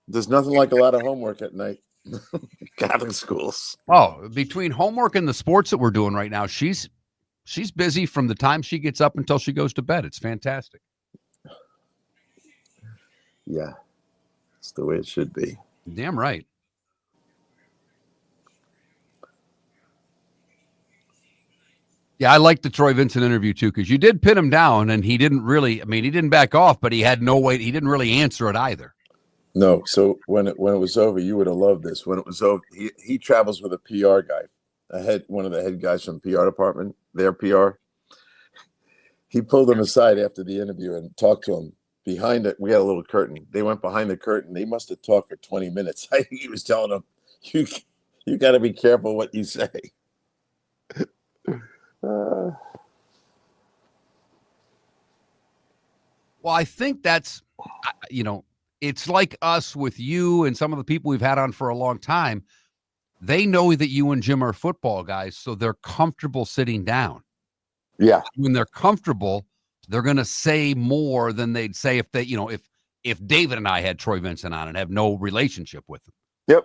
There's nothing like a lot of homework at night. Catholic schools. Oh, between homework and the sports that we're doing right now, she's busy from the time she gets up until she goes to bed. It's fantastic. Yeah, it's the way it should be. Damn right. Yeah, I like the Troy Vincent interview too, because you did pin him down, and he didn't really. He didn't back off, but he had no way. He didn't really answer it either. No, so when it was over, you would have loved this. When it was over, he travels with a PR guy, one of the head guys from the PR department, their PR. He pulled him aside after the interview and talked to him. Behind it, we had a little curtain. They went behind the curtain. They must have talked for 20 minutes. I think he was telling him, you got to be careful what you say. Well, I think that's, it's like us with you and some of the people we've had on for a long time. They know that you and Jim are football guys, so they're comfortable sitting down. Yeah. When they're comfortable, they're going to say more than they'd say if they, if David and I had Troy Vincent on and have no relationship with him. Yep.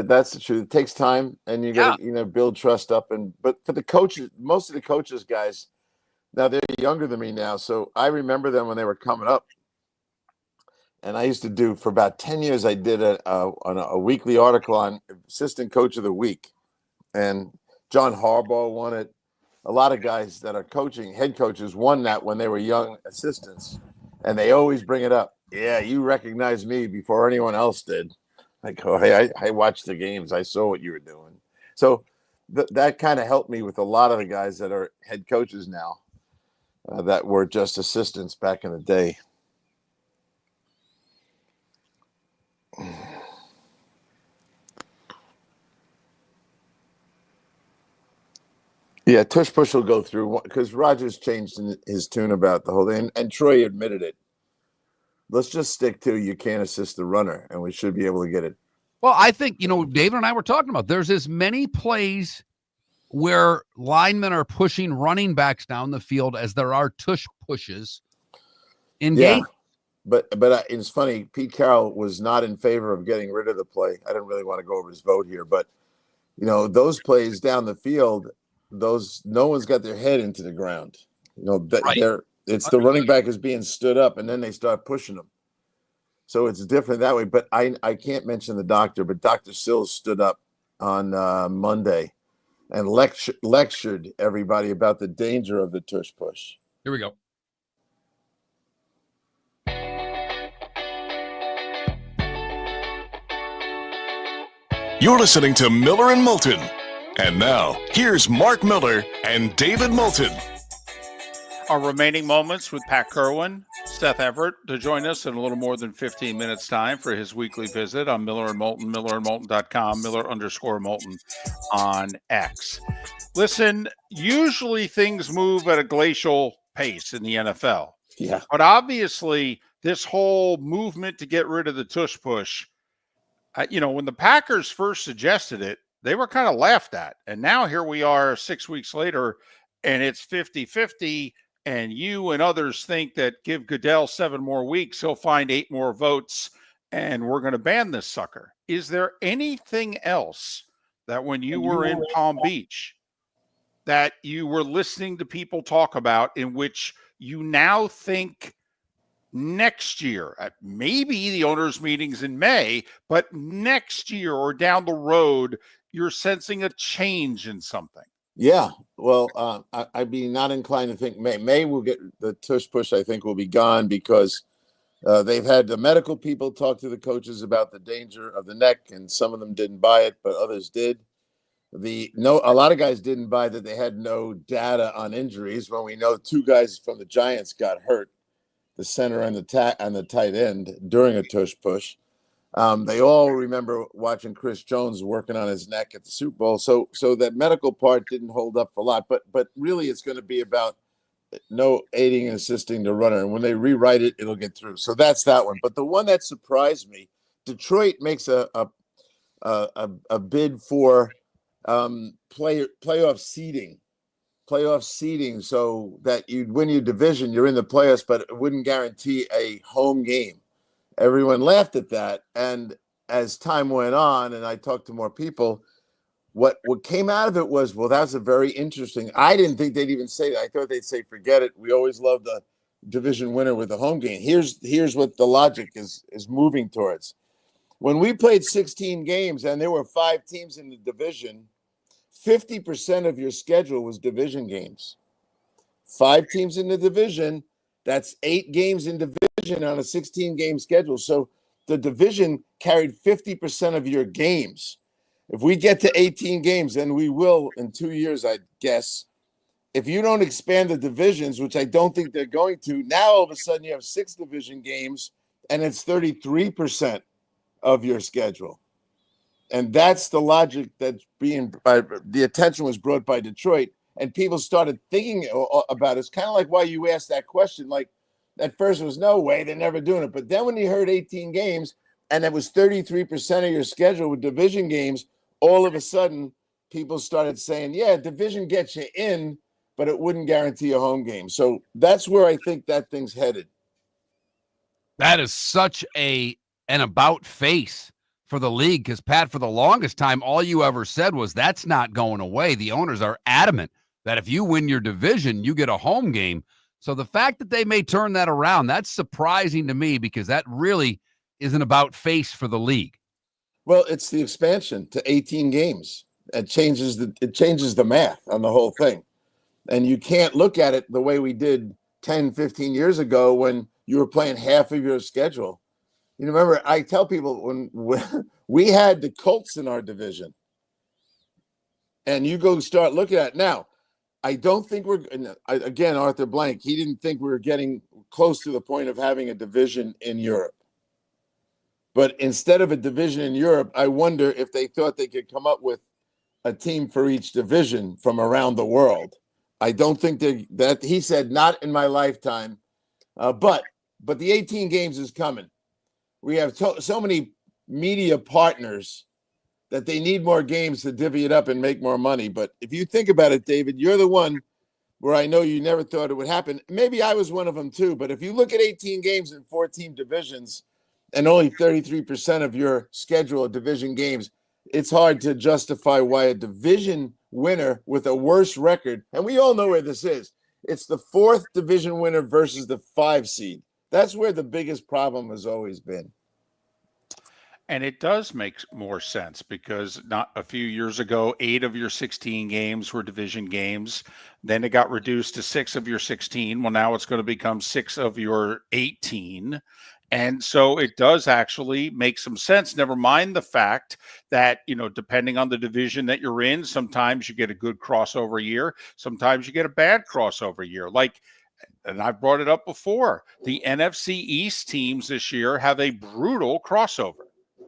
That's the truth. It takes time, and you got to, build trust up. But for the coaches, most of the coaches guys, now they're younger than me now, so I remember them when they were coming up. And I used to do, for about 10 years, I did a weekly article on assistant coach of the week. And John Harbaugh won it. A lot of guys that are coaching, head coaches, won that when they were young assistants. And they always bring it up. Yeah, you recognized me before anyone else did. I go, hey, I watched the games. I saw what you were doing. So that kind of helped me with a lot of the guys that are head coaches now that were just assistants back in the day. Yeah, tush push will go through because Rogers changed his tune about the whole thing, and Troy admitted it. Let's just stick to you can't assist the runner, and we should be able to get it. Well, I think, David and I were talking about there's as many plays where linemen are pushing running backs down the field as there are tush pushes in games. But it's funny. Pete Carroll was not in favor of getting rid of the play. I don't really want to go over his vote here, but those plays down the field, no one's got their head into the ground. It's the running back is being stood up, and then they start pushing them. So it's different that way. But I can't mention the doctor, but Dr. Sills stood up on Monday and lectured everybody about the danger of the tush push. Here we go. You're listening to Miller and Moulton. And now, here's Mark Miller and David Moulton. Our remaining moments with Pat Kirwan, Seth Everett, to join us in a little more than 15 minutes time for his weekly visit on Miller and Moulton, millerandmoulton.com, Miller_Moulton on X. Listen, usually things move at a glacial pace in the NFL. Yeah. But obviously, this whole movement to get rid of the tush push, when the Packers first suggested it, they were kind of laughed at. And now here we are 6 weeks later, and it's 50-50. And you and others think that give Goodell 7 more weeks, he'll find 8 more votes, and we're going to ban this sucker. Is there anything else that when you were in Palm Beach that you were listening to people talk about in which you now think next year, maybe the owners' meetings in May, but next year or down the road, you're sensing a change in something. Yeah, well, I'd be not inclined to think May. May will get the tush push. I think will be gone because they've had the medical people talk to the coaches about the danger of the neck, and some of them didn't buy it, but others did. A lot of guys didn't buy that they had no data on injuries when we know two guys from the Giants got hurt, the center and the tight end during a tush push. They all remember watching Chris Jones working on his neck at the Super Bowl. So that medical part didn't hold up for a lot, but really it's going to be about no aiding and assisting the runner. And when they rewrite it, it'll get through. So that's that one. But the one that surprised me, Detroit makes a bid for playoff seeding so that you'd win your division, you're in the playoffs, but it wouldn't guarantee a home game. Everyone laughed at that. And as time went on and I talked to more people, what came out of it was, well, that's a very interesting. I didn't think they'd even say that. I thought they'd say, forget it. We always love the division winner with the home game. Here's what the logic is moving towards. When we played 16 games and there were 5 teams in the division, 50% of your schedule was division games. 5 teams in the division, that's 8 games in division on a 16-game schedule. So the division carried 50% of your games. If we get to 18 games, and we will in 2 years, I guess, if you don't expand the divisions, which I don't think they're going to, now all of a sudden you have 6 division games, and it's 33% of your schedule. And that's the logic that's the attention was brought by Detroit, and people started thinking about it. It's kind of like why you asked that question. Like, at first it was no way, they're never doing it. But then when you heard 18 games and it was 33% of your schedule with division games, all of a sudden people started saying, yeah, division gets you in, but it wouldn't guarantee a home game. So that's where I think that thing's headed. That is such an about face for the league, because, Pat, for the longest time, all you ever said was that's not going away. The owners are adamant that if you win your division, you get a home game. So the fact that they may turn that around, that's surprising to me, because that really is an about face for the league. Well, it's the expansion to 18 games. It changes the math on the whole thing. And you can't look at it the way we did 10, 15 years ago when you were playing half of your schedule. You remember, I tell people when we had the Colts in our division, and you go start looking at it now, I don't think again, Arthur Blank, he didn't think we were getting close to the point of having a division in Europe. But instead of a division in Europe, I wonder if they thought they could come up with a team for each division from around the world. I don't think that he said not in my lifetime, but the 18 games is coming. We have so many media partners that they need more games to divvy it up and make more money. But if you think about it, David, you're the one where I know you never thought it would happen. Maybe I was one of them too. But if you look at 18 games in 14 divisions and only 33% of your schedule of division games, it's hard to justify why a division winner with a worse record, and we all know where this is, it's the 4th division winner versus the 5 seed. That's where the biggest problem has always been. And it does make more sense because not a few years ago, 8 of your 16 games were division games. Then it got reduced to 6 of your 16. Well, now it's going to become 6 of your 18. And so it does actually make some sense. Never mind the fact that, depending on the division that you're in, sometimes you get a good crossover year. Sometimes you get a bad crossover year. And I've brought it up before, the NFC East teams this year have a brutal crossover.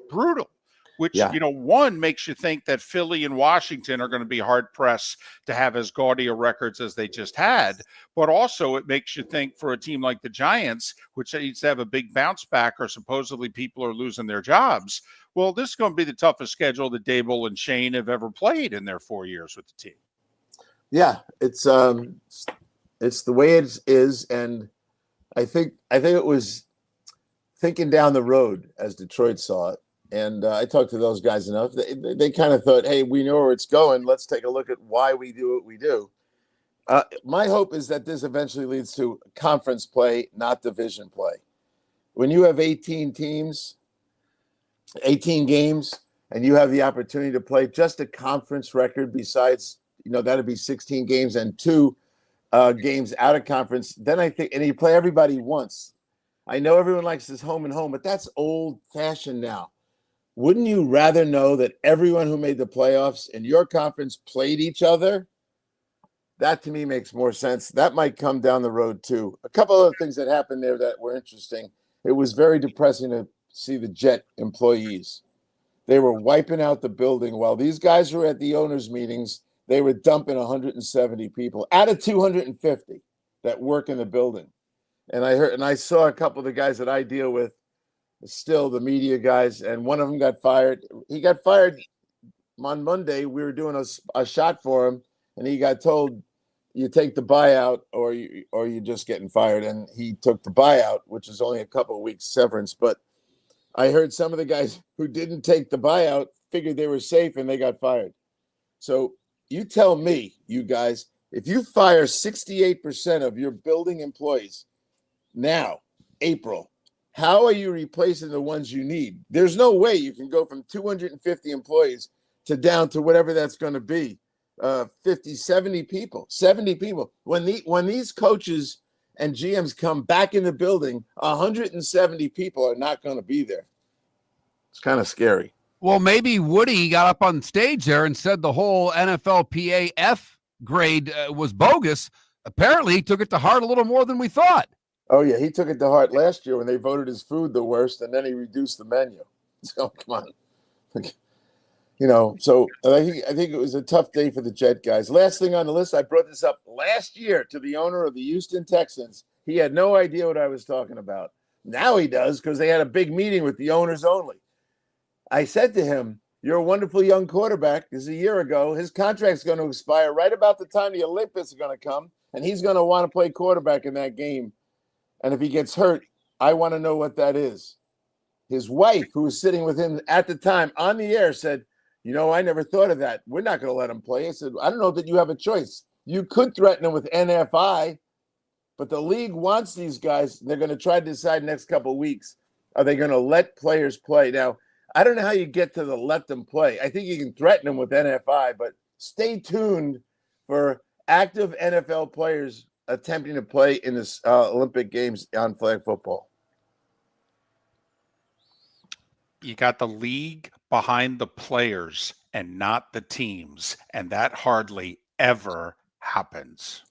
Brutal. Which, one makes you think that Philly and Washington are going to be hard-pressed to have as gaudy a records as they just had. But also it makes you think for a team like the Giants, which needs to have a big bounce back or supposedly people are losing their jobs. Well, this is going to be the toughest schedule that Dable and Shane have ever played in their 4 years with the team. Yeah, it's the way it is. And I think it was thinking down the road as Detroit saw it. And I talked to those guys enough. They kind of thought, hey, we know where it's going. Let's take a look at why we do what we do. My hope is that this eventually leads to conference play, not division play. when you have 18 teams, 18 games, and you have the opportunity to play just a conference record besides, that'd be 16 games and 2 games out of conference, then I think, and you play everybody once. I know everyone likes this home and home, but that's old-fashioned now. Wouldn't you rather know that everyone who made the playoffs in your conference played each other? That to me makes more sense. That might come down the road too. A couple other things that happened there that were interesting. It was very depressing to see the Jet employees. They were wiping out the building while these guys were at the owners' meetings. They were dumping 170 people out of 250 that work in the building. And I saw a couple of the guys that I deal with, still the media guys, and one of them got fired. He got fired on Monday. We were doing a shot for him, and he got told, you take the buyout or you're just getting fired. And he took the buyout, which is only a couple of weeks severance. But I heard some of the guys who didn't take the buyout figured they were safe and they got fired. So you tell me, you guys, if you fire 68% of your building employees now, April, how are you replacing the ones you need? There's no way you can go from 250 employees to down to whatever that's going to be. 50, 70 people. When these coaches and GMs come back in the building, 170 people are not going to be there. It's kind of scary. Well, maybe Woody got up on stage there and said the whole NFLPA F grade was bogus. Apparently, he took it to heart a little more than we thought. Oh, yeah. He took it to heart last year when they voted his food the worst, and then he reduced the menu. So, come on. So I think it was a tough day for the Jet guys. Last thing on the list, I brought this up last year to the owner of the Houston Texans. He had no idea what I was talking about. Now he does because they had a big meeting with the owners only. I said to him, you're a wonderful young quarterback. This is a year ago. His contract's going to expire right about the time the Olympics are going to come, and he's going to want to play quarterback in that game. And if he gets hurt, I want to know what that is. His wife, who was sitting with him at the time on the air, said, I never thought of that. We're not going to let him play. I said, I don't know that you have a choice. You could threaten him with NFI, but the league wants these guys. They're going to try to decide next couple of weeks. Are they going to let players play? Now, I don't know how you get to the let them play. I think you can threaten them with NFI, but stay tuned for active NFL players attempting to play in the Olympic Games on flag football. You got the league behind the players and not the teams, and that hardly ever happens.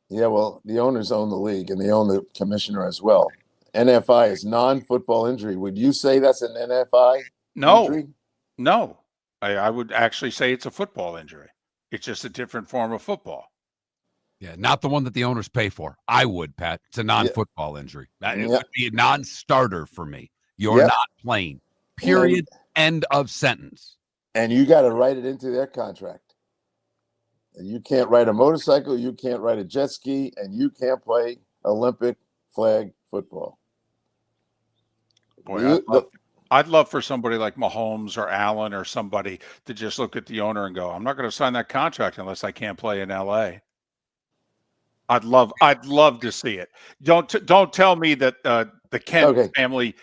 Yeah, well, the owners own the league, and they own the commissioner as well. NFI is non-football injury. Would you say that's an NFI injury? No. I would actually say it's a football injury. It's just a different form of football. Yeah, not the one that the owners pay for. I would, Pat. It's a non-football injury. It would be a non-starter for me. You're not playing. Period. End of sentence. And you got to write it into their contract. And you can't ride a motorcycle, you can't ride a jet ski, and you can't play Olympic flag football. Boy, I'd love for somebody like Mahomes or Allen or somebody to just look at the owner and go, I'm not going to sign that contract unless I can't play in LA. I'd love to see it. Don't tell me that the Kent family.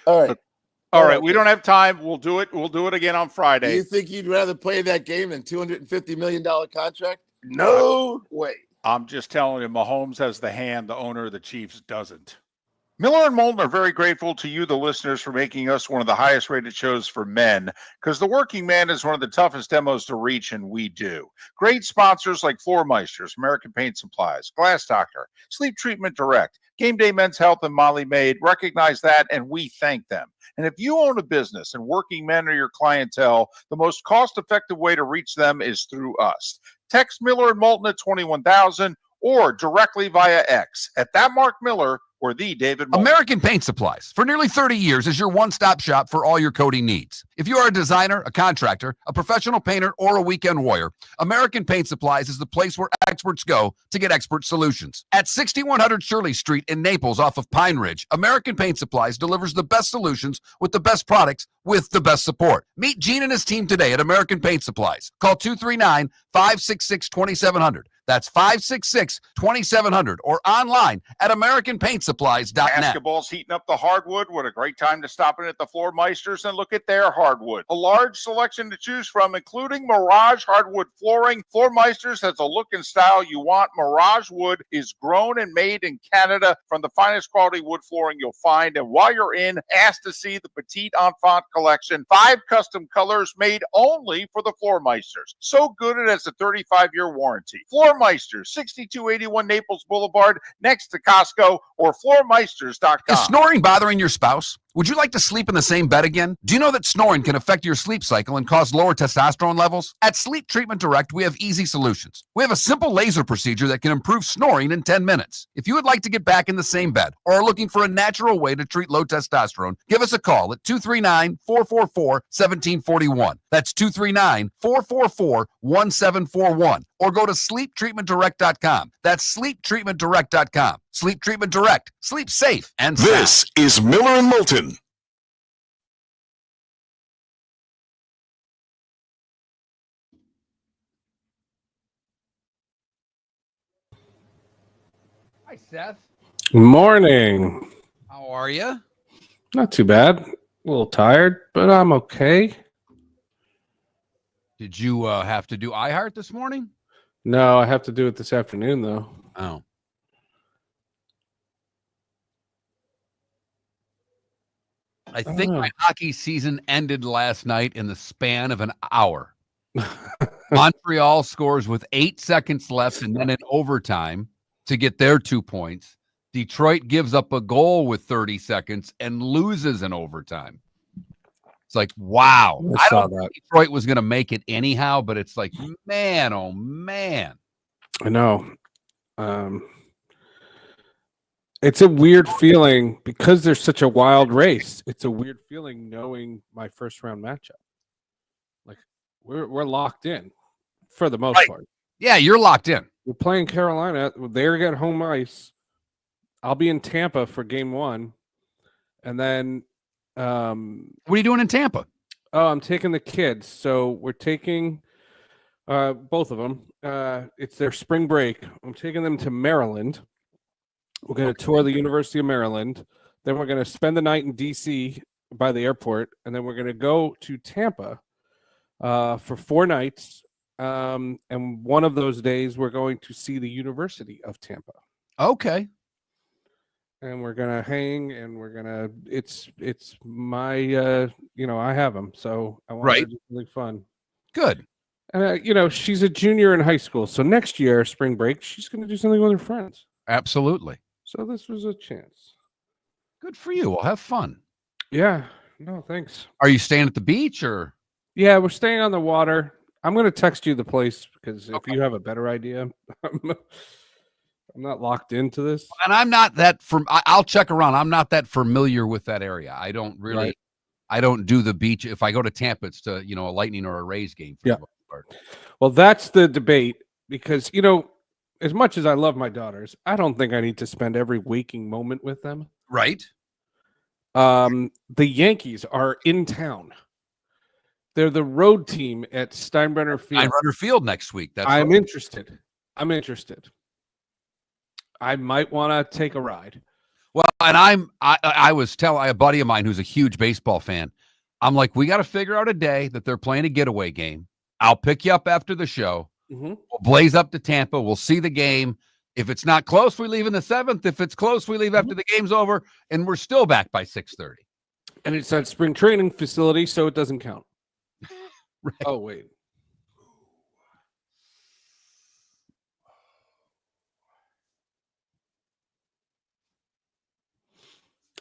All right. We don't have time. We'll do it. We'll do it again on Friday. Do you think you'd rather play that game than $250 million contract? No way. I'm just telling you, Mahomes has the hand. The owner of the Chiefs doesn't. Miller and Moulton are very grateful to you, the listeners, for making us one of the highest rated shows for men, because the working man is one of the toughest demos to reach, and we do. Great sponsors like Floor Meisters, American Paint Supplies, Glass Doctor, Sleep Treatment Direct, Game Day Men's Health, and Molly Maid recognize that, and we thank them. And if you own a business and working men are your clientele, the most cost-effective way to reach them is through us. Text Miller and Moulton at 21,000 or directly via X at that Mark Miller or the David Moulton. American Paint Supplies, for nearly 30 years, is your one-stop shop for all your coating needs. If you are a designer, a contractor, a professional painter, or a weekend warrior, American Paint Supplies is the place where experts go to get expert solutions. At 6100 Shirley Street in Naples off of Pine Ridge, American Paint Supplies delivers the best solutions with the best products with the best support. Meet Gene and his team today at American Paint Supplies. Call 239-566-2700. That's 566-2700 or online at AmericanPaintSupplies.net. Basketball's heating up the hardwood. What a great time to stop in at the Floor Meisters and look at their hardwood. A large selection to choose from, including Mirage hardwood flooring. Floor Meisters has a look and style you want. Mirage wood is grown and made in Canada from the finest quality wood flooring you'll find. And while you're in, ask to see the Petite Enfant collection. 5 custom colors made only for the Floor Meisters. So good it has a 35-year warranty. Floor Meisters, 6281 Naples Boulevard, next to Costco, or floormeisters.com. Is snoring bothering your spouse? Would you like to sleep in the same bed again? Do you know that snoring can affect your sleep cycle and cause lower testosterone levels? At Sleep Treatment Direct, we have easy solutions. We have a simple laser procedure that can improve snoring in 10 minutes. If you would like to get back in the same bed or are looking for a natural way to treat low testosterone, give us a call at 239-444-1741. That's 239-444-1741. Or go to sleeptreatmentdirect.com. That's sleeptreatmentdirect.com. Sleep Treatment Direct. Sleep safe and sound. This is Miller and Moulton. Hi, Seth. Morning. How are you? Not too bad. A little tired, but I'm okay. Did you have to do iHeart this morning? No, I have to do it this afternoon, though. Oh. I think my hockey season ended last night in the span of an hour. Montreal scores with 8 seconds left and then in overtime to get their 2 points. Detroit gives up a goal with 30 seconds and loses in overtime. It's like, wow. I don't think Detroit was going to make it anyhow, but it's like, man, oh, man. I know. It's a weird feeling because there's such a wild race. It's a weird feeling knowing my first round matchup. Like we're locked in for the most part. Yeah, you're locked in. We're playing Carolina. They're at home ice. I'll be in Tampa for game 1. And then what are you doing in Tampa? Oh, I'm taking the kids. So we're taking both of them. It's their spring break. I'm taking them to Maryland. We're going to tour the University of Maryland. Then we're going to spend the night in D.C. by the airport. And then we're going to go to Tampa for 4 nights. And one of those days, we're going to see the University of Tampa. Okay. And we're going to hang and we're going to, it's my, I have them. So I want to do something fun. Good. And, she's a junior in high school. So next year, spring break, she's going to do something with her friends. Absolutely. So this was a chance. Good for you. We'll have fun. Yeah. No, thanks. Are you staying at the beach or? Yeah, we're staying on the water. I'm going to text you the place because if you have a better idea, I'm not locked into this. And I'm not that I'll check around. I'm not that familiar with that area. I don't really, I don't do the beach. If I go to Tampa, it's to, a Lightning or a Rays game. For the most part. Well, that's the debate because, as much as I love my daughters, I don't think I need to spend every waking moment with them. Right. The Yankees are in town. They're the road team at Steinbrenner Field. Steinbrenner Field next week. I'm interested. I might want to take a ride. Well, and I was telling a buddy of mine who's a huge baseball fan. I'm like, we got to figure out a day that they're playing a getaway game. I'll pick you up after the show. Mm-hmm. We'll blaze up to Tampa. We'll see the game. If it's not close, we leave in the 7th. If it's close, we leave after the game's over, and we're still back by 6:30. And it's at spring training facility, so it doesn't count. Right. Oh, wait.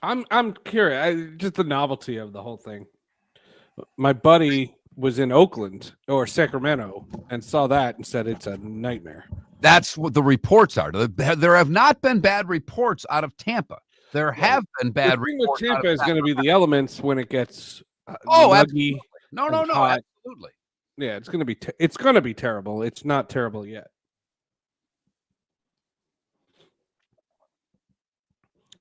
I'm curious. Just the novelty of the whole thing. My buddy was in Oakland or Sacramento and saw that and said it's a nightmare. That's what the reports are. There have not been bad reports out of Tampa. There have been bad reports. The thing with Tampa is going to be the elements when it gets absolutely. No, absolutely. Yeah, it's going to be terrible. It's not terrible yet.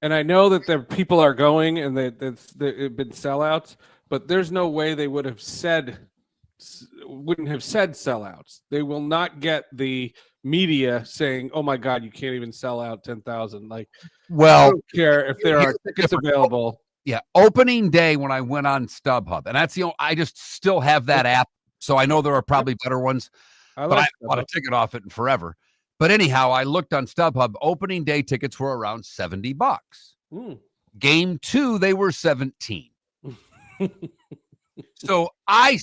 And I know that the people are going and that it's been sellouts, but there's no way they would have said wouldn't have said sellouts. They will not get the media saying, "Oh my God, you can't even sell out 10,000." Like, Well, I don't care if there are tickets available. Yeah, opening day when I went on StubHub, and that's I just still have that app, so I know there are probably better ones, but I haven't bought a ticket off it in forever. But anyhow, I looked on StubHub. Opening day tickets were around $70. Game 2, they were 17. So I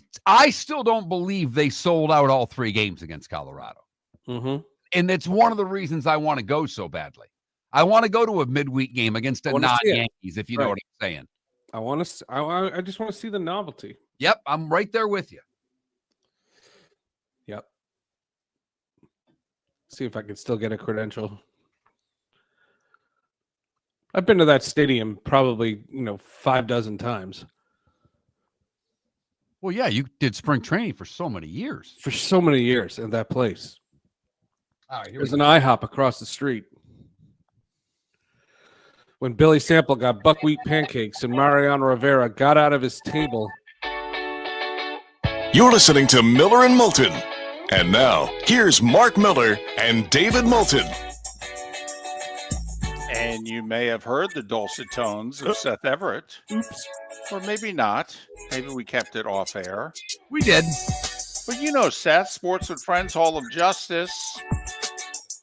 still don't believe they sold out all 3 games against Colorado. And it's one of the reasons I want to go so badly. I want to go to a midweek game against a non-Yankees, if you know what I'm saying. I just want to see the novelty. Yep, I'm right there with you. Yep. See if I can still get a credential. I've been to that stadium probably, 6 times. Well, yeah, you did spring training for so many years. For so many years in that place. All right, there's an IHOP across the street. When Billy Sample got buckwheat pancakes and Mariano Rivera got out of his table. You're listening to Miller and Moulton. And now, here's Mark Miller and David Moulton. And you may have heard the dulcet tones of Seth Everett. Oops. Or maybe not. Maybe we kept it off air. We did. But Seth, Sports with Friends, Hall of Justice.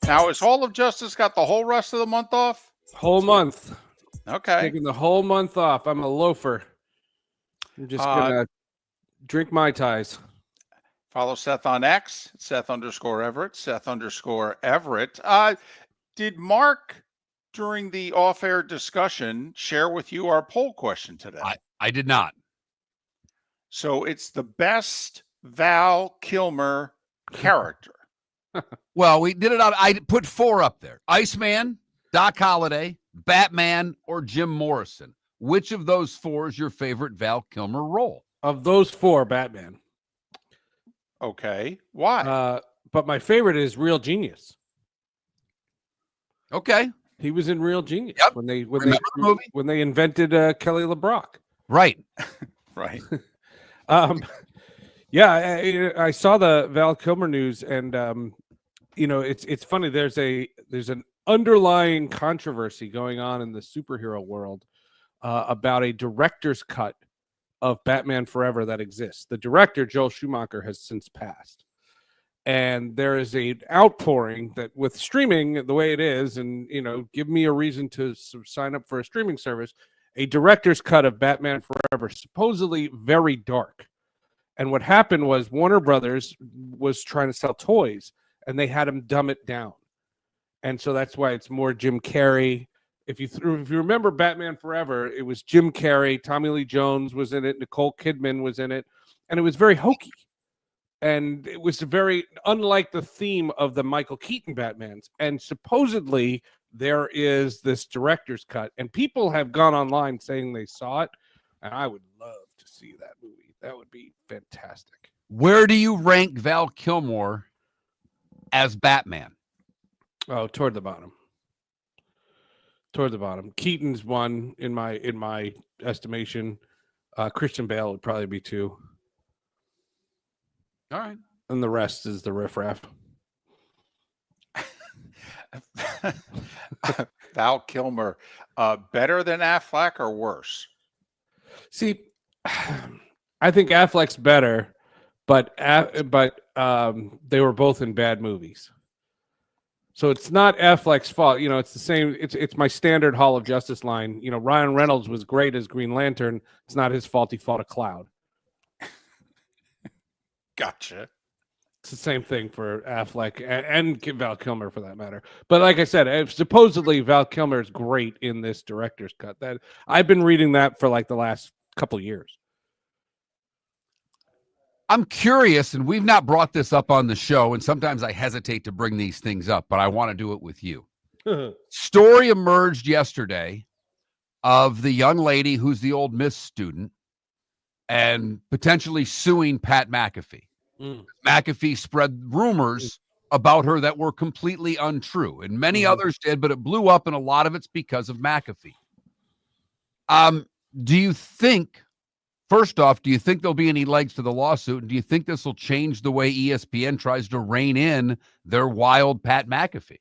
Now, is Hall of Justice got the whole rest of the month off? Whole month. Okay. Taking the whole month off. I'm a loafer. I'm just going to drink Mai Tais. Follow Seth on X, Seth_Everett, Seth_Everett. Did Mark, during the off-air discussion, share with you our poll question today? I did not. So it's the best Val Kilmer character. Well, we did it out. I put 4 up there. Iceman, Doc Holliday, Batman, or Jim Morrison. Which of those 4 is your favorite Val Kilmer role? Of those 4, Batman. Okay. Why? But my favorite is Real Genius. Okay. He was in Real Genius when they invented Kelly LeBrock. Right. Right. Yeah, I saw the Val Kilmer news, and it's funny. There's an underlying controversy going on in the superhero world about a director's cut of Batman Forever that exists. The director, Joel Schumacher, has since passed. And there is an outpouring that with streaming the way it is, and, give me a reason to sign up for a streaming service, a director's cut of Batman Forever, supposedly very dark. And what happened was Warner Brothers was trying to sell toys, and they had him dumb it down. And so that's why it's more Jim Carrey. If you remember Batman Forever, it was Jim Carrey, Tommy Lee Jones was in it, Nicole Kidman was in it, and it was very hokey. And it was very unlike the theme of the Michael Keaton Batmans. And supposedly there is this director's cut, and people have gone online saying they saw it, and I would love to see that movie. That would be fantastic. Where do you rank Val Kilmer as Batman? Oh, toward the bottom. Toward the bottom. Keaton's 1 in my estimation. Christian Bale would probably be 2. All right. And the rest is the riffraff. Val Kilmer, better than Affleck or worse? See, I think Affleck's better, but they were both in bad movies. So it's not Affleck's fault. It's the same. It's my standard Hall of Justice line. Ryan Reynolds was great as Green Lantern. It's not his fault he fought a cloud. Gotcha. It's the same thing for Affleck and Val Kilmer for that matter. But like I said, supposedly Val Kilmer is great in this director's cut. That I've been reading that for like the last couple years. I'm curious, and we've not brought this up on the show, and sometimes I hesitate to bring these things up, but I want to do it with you. Story emerged yesterday of the young lady who's the Ole Miss student and potentially suing Pat McAfee. McAfee spread rumors about her that were completely untrue, and many others did, but it blew up, and a lot of it's because of McAfee. Do you think First off, do you think there'll be any legs to the lawsuit? And do you think this will change the way ESPN tries to rein in their wild Pat McAfee?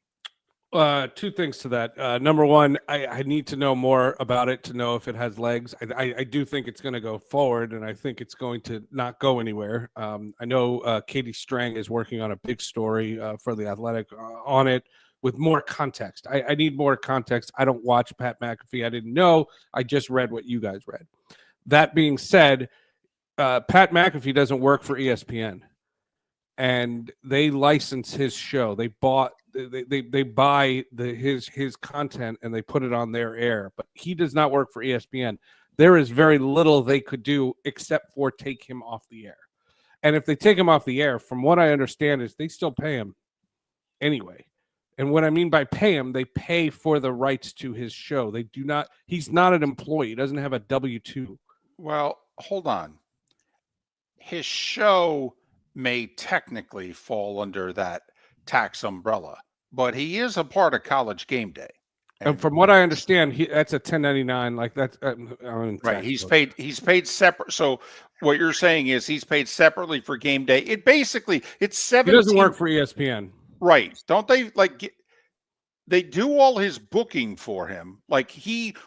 Two things to that. Number one, I need to know more about it to know if it has legs. I do think it's going to go forward, and I think it's going to not go anywhere. I know Katie Strang is working on a big story for The Athletic on it with more context. I need more context. I don't watch Pat McAfee. I didn't know. I just read what you guys read. That being said, Pat McAfee doesn't work for ESPN, and they license his show. They buy his content and they put it on their air. But he does not work for ESPN. There is very little they could do except for take him off the air. And if they take him off the air, from what I understand, is they still pay him anyway. And what I mean by pay him, they pay for the rights to his show. They do not. He's not an employee. He doesn't have a W-2. Well, hold on. His show may technically fall under that tax umbrella, but he is a part of College Game Day. And from what I understand, that's a 1099. Like that's right. He's paid separate. So what you're saying is he's paid separately for Game Day. It's 17. He doesn't work for ESPN, right? Don't they they do all his booking for him? Like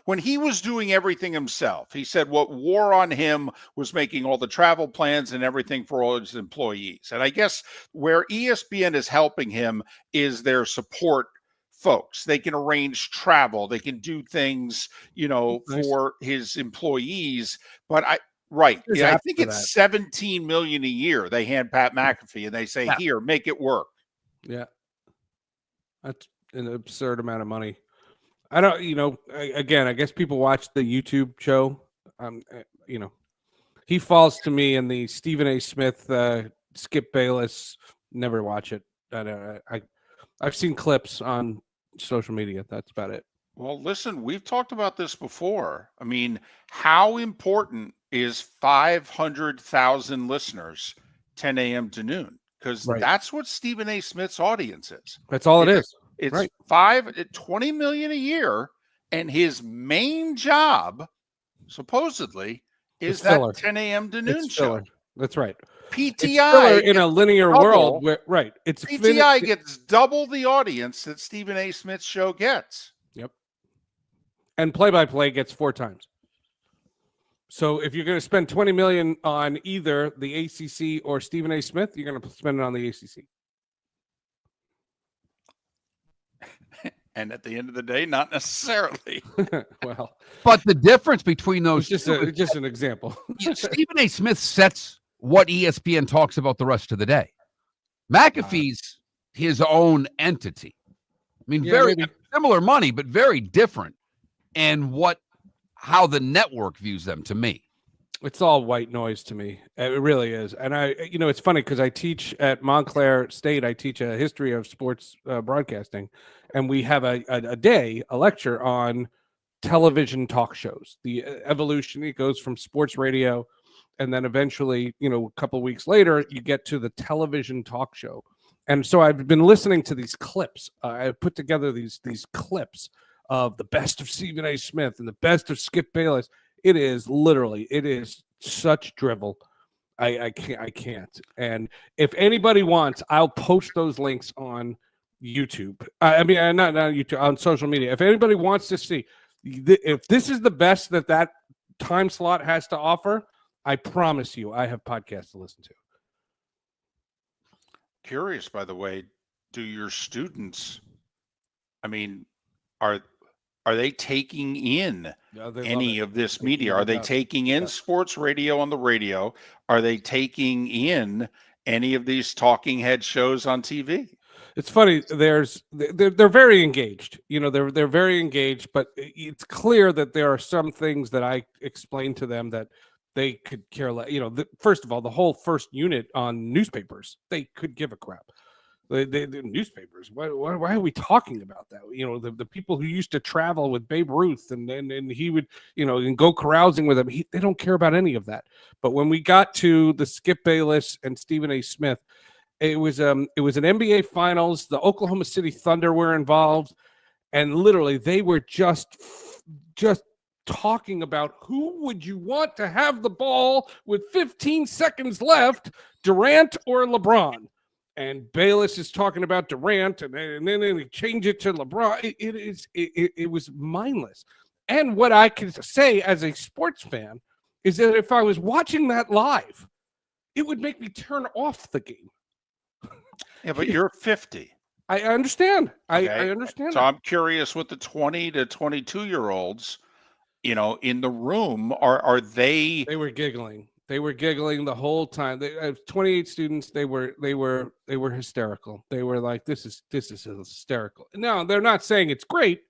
when he was doing everything himself, he said what wore on him was making all the travel plans and everything for all his employees. And I guess where ESPN is helping him is their support folks. They can arrange travel. They can do things, for his employees. But I think it's $17 million a year. They hand Pat McAfee and they say, "Here, make it work." Yeah, that's an absurd amount of money. I don't, again, I guess people watch the YouTube show. He falls to me in the Stephen A. Smith, Skip Bayless. Never watch it. I've seen clips on social media. That's about it. Well, listen, we've talked about this before. I mean, how important is 500,000 listeners, 10 a.m. to noon? Because that's what Stephen A. Smith's audience is. That's all it is. It's 20 million a year, and his main job, supposedly, is that 10 a.m. to noon show. That's right. PTI in a linear world, it's PTI gets double the audience that Stephen A. Smith's show gets. Yep. And play-by-play gets 4 times. So if you're going to spend $20 million on either the ACC or Stephen A. Smith, you're going to spend it on the ACC. And at the end of the day, not necessarily. Well, but the difference between those just an example. Stephen A. Smith sets what ESPN talks about the rest of the day. McAfee's his own entity. I mean, very similar money, but very different. And how the network views them, to me. It's all white noise to me. It really is. And it's funny because I teach at Montclair State. I teach a history of sports broadcasting, and we have a lecture on television talk shows, the evolution. It goes from sports radio, and then eventually, a couple of weeks later, you get to the television talk show. And so I've been listening to these clips. I put together these clips of the best of Stephen A. Smith and the best of Skip Bayless. It is such drivel. I can't. And if anybody wants, I'll post those links on YouTube. I mean, not YouTube, on social media. If anybody wants to see if this is the best that time slot has to offer, I promise you, I have podcasts to listen to. Curious, by the way, do your students, I mean, are they taking in any of this media? Are they taking in sports radio on the radio? Are they taking in any of these talking head shows on TV? It's funny. They're very engaged. They're very engaged, but it's clear that there are some things that I explain to them that they could care less. First of all, the whole first unit on newspapers, they could give a crap. The newspapers. Why are we talking about that? The people who used to travel with Babe Ruth and he would, and go carousing with him. They don't care about any of that. But when we got to the Skip Bayless and Stephen A. Smith, it was an NBA Finals. The Oklahoma City Thunder were involved, and literally they were just talking about who would you want to have the ball with 15 seconds left, Durant or LeBron? And Bayless is talking about Durant, and then they change it to LeBron. It was mindless. And what I can say as a sports fan is that if I was watching that live, it would make me turn off the game. Yeah, but you're 50. I understand. Okay? I understand. So I'm curious with the 20 to 22-year-olds, in the room, are they? They were giggling. They were giggling the whole time. 28 students. They were hysterical. They were like, "This is hysterical." Now they're not saying it's great,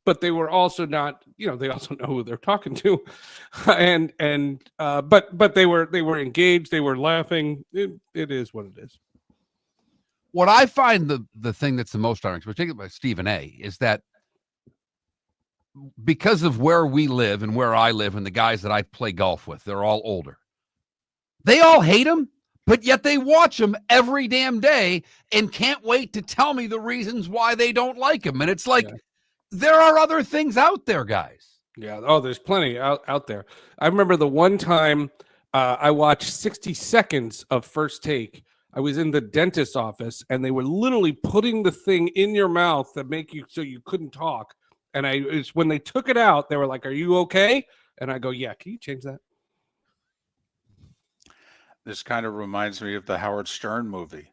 but they were also not. They also know who they're talking to, but they were engaged. They were laughing. It is what it is. What I find the thing that's the most ironic, particularly by Stephen A., is that because of where we live and where I live and the guys that I play golf with, they're all older. They all hate him, but yet they watch him every damn day and can't wait to tell me the reasons why they don't like him. And it's like, there are other things out there, guys. Yeah. Oh, there's plenty out there. I remember the one time I watched 60 seconds of First Take. I was in the dentist's office, and they were literally putting the thing in your mouth that make you so you couldn't talk. And when they took it out, they were like, "Are you okay?" And I go, "Yeah." Can you change that? This kind of reminds me of the Howard Stern movie,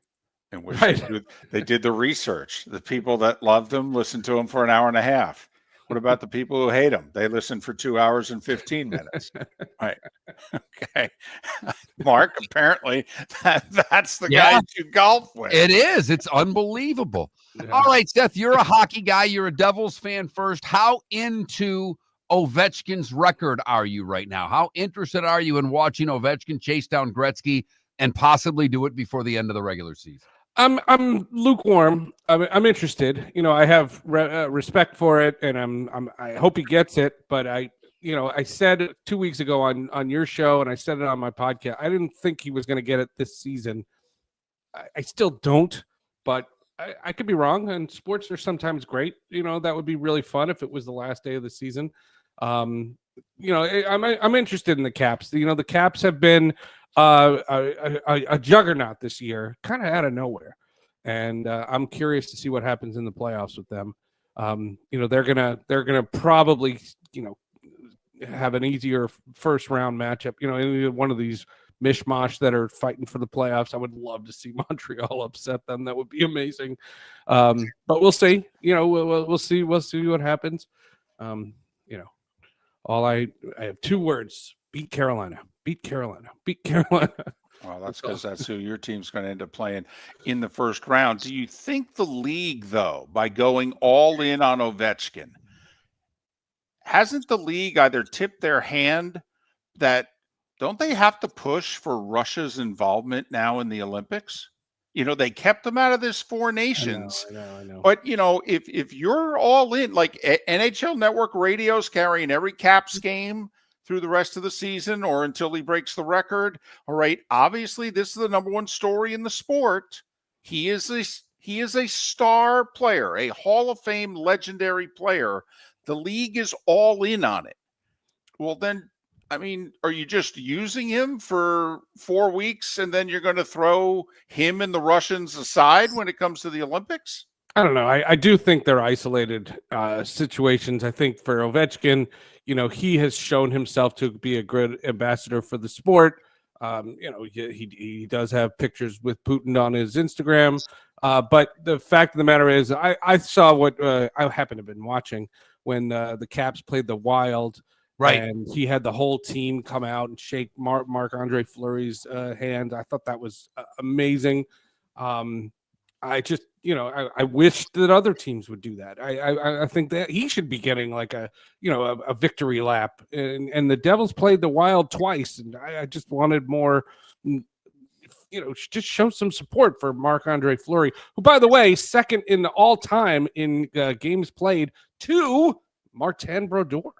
in which Right. they did the research. The people that loved him listened to him for an hour and a half. What about the people who hate him? They listened for 2 hours and 15 minutes. Right. Okay. Mark, apparently that's the guy you golf with. It is. It's unbelievable. Yeah. All right, Seth, you're a hockey guy. You're a Devils fan first. How into Ovechkin's record are you right now? How interested are you in watching Ovechkin chase down Gretzky and possibly do it before the end of the regular season? I'm lukewarm. I'm interested. I have respect for it, and I hope he gets it. But I said 2 weeks ago on your show, and I said it on my podcast, I didn't think he was going to get it this season. I still don't, but I could be wrong. And sports are sometimes great. That would be really fun if it was the last day of the season. I'm interested in the Caps. The Caps have been a juggernaut this year, kind of out of nowhere, and I'm curious to see what happens in the playoffs with them. They're gonna probably have an easier first round matchup. In one of these mishmash that are fighting for the playoffs. I would love to see Montreal upset them. That would be amazing. But we'll see. We'll see what happens. I have 2 words: beat Carolina. Beat Carolina. Beat Carolina. Well, that's because that's who your team's going to end up playing in the first round. Do you think the league, though, by going all in on Ovechkin, hasn't the league either tipped their hand that don't they have to push for Russia's involvement now in the Olympics? They kept them out of this 4 nations. I know. But, if you're all in, like NHL Network Radio's carrying every Caps game through the rest of the season or until he breaks the record. All right. Obviously, this is the number one story in the sport. He is a star player, a Hall of Fame legendary player. The league is all in on it. Well, then, are you just using him for 4 weeks and then you're going to throw him and the Russians aside when it comes to the Olympics? I don't know. I do think they're isolated situations. I think for Ovechkin, he has shown himself to be a good ambassador for the sport. He does have pictures with Putin on his Instagram. But the fact of the matter is, I saw what I happened to have been watching when the Caps played the Wild. Right. And he had the whole team come out and shake Marc-Andre Fleury's hand. I thought that was amazing. I just, I wish that other teams would do that. I think that he should be getting like a victory lap. And the Devils played the Wild twice, and I just wanted more. Just show some support for Marc-Andre Fleury, who, by the way, second in the all-time in games played to Martin Brodeur,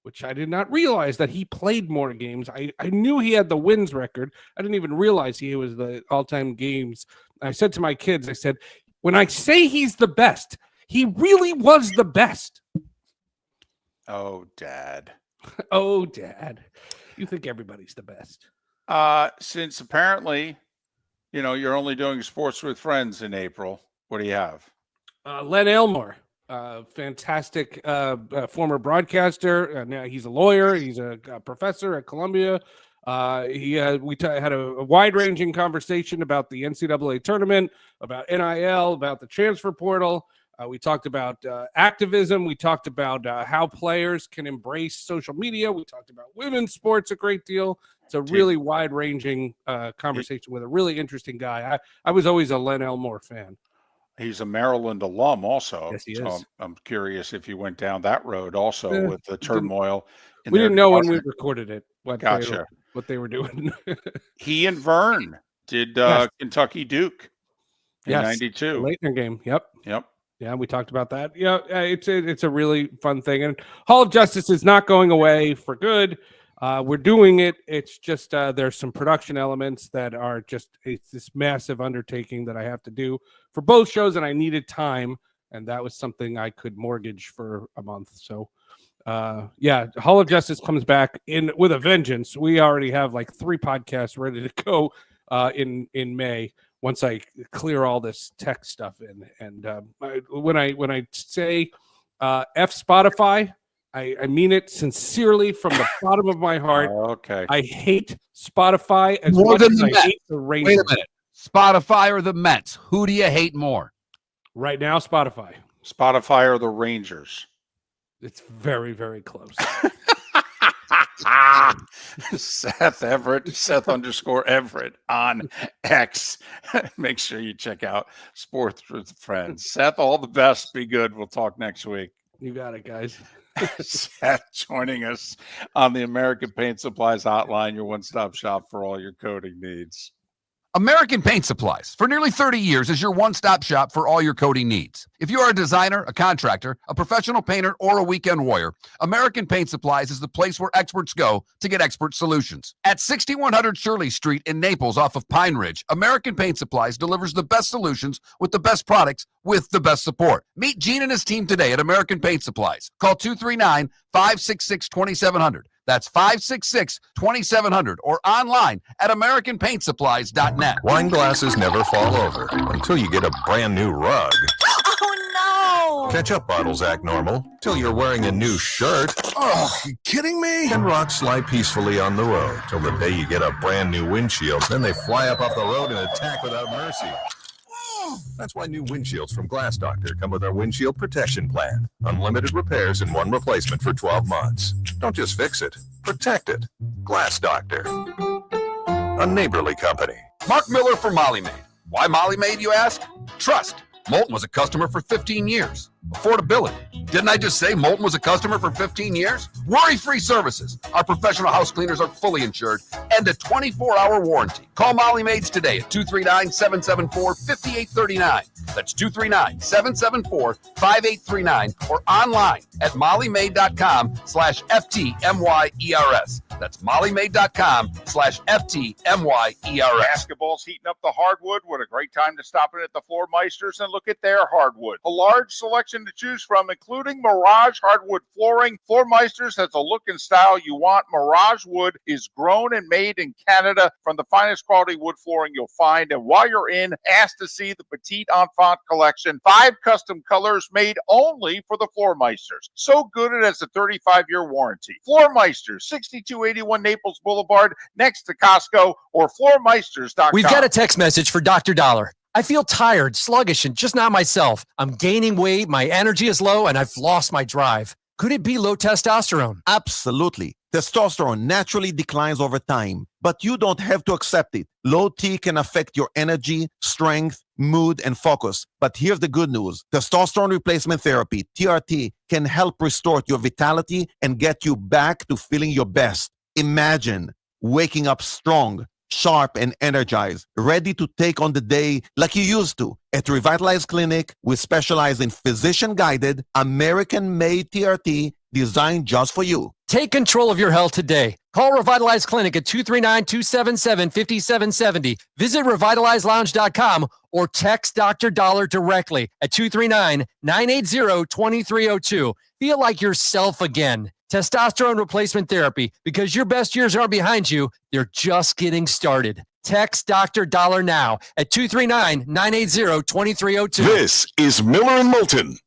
which I did not realize that he played more games. I knew he had the wins record. I didn't even realize he was the all-time games. I said to my kids, I said, when I say he's the best, he really was the best. Oh, Dad. Oh, Dad, you think everybody's the best. Since apparently, you're only doing sports with friends in April, what do you have? Len Elmore, fantastic former broadcaster. Now he's a lawyer. He's a professor at Columbia. We had a wide-ranging conversation about the NCAA tournament, about NIL, about the transfer portal. We talked about activism. We talked about how players can embrace social media. We talked about women's sports a great deal. It's a really wide-ranging conversation with a really interesting guy. I was always a Len Elmore fan. He's a Maryland alum also. Yes, he so is. I'm curious if you went down that road also with the turmoil. We didn't know when we recorded it what they were doing. He and Vern did Kentucky Duke in 92. Leitner game. Yep. Yeah, we talked about that. Yeah, it's a really fun thing. And Hall of Justice is not going away for good. We're doing it. It's just there's some production elements that are it's this massive undertaking that I have to do for both shows, and I needed time, and that was something I could mortgage for a month. So, Hall of Justice comes back in with a vengeance. We already have like 3 podcasts ready to go in May. Once I clear all this tech stuff in, and when I say F Spotify, I mean it sincerely from the bottom of my heart. Okay. I hate Spotify as More much than as the I Mets. hate the Rangers. Wait a minute. Spotify or the Mets? Who do you hate more? Right now, Spotify. Spotify or the Rangers? It's very, very close. Seth Everett, Seth_Everett on X. Make sure you check out Sports with Friends. Seth, all the best. Be good. We'll talk next week. You got it, guys. Seth joining us on the American Paint Supplies Hotline, your one-stop shop for all your coating needs. American Paint Supplies, for nearly 30 years, is your one-stop shop for all your coating needs. If you are a designer, a contractor, a professional painter, or a weekend warrior, American Paint Supplies is the place where experts go to get expert solutions. At 6100 Shirley Street in Naples off of Pine Ridge, American Paint Supplies delivers the best solutions with the best products with the best support. Meet Gene and his team today at American Paint Supplies. Call 239-566-2700. That's 566-2700 or online at AmericanPaintSupplies.net. Wine glasses never fall over until you get a brand new rug. Oh, no! Ketchup bottles act normal till you're wearing a new shirt. Oh, you kidding me? And rocks slide peacefully on the road till the day you get a brand new windshield. Then they fly up off the road and attack without mercy. That's why new windshields from Glass Doctor come with our windshield protection plan. Unlimited repairs and 1 replacement for 12 months. Don't just fix it, protect it. Glass Doctor. A neighborly company. Mark Miller for Molly Maid. Why Molly Maid, you ask? Trust. Moulton was a customer for 15 years. Affordability. Didn't I just say Moulton was a customer for 15 years? Worry-free services. Our professional house cleaners are fully insured and a 24-hour warranty. Call Molly Maids today at 239-774-5839. That's 239-774-5839 or online at mollymaid.com/FTMYERS. That's mollymaid.com/FTMYERS. Basketball's heating up the hardwood. What a great time to stop in at the Floor Meisters and look at their hardwood. A large selection to choose from, including Mirage hardwood flooring. Floor Meisters has the look and style you want. Mirage wood is grown and made in Canada from the finest quality wood flooring you'll find. And while you're in, ask to see the Petite Enfant collection. 5 custom colors made only for the Floor Meisters. So good it has a 35-year warranty. Floor Meisters, 6281 Naples Boulevard, next to Costco, or floormeisters.com. We've got a text message for Dr. Dollar. I feel tired, sluggish, and just not myself. I'm gaining weight, my energy is low, and I've lost my drive. Could it be low testosterone? Absolutely. Testosterone naturally declines over time, but you don't have to accept it. Low T can affect your energy, strength, mood, and focus. But here's the good news. Testosterone replacement therapy, TRT, can help restore your vitality and get you back to feeling your best. Imagine waking up strong, sharp, and energized, ready to take on the day like you used to. At Revitalize Clinic, we specialize in physician-guided, American-made TRT designed just for you. Take control of your health today. Call Revitalize Clinic at 239-277-5770. Visit revitalizelounge.com or text Dr. Dollar directly at 239-980-2302. Feel like yourself again. Testosterone replacement therapy, because your best years aren't behind you, they're just getting started. Text Dr. Dollar now at 239-980-2302. This is Miller and Moulton.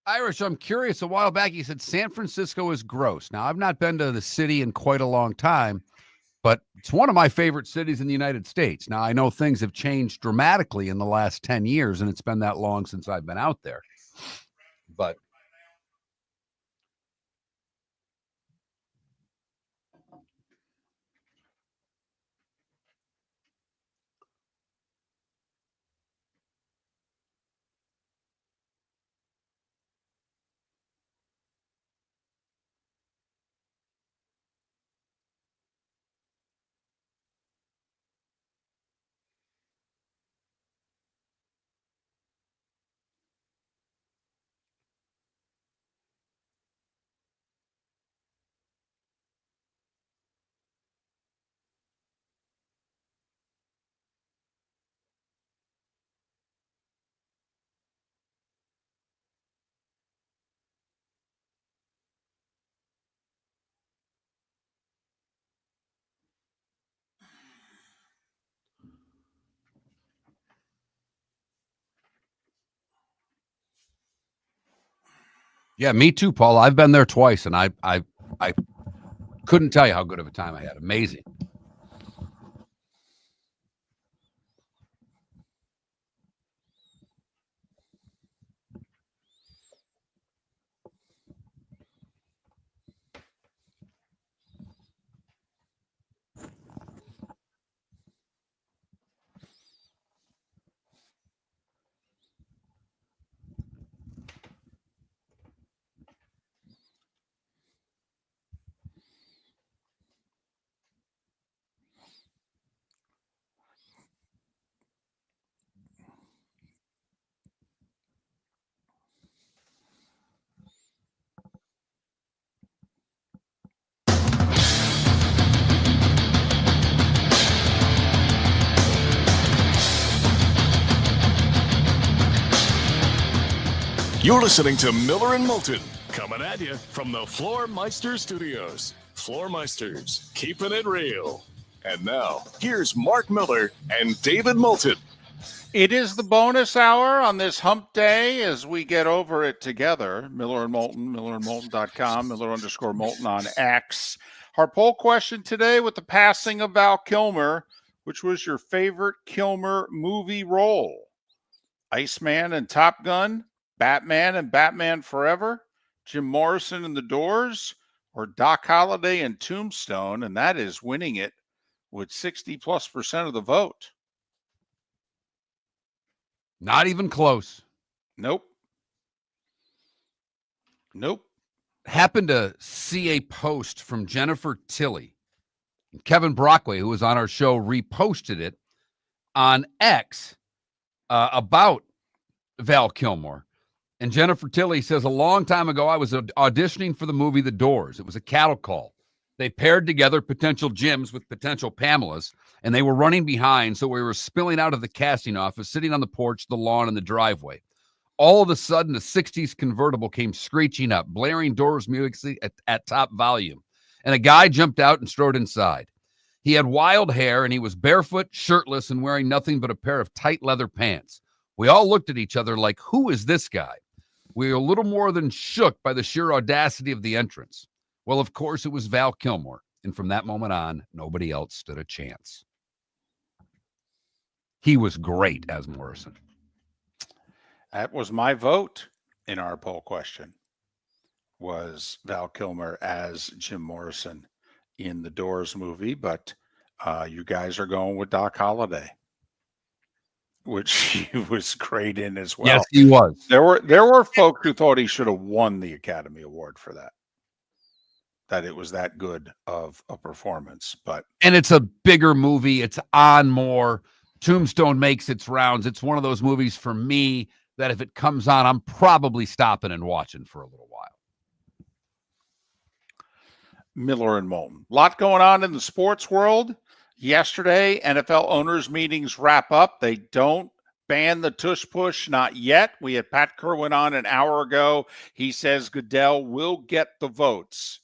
Irish, I'm curious. A while back, you said San Francisco is gross. Now, I've not been to the city in quite a long time, but it's one of my favorite cities in the United States. Now, I know things have changed dramatically in the last 10 years, and it's been that long since I've been out there. But yeah, me too, Paul. I've been there twice, and I couldn't tell you how good of a time I had. Amazing. You're listening to Miller and Moulton, coming at you from the Floor Meister Studios. Floor Meisters, keeping it real. And now, here's Mark Miller and David Moulton. It is the bonus hour on this hump day as we get over it together. Miller and Moulton, millerandmoulton.com, Miller_Moulton on X. Our poll question today with the passing of Val Kilmer, which was your favorite Kilmer movie role? Iceman and Top Gun, Batman and Batman Forever, Jim Morrison and the Doors, or Doc Holliday and Tombstone, and that is winning it with 60+% of the vote. Not even close. Nope. Happened to see a post from Jennifer Tilly. Kevin Brockway, who was on our show, reposted it on X about Val Kilmer. And Jennifer Tilly says, a long time ago, I was auditioning for the movie The Doors. It was a cattle call. They paired together potential Jims with potential Pamelas, and they were running behind, so we were spilling out of the casting office, sitting on the porch, the lawn, and the driveway. All of a sudden, a 60s convertible came screeching up, blaring Doors music at top volume, and a guy jumped out and strode inside. He had wild hair, and he was barefoot, shirtless, and wearing nothing but a pair of tight leather pants. We all looked at each other like, who is this guy? We were a little more than shook by the sheer audacity of the entrance. Well, of course, it was Val Kilmer, and from that moment on, nobody else stood a chance. He was great as Morrison. That was my vote in our poll question, was Val Kilmer as Jim Morrison in the Doors movie, but you guys are going with Doc Holliday, which he was great in as well. Yes, he was. There were folks who thought he should have won the Academy Award for that it was that good of a performance. And it's a bigger movie. It's on more. Tombstone makes its rounds. It's one of those movies for me that if it comes on, I'm probably stopping and watching for a little while. Miller and Moulton. A lot going on in the sports world. Yesterday, NFL owners' meetings wrap up. They don't ban the tush push, not yet. We had Pat Kirwan on an hour ago. He says Goodell will get the votes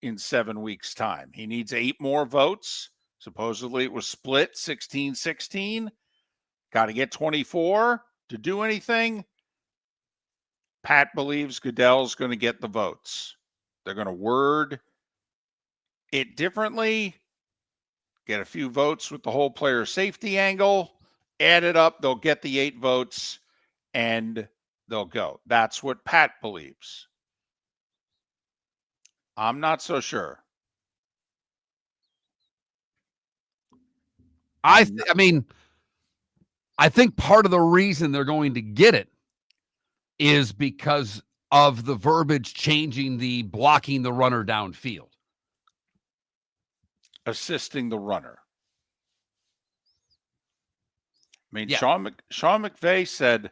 in 7 weeks' time. He needs 8 more votes. Supposedly it was split 16-16. Got to get 24 to do anything. Pat believes Goodell's going to get the votes. They're going to word it differently, get a few votes with the whole player safety angle, add it up, they'll get the 8 votes, and they'll go. That's what Pat believes. I'm not so sure. I think part of the reason they're going to get it is because of the verbiage changing the blocking the runner downfield. Assisting the runner. I mean, Yeah. Sean McVay said,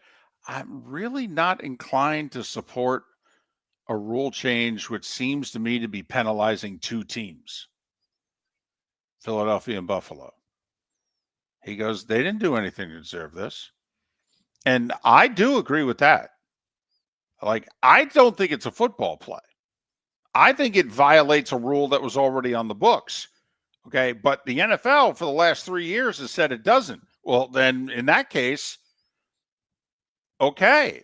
I'm really not inclined to support a rule change which seems to me to be penalizing 2 teams, Philadelphia and Buffalo. He goes, they didn't do anything to deserve this. And I do agree with that. Like, I don't think it's a football play. I think it violates a rule that was already on the books. Okay, but the NFL for the last 3 years has said it doesn't. Well, then in that case, okay,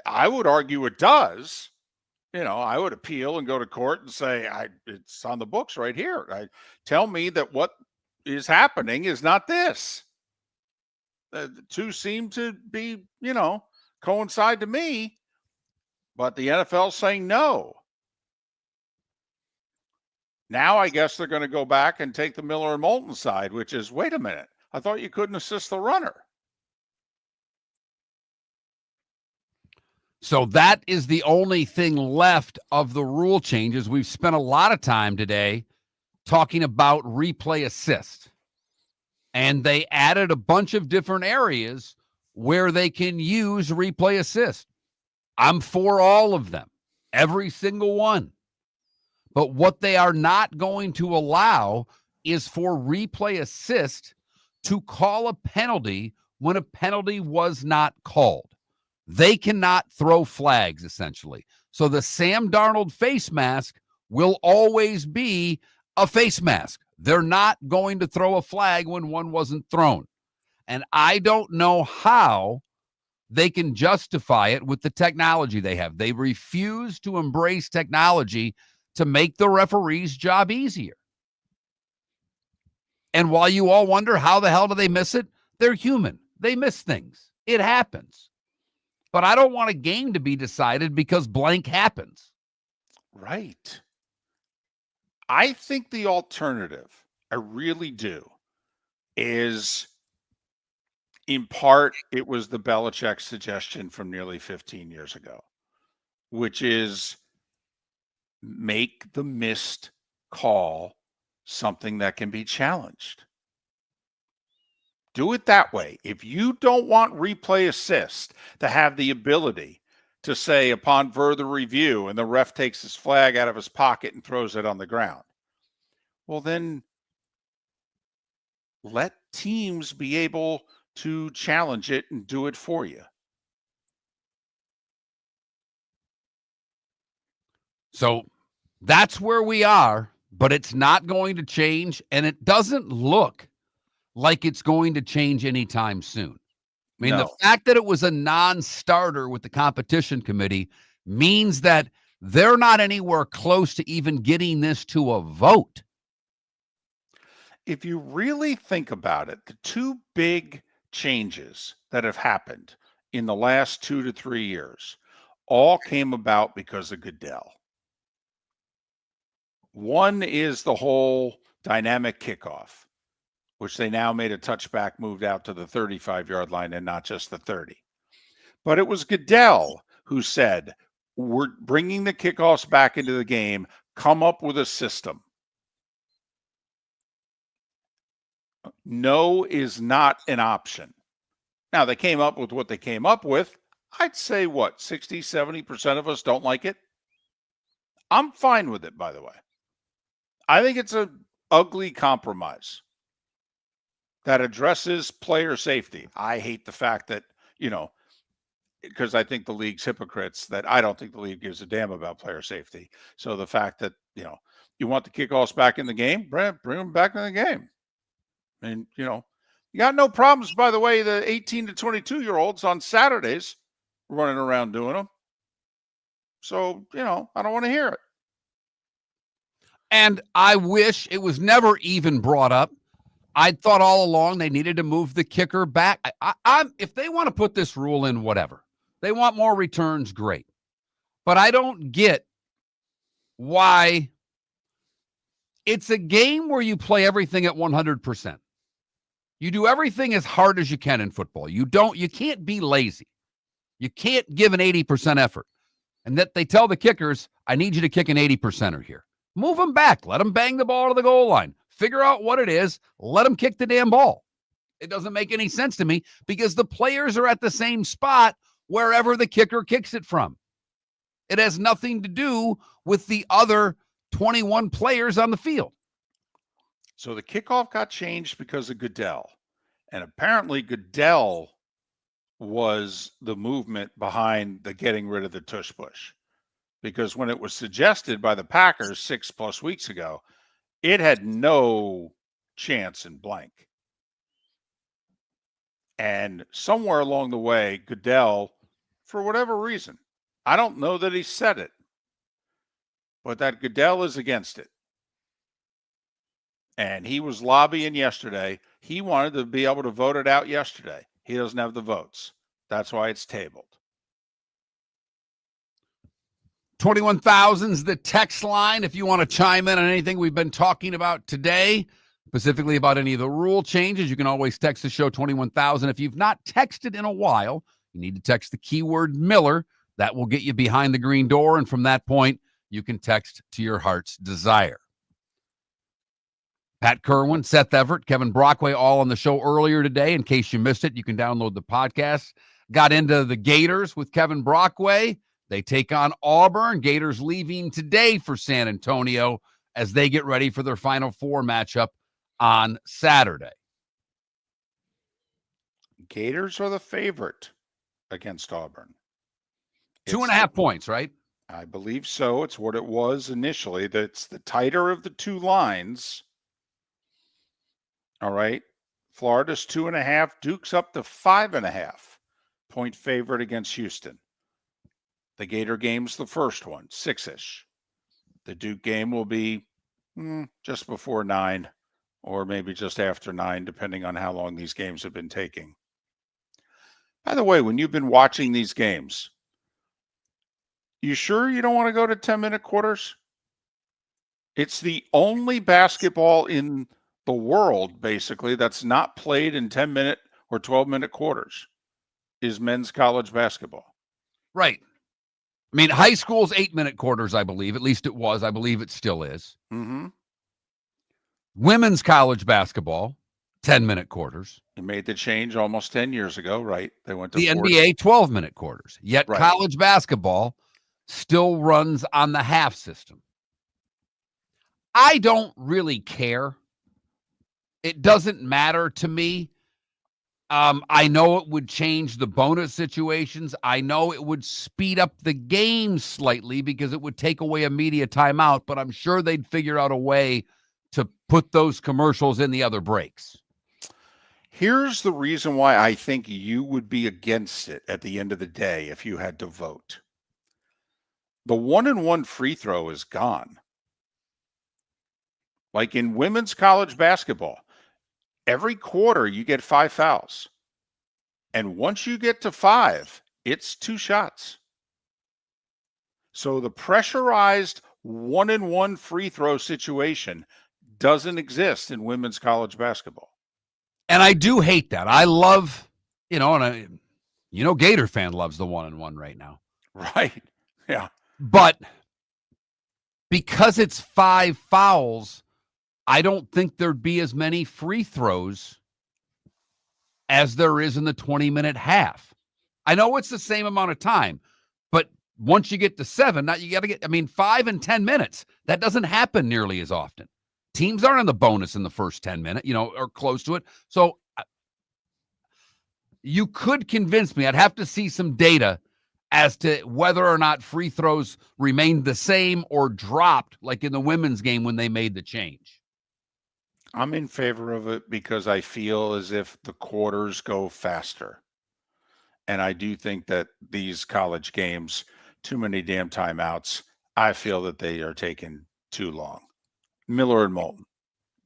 I would argue it does. You know, I would appeal and go to court and say, it's on the books right here. Tell me that what is happening is not this. The 2 seem to be, coincide to me, but the NFL saying no. Now I guess they're going to go back and take the Miller and Moulton side, which is, wait a minute, I thought you couldn't assist the runner. So that is the only thing left of the rule changes. We've spent a lot of time today talking about replay assist. And they added a bunch of different areas where they can use replay assist. I'm for all of them, every single one. But what they are not going to allow is for replay assist to call a penalty when a penalty was not called. They cannot throw flags, essentially. So the Sam Darnold face mask will always be a face mask. They're not going to throw a flag when one wasn't thrown. And I don't know how they can justify it with the technology they have. They refuse to embrace technology to make the referee's job easier. And while you all wonder how the hell do they miss it, they're human. They miss things. It happens. But I don't want a game to be decided because blank happens. Right. I think the alternative, I really do, is in part, it was the Belichick suggestion from nearly 15 years ago, which is make the missed call something that can be challenged. Do it that way. If you don't want replay assist to have the ability to say upon further review and the ref takes his flag out of his pocket and throws it on the ground, well, then let teams be able to challenge it and do it for you. So that's where we are, but it's not going to change, and it doesn't look like it's going to change anytime soon. I mean, the fact that it was a non-starter with the competition committee means that they're not anywhere close to even getting this to a vote. If you really think about it, the two big changes that have happened in the last 2 to 3 years all came about because of Goodell. One is the whole dynamic kickoff, which they now made a touchback, moved out to the 35-yard line and not just the 30. But it was Goodell who said, we're bringing the kickoffs back into the game, come up with a system. No is not an option. Now, they came up with what they came up with. I'd say, 60, 70% of us don't like it. I'm fine with it, by the way. I think it's an ugly compromise that addresses player safety. I hate the fact that, because I think the league's hypocrites, that I don't think the league gives a damn about player safety. So the fact that, you want the kickoffs back in the game, bring them back in the game. And, you got no problems, by the way, the 18 to 22-year-olds on Saturdays running around doing them. So, I don't want to hear it. And I wish it was never even brought up. I thought all along they needed to move the kicker back. If they want to put this rule in, whatever. They want more returns, great. But I don't get why it's a game where you play everything at 100%. You do everything as hard as you can in football. You can't be lazy. You can't give an 80% effort. And that they tell the kickers, I need you to kick an 80%er here. Move them back. Let them bang the ball to the goal line. Figure out what it is. Let them kick the damn ball. It doesn't make any sense to me because the players are at the same spot wherever the kicker kicks it from. It has nothing to do with the other 21 players on the field. So the kickoff got changed because of Goodell. And apparently Goodell was the movement behind the getting rid of the tush push. Because when it was suggested by the Packers 6+ weeks ago, it had no chance in blank. And somewhere along the way, Goodell, for whatever reason, I don't know that he said it, but that Goodell is against it. And he was lobbying yesterday. He wanted to be able to vote it out yesterday. He doesn't have the votes. That's why it's tabled. 21,000's the text line if you want to chime in on anything we've been talking about today, specifically about any of the rule changes. You can always text the show 21,000. If you've not texted in a while, you need to text the keyword Miller. That will get you behind the green door, and from that point, you can text to your heart's desire. Pat Kirwan, Seth Everett, Kevin Brockway, all on the show earlier today. In case you missed it, you can download the podcast. Got into the Gators with Kevin Brockway. They take on Auburn. Gators leaving today for San Antonio as they get ready for their Final Four matchup on Saturday. Gators are the favorite against Auburn. 2.5 points, right? I believe so. It's what it was initially. That's the tighter of the two lines. All right. Florida's 2.5. Duke's up to 5.5 point favorite against Houston. The Gator game's the first one, 6-ish. The Duke game will be just before 9 or maybe just after 9, depending on how long these games have been taking. By the way, when you've been watching these games, You sure you don't want to go to 10-minute quarters? It's the only basketball in the world, basically, that's not played in 10-minute or 12-minute quarters is men's college basketball. Right. I mean, high school's 8-minute quarters, I believe. At least it was. I believe it still is. Mm-hmm. Women's college basketball, 10-minute quarters. They made the change almost 10 years ago, right? They went to the NBA, 12-minute quarters. Yet Right. college basketball still runs on the half system. I don't really care. It doesn't matter to me. I know it would change the bonus situations. I know it would speed up the game slightly because it would take away a media timeout, but I'm sure they'd figure out a way to put those commercials in the other breaks. Here's the reason why I think you would be against it at the end of the day if you had to vote. The 1-and-1 free throw is gone. Like in women's college basketball, every quarter you get 5 fouls. And once you get to 5, it's 2 shots. So the pressurized 1-and-1 free throw situation doesn't exist in women's college basketball. And I do hate that. I love, Gator fan loves the 1-and-1 right now. Right. Yeah. But because it's 5 fouls, I don't think there'd be as many free throws as there is in the 20-minute half. I know it's the same amount of time, but once you get to 7, now you got to get, 5 and 10 minutes. That doesn't happen nearly as often. Teams aren't in the bonus in the first 10 minutes, or close to it. So you could convince me. I'd have to see some data as to whether or not free throws remained the same or dropped, like in the women's game when they made the change. I'm in favor of it because I feel as if the quarters go faster. And I do think that these college games, too many damn timeouts, I feel that they are taking too long. Miller and Moulton.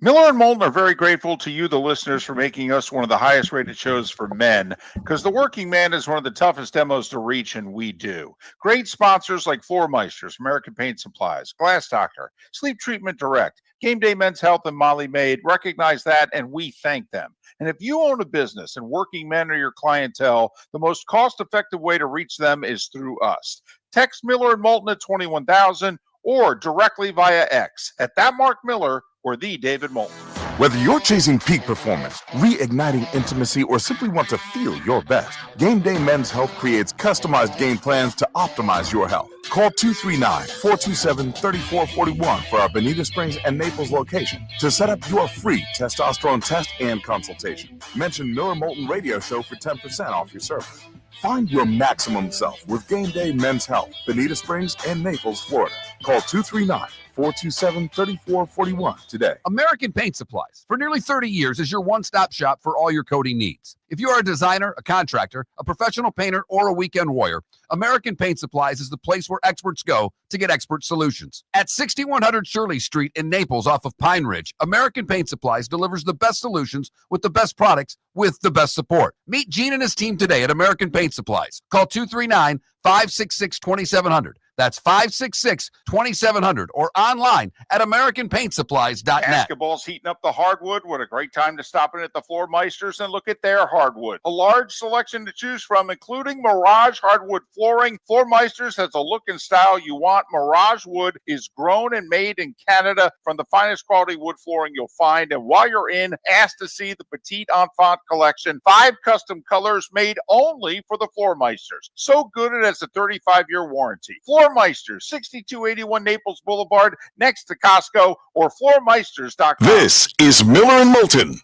Miller and Moulton are very grateful to you, the listeners, for making us one of the highest rated shows for men, because the working man is one of the toughest demos to reach, and we do. Great sponsors like Floor Meisters, American Paint Supplies, Glass Doctor, Sleep Treatment Direct, Game Day Men's Health, and Molly Maid recognize that, and we thank them. And if you own a business and working men are your clientele, the most cost-effective way to reach them is through us. Text Miller and Moulton at 21,000 or directly via X at that Mark Miller or the David Moulton. Whether you're chasing peak performance, reigniting intimacy, or simply want to feel your best, Game Day Men's Health creates customized game plans to optimize your health. Call 239-427-3441 for our Bonita Springs and Naples location to set up your free testosterone test and consultation. Mention Miller Moulton Radio Show for 10% off your service. Find your maximum self with Game Day Men's Health, Bonita Springs and Naples, Florida. Call 239-427-3441 today. American Paint Supplies, for nearly 30 years, is your one-stop shop for all your coating needs. If you are a designer, a contractor, a professional painter, or a weekend warrior, American Paint Supplies is the place where experts go to get expert solutions. At 6100 Shirley Street in Naples off of Pine Ridge, American Paint Supplies delivers the best solutions with the best products with the best support. Meet Gene and his team today at American Paint Supplies. Call 239-566-2700. That's 566-2700 or online at AmericanPaintSupplies.net. Basketball's heating up the hardwood. What a great time to stop in at the Floor Meisters and look at their hardwood. A large selection to choose from, including Mirage hardwood flooring. Floor Meisters has a look and style you want. Mirage wood is grown and made in Canada from the finest quality wood flooring you'll find. And while you're in, ask to see the Petite Enfant collection. 5 custom colors made only for the Floor Meisters. So good it has a 35-year warranty. Floor Meisters, 6281 Naples Boulevard, next to Costco, or floormeisters.com. This is Miller and Moulton.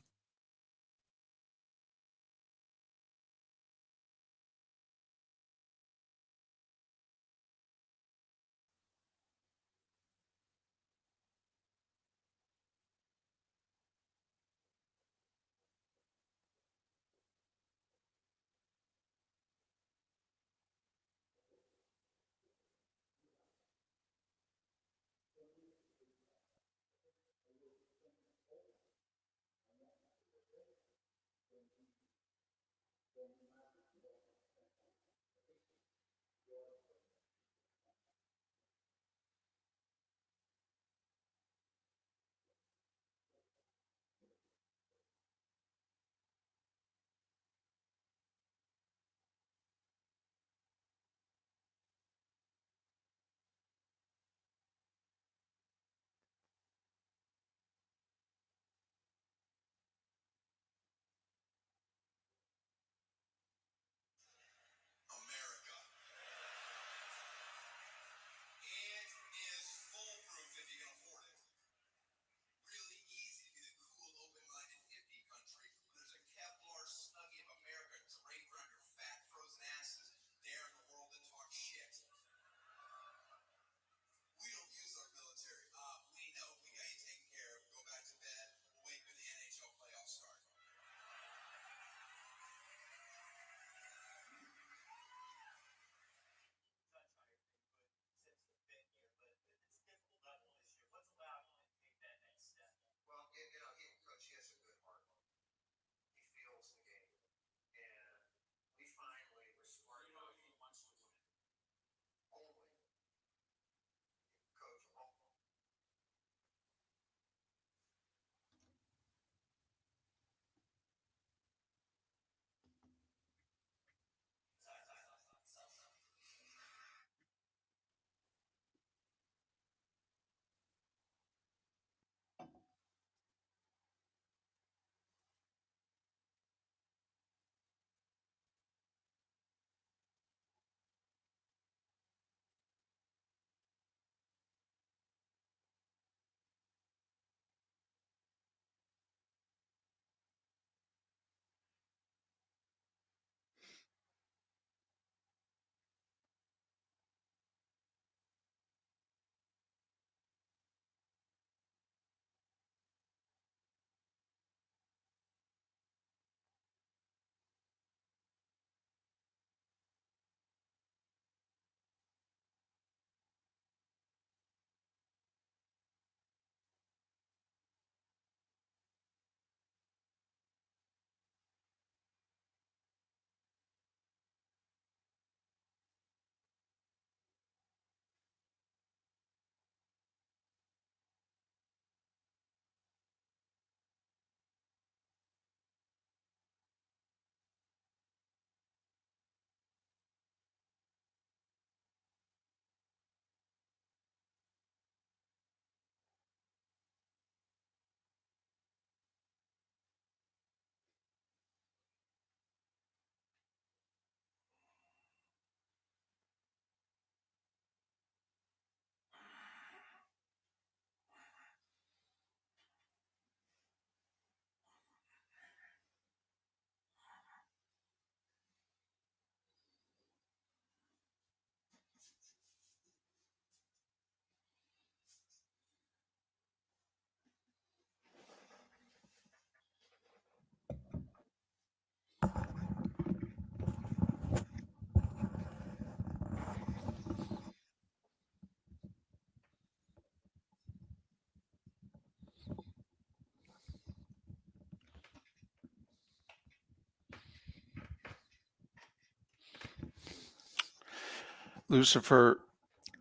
Lucifer,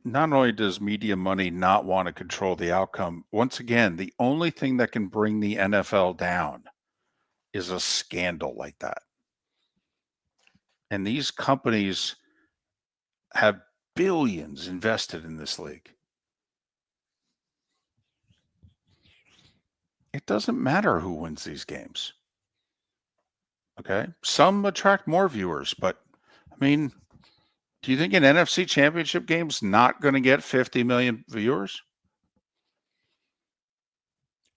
not only does media money not want to control the outcome, once again, the only thing that can bring the NFL down is a scandal like that. And these companies have billions invested in this league. It doesn't matter who wins these games. Okay. Some attract more viewers, but I mean, do you think an NFC championship game's not going to get 50 million viewers?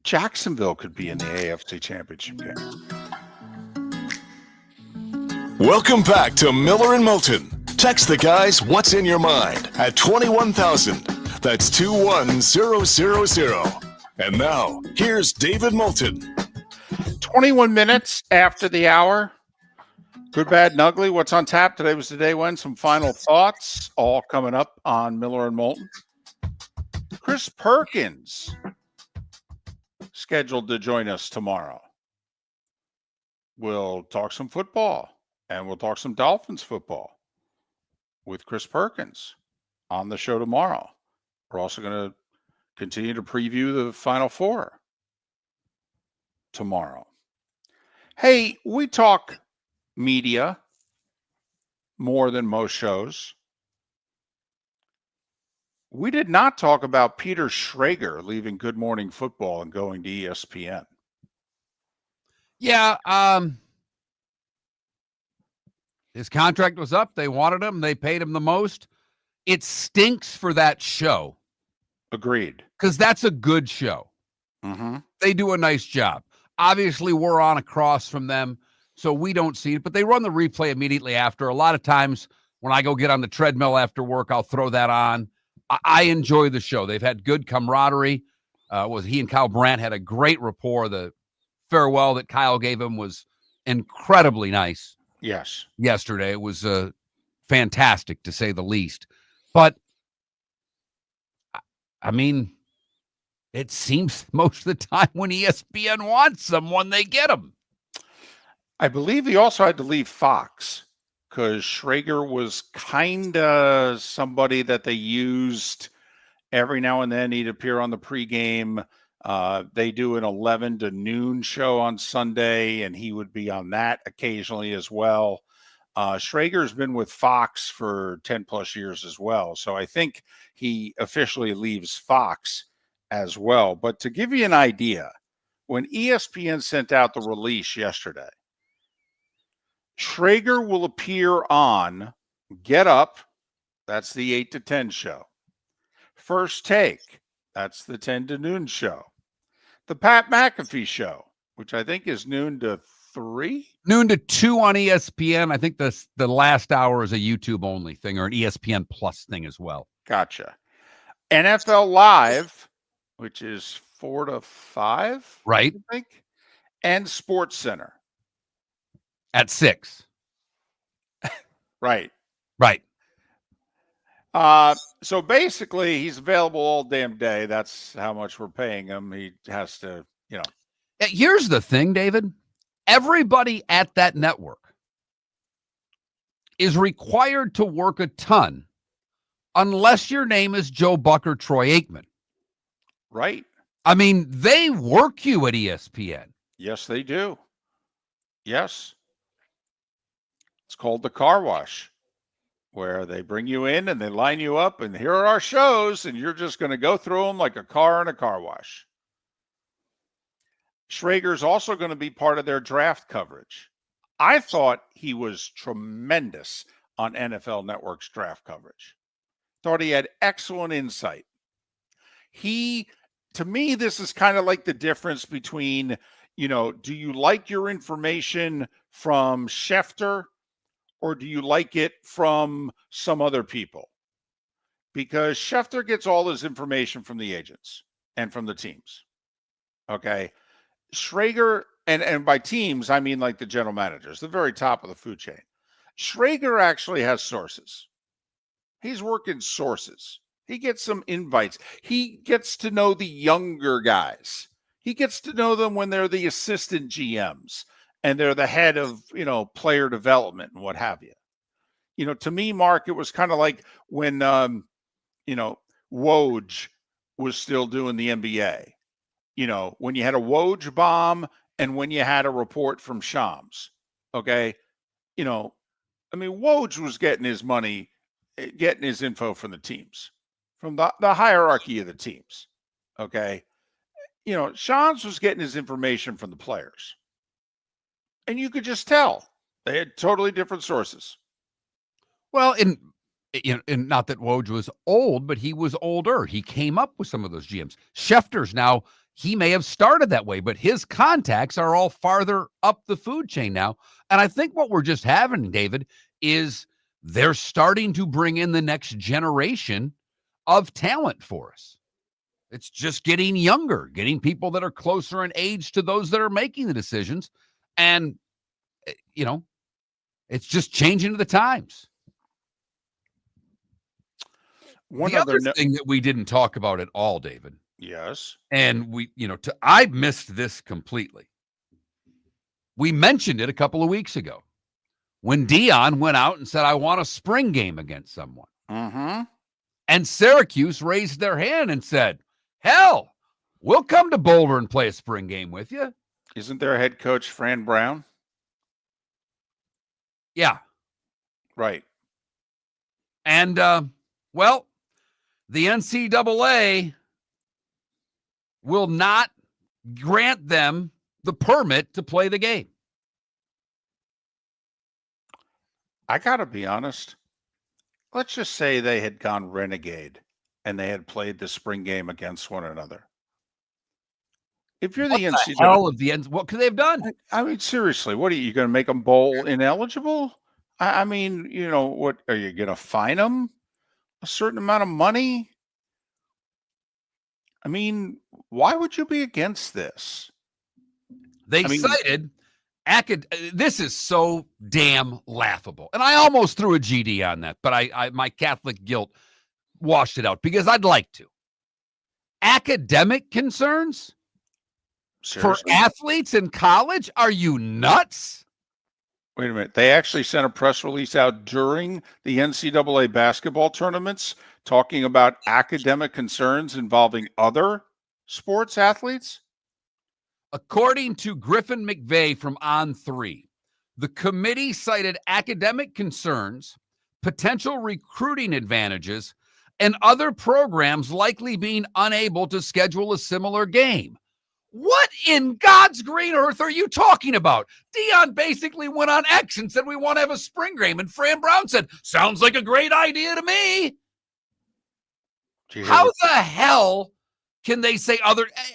Jacksonville could be in the AFC championship game. Welcome back to Miller and Moulton. Text the guys what's in your mind at 21,000. That's 21000. And now, here's David Moulton. 21 minutes after the hour. Good, bad, and ugly. What's on tap? Today was the day when. Some final thoughts, all coming up on Miller and Moulton. Chris Perkins scheduled to join us tomorrow. We'll talk some football, and we'll talk some Dolphins football with Chris Perkins on the show tomorrow. We're also going to continue to preview the Final Four tomorrow. Hey, we talk media more than most shows. We did not talk about Peter Schrager leaving Good Morning Football and going to ESPN. Yeah, his contract was up. They wanted him. They paid him the most. It stinks for that show. Agreed. Because that's a good show. Mm-hmm. They do a nice job. Obviously, we're on across from them, so we don't see it. But they run the replay immediately after. A lot of times when I go get on the treadmill after work, I'll throw that on. I enjoy the show. They've had good camaraderie. He and Kyle Brandt had a great rapport. The farewell that Kyle gave him was incredibly nice. Yes. Yesterday. It was fantastic, to say the least. But, I mean, it seems most of the time when ESPN wants someone, they get them. I believe he also had to leave Fox because Schrager was kind of somebody that they used every now and then. He'd appear on the pregame. They do an 11 to noon show on Sunday, and he would be on that occasionally as well. Schrager's been with Fox for 10 plus years as well. So I think he officially leaves Fox as well. But to give you an idea, when ESPN sent out the release yesterday, Schrager will appear on Get Up. That's the 8 to 10 show. First Take. That's the 10 to noon show. The Pat McAfee show, which I think is noon to 3? Noon to 2 on ESPN. I think the last hour is a YouTube only thing or an ESPN Plus thing as well. Gotcha. NFL Live, which is 4 to 5, right? I think, and Sports Center at 6. Right. So basically, he's available all damn day. That's how much we're paying him. He has to, Here's the thing, David. Everybody at that network is required to work a ton unless your name is Joe Buck or Troy Aikman. Right. I mean, they work you at ESPN. Yes, they do. Yes. It's called the car wash, where they bring you in and they line you up and here are our shows, and you're just going to go through them like a car in a car wash. Schrager's also going to be part of their draft coverage. I thought he was tremendous on NFL Network's draft coverage. Thought he had excellent insight. To me, this is kind of like the difference between, do you like your information from Schefter or do you like it from some other people? Because Schefter gets all his information from the agents and from the teams. Okay. Schrager, and by teams, I mean like the general managers, the very top of the food chain. Schrager actually has sources. He's working sources. He gets some invites. He gets to know the younger guys. He gets to know them when they're the assistant GMs and they're the head of, player development and what have you. To me, Mark, it was kind of like when, Woj was still doing the NBA. When you had a Woj bomb and when you had a report from Shams. Okay. Woj was getting his money, getting his info from the teams, from the hierarchy of the teams. Okay. Shams was getting his information from the players. And you could just tell they had totally different sources. Well, and not that Woj was old, but he was older. He came up with some of those GMs. Schefter's now, he may have started that way, but his contacts are all farther up the food chain now. And I think what we're just having, David, is they're starting to bring in the next generation of talent for us. It's just getting younger, getting people that are closer in age to those that are making the decisions. And, it's just changing to the times. The other thing that we didn't talk about at all, David. Yes. And I missed this completely. We mentioned it a couple of weeks ago when Dion went out and said, I want a spring game against someone. Mm-hmm. And Syracuse raised their hand and said, hell, we'll come to Boulder and play a spring game with you. Isn't their head coach Fran Brown? Yeah. Right. And, the NCAA will not grant them the permit to play the game. I got to be honest. Let's just say they had gone renegade and they had played the spring game against one another. If you're the NCAA, hell of the end, what could they have done? I mean, seriously, what are you going to make them bowl ineligible? I mean, what are you going to fine them a certain amount of money? I mean, why would you be against this? They cited this is so damn laughable. And I almost threw a GD on that, but I my Catholic guilt washed it out because I'd like to. Academic concerns Seriously? for athletes in college? Are you nuts? Wait a minute. They actually sent a press release out during the NCAA basketball tournaments talking about academic concerns involving other sports athletes? According to Griffin McVeigh from On3, the committee cited academic concerns, potential recruiting advantages, and other programs likely being unable to schedule a similar game. What in God's green earth are you talking about? Dion basically went on X and said we want to have a spring game, and Fran Brown said, sounds like a great idea to me. How the hell can they say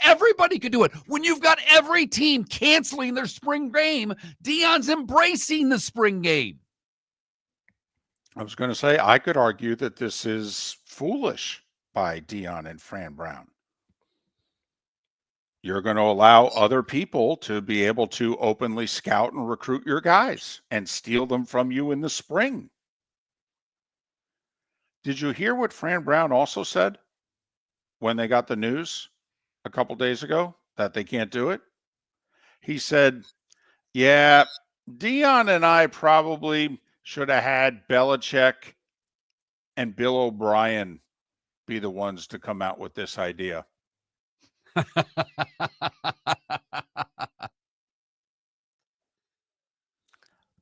everybody could do it? When you've got every team canceling their spring game, Dion's embracing the spring game. I was going to say, I could argue that this is foolish by Dion and Fran Brown. You're going to allow other people to be able to openly scout and recruit your guys and steal them from you in the spring. Did you hear what Fran Brown also said when they got the news a couple days ago that they can't do it? He said, yeah, Dion and I probably should have had Belichick and Bill O'Brien be the ones to come out with this idea.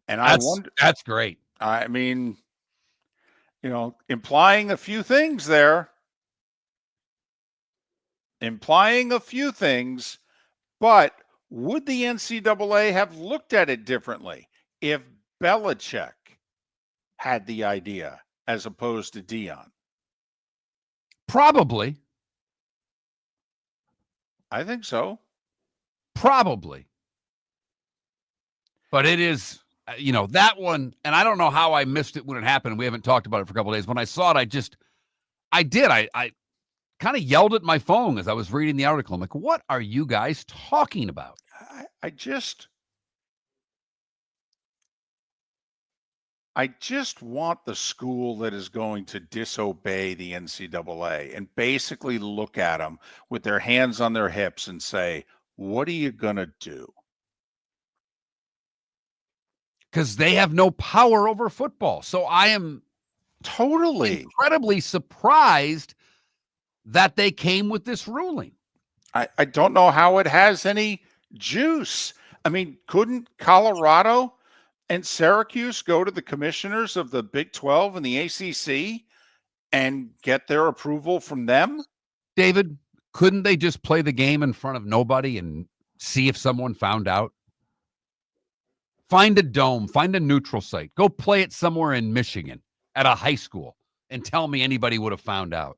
And I wonder, that's great. I mean, implying a few things there. But would the NCAA have looked at it differently if Belichick had the idea as opposed to Dion? Probably. I think so. Probably. But it is, that one, and I don't know how I missed it when it happened. We haven't talked about it for a couple of days. When I saw it, I kind of yelled at my phone as I was reading the article. I'm like, what are you guys talking about? I just want the school that is going to disobey the NCAA and basically look at them with their hands on their hips and say, what are you going to do? because they have no power over football. So I am totally incredibly surprised that they came with this ruling. I don't know how it has any juice. I mean, couldn't Colorado and Syracuse go to the commissioners of the Big 12 and the ACC and get their approval from them? David, couldn't they just play the game in front of nobody and see if someone found out? Find a dome, find a neutral site. Go play it somewhere in Michigan at a high school and tell me anybody would have found out.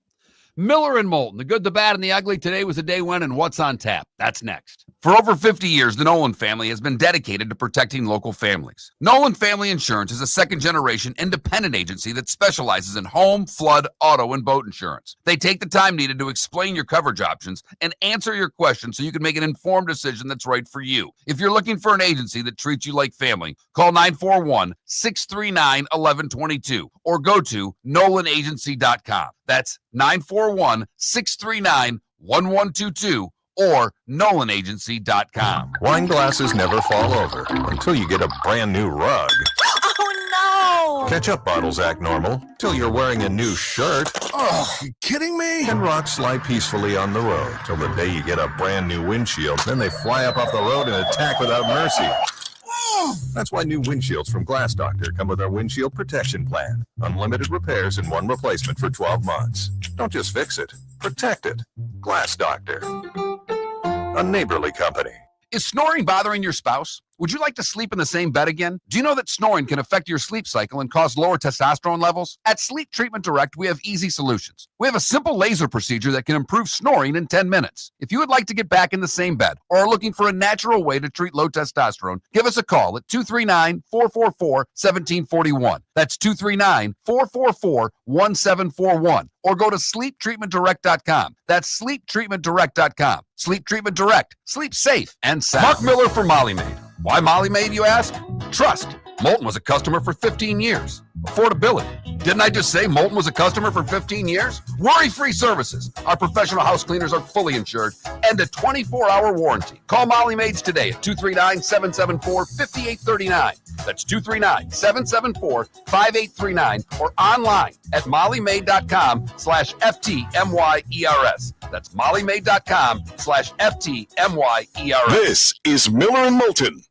Miller and Moulton, the good, the bad, and the ugly. Today was the day when and what's on tap. That's next. For over 50 years, the Nolan family has been dedicated to protecting local families. Nolan Family Insurance is a second-generation independent agency that specializes in home, flood, auto, and boat insurance. They take the time needed to explain your coverage options and answer your questions so you can make an informed decision that's right for you. If you're looking for an agency that treats you like family, call 941-639-1122 or go to nolanagency.com. That's 941-639-1122 or nolanagency.com. Wine glasses never fall over until you get a brand new rug. Oh no! Ketchup bottles act normal till you're wearing a new shirt. Oh, you kidding me? And rocks slide peacefully on the road till the day you get a brand new windshield. Then they fly up off the road and attack without mercy. That's why new windshields from Glass Doctor come with our windshield protection plan. Unlimited repairs and one replacement for 12 months. Don't just fix it, protect it. Glass Doctor, a neighborly company. Is snoring bothering your spouse? Would you like to sleep in the same bed again? Do you know that snoring can affect your sleep cycle and cause lower testosterone levels? At Sleep Treatment Direct, we have easy solutions. We have a simple laser procedure that can improve snoring in 10 minutes. If you would like to get back in the same bed or are looking for a natural way to treat low testosterone, give us a call at 239-444-1741. That's 239-444-1741. Or go to sleeptreatmentdirect.com. That's sleeptreatmentdirect.com. Sleep Treatment Direct. Sleep safe and sound. Mark Miller for Molly Maid. Why Molly Maid, you ask? Trust. Moulton was a customer for 15 years. Affordability. Didn't I just say Moulton was a customer for 15 years? Worry-free services. Our professional house cleaners are fully insured and a 24-hour warranty. Call Molly Maids today at 239-774-5839. That's 239-774-5839 or online at mollymaid.com/FTMYERS. That's mollymaid.com/FTMYERS. This is Miller and Moulton.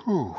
Whew.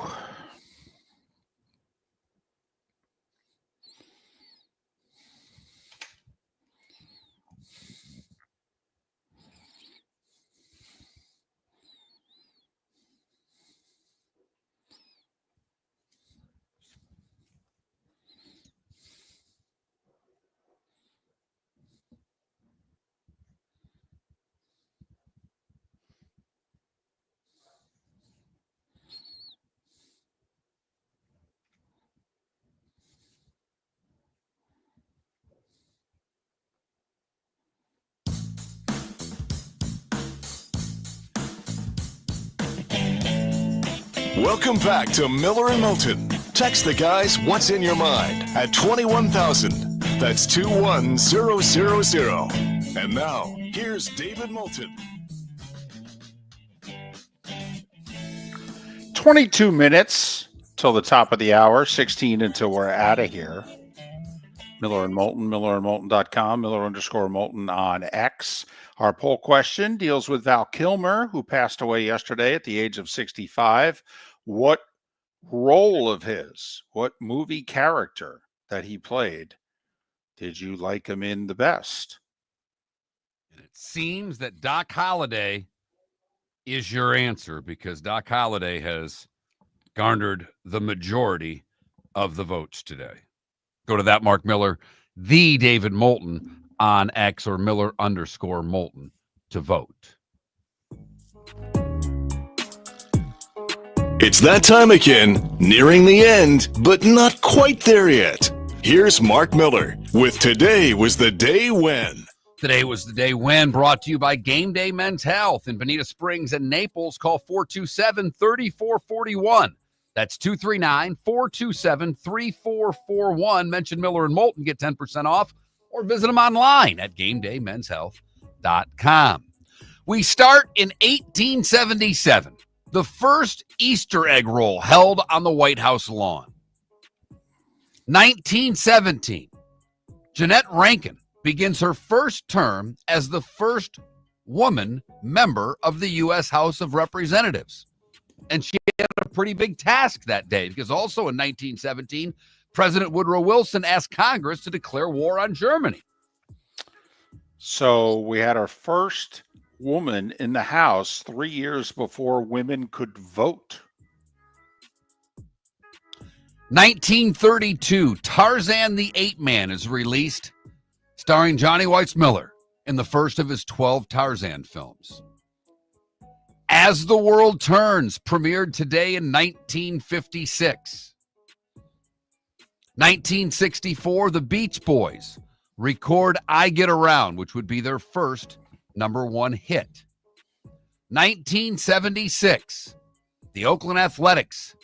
Welcome back to Miller and Moulton. Text the guys what's in your mind at 21,000. That's 21000. And now, here's David Moulton. 22 minutes till the top of the hour, 16 until we're out of here. Miller and Moulton, millerandmoulton.com, Miller_Moulton on X. Our poll question deals with Val Kilmer, who passed away yesterday at the age of 65. What role of his, what movie character that he played did you like him in the best? It seems that Doc Holliday is your answer because Doc Holliday has garnered the majority of the votes today. Go to that Mark Miller, the David Moulton on X or Miller_Moulton to vote. It's that time again, nearing the end, but not quite there yet. Here's Mark Miller with Today Was the Day When. Today was the day when, brought to you by Game Day Men's Health in Bonita Springs and Naples. Call 427-3441. That's 239-427-3441. Mention Miller and Moulton, get 10% off, or visit them online at GameDayMen'sHealth.com. We start in 1877. The first Easter egg roll held on the White House lawn. 1917. Jeanette Rankin begins her first term as the first woman member of the U.S. House of Representatives. And she had a pretty big task that day because also in 1917, President Woodrow Wilson asked Congress to declare war on Germany. So we had our first woman in the House 3 years before women could vote. 1932, Tarzan the Ape Man is released, starring Johnny Weissmuller in the first of his 12 Tarzan films. As the World Turns premiered today in 1956. 1964, the Beach Boys record I Get Around, which would be their first #1 hit. 1976, the Oakland Athletics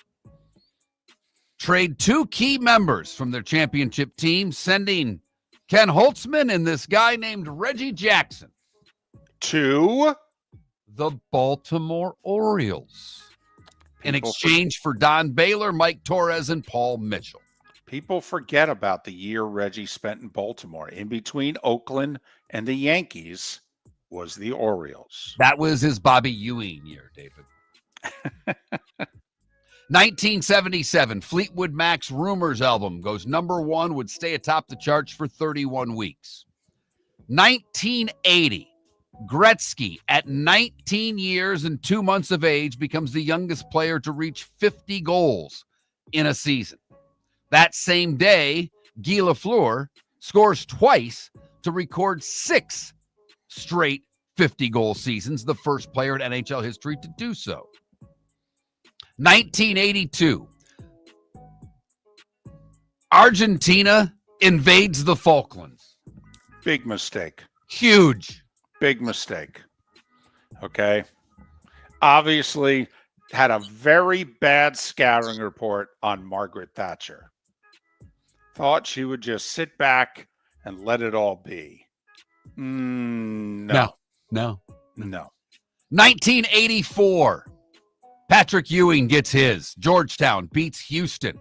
trade 2 key members from their championship team, sending Ken Holtzman and this guy named Reggie Jackson to the Baltimore Orioles in exchange for Don Baylor, Mike Torres, and Paul Mitchell. People forget about the year Reggie spent in Baltimore. In between Oakland and the Yankees was the Orioles. That was his Bobby Ewing year, David. 1977, Fleetwood Mac's Rumors album goes number 1, would stay atop the charts for 31 weeks. 1980, Gretzky, at 19 years and 2 months of age, becomes the youngest player to reach 50 goals in a season. That same day, Guy Lafleur scores twice to record 6 straight 50-goal seasons, the first player in NHL history to do so. 1982, Argentina invades the Falklands. Big mistake. Huge. Big mistake. Okay. Obviously, had a very bad scouting report on Margaret Thatcher. Thought she would just sit back and let it all be. No. 1984, Patrick Ewing gets his. Georgetown beats Houston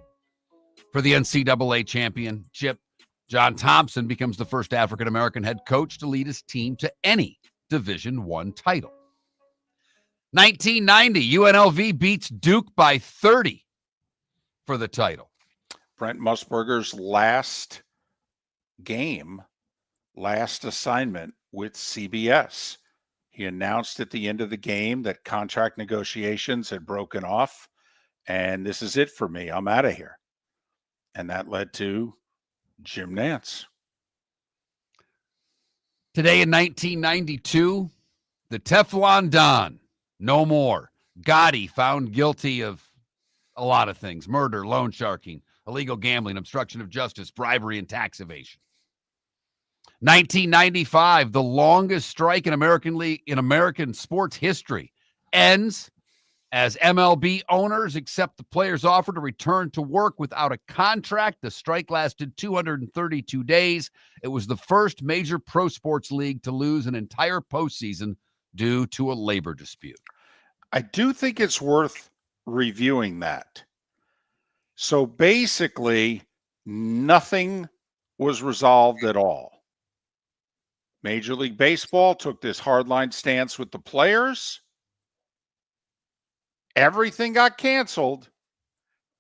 for the NCAA championship. John Thompson becomes the first African-American head coach to lead his team to any Division I title. 1990, UNLV beats Duke by 30 for the title. Brent Musburger's last assignment with CBS. He announced at the end of the game that contract negotiations had broken off, and this is it for me. I'm out of here. And that led to Jim Nantz. Today in 1992, the Teflon Don, no more. Gotti found guilty of a lot of things: murder, loan sharking, illegal gambling, obstruction of justice, bribery, and tax evasion. 1995, the longest strike in American sports history, ends as MLB owners accept the players' offer to return to work without a contract. The strike lasted 232 days. It was the first major pro sports league to lose an entire postseason due to a labor dispute. I do think it's worth reviewing that. So basically, nothing was resolved at all. Major League Baseball took this hardline stance with the players. Everything got canceled.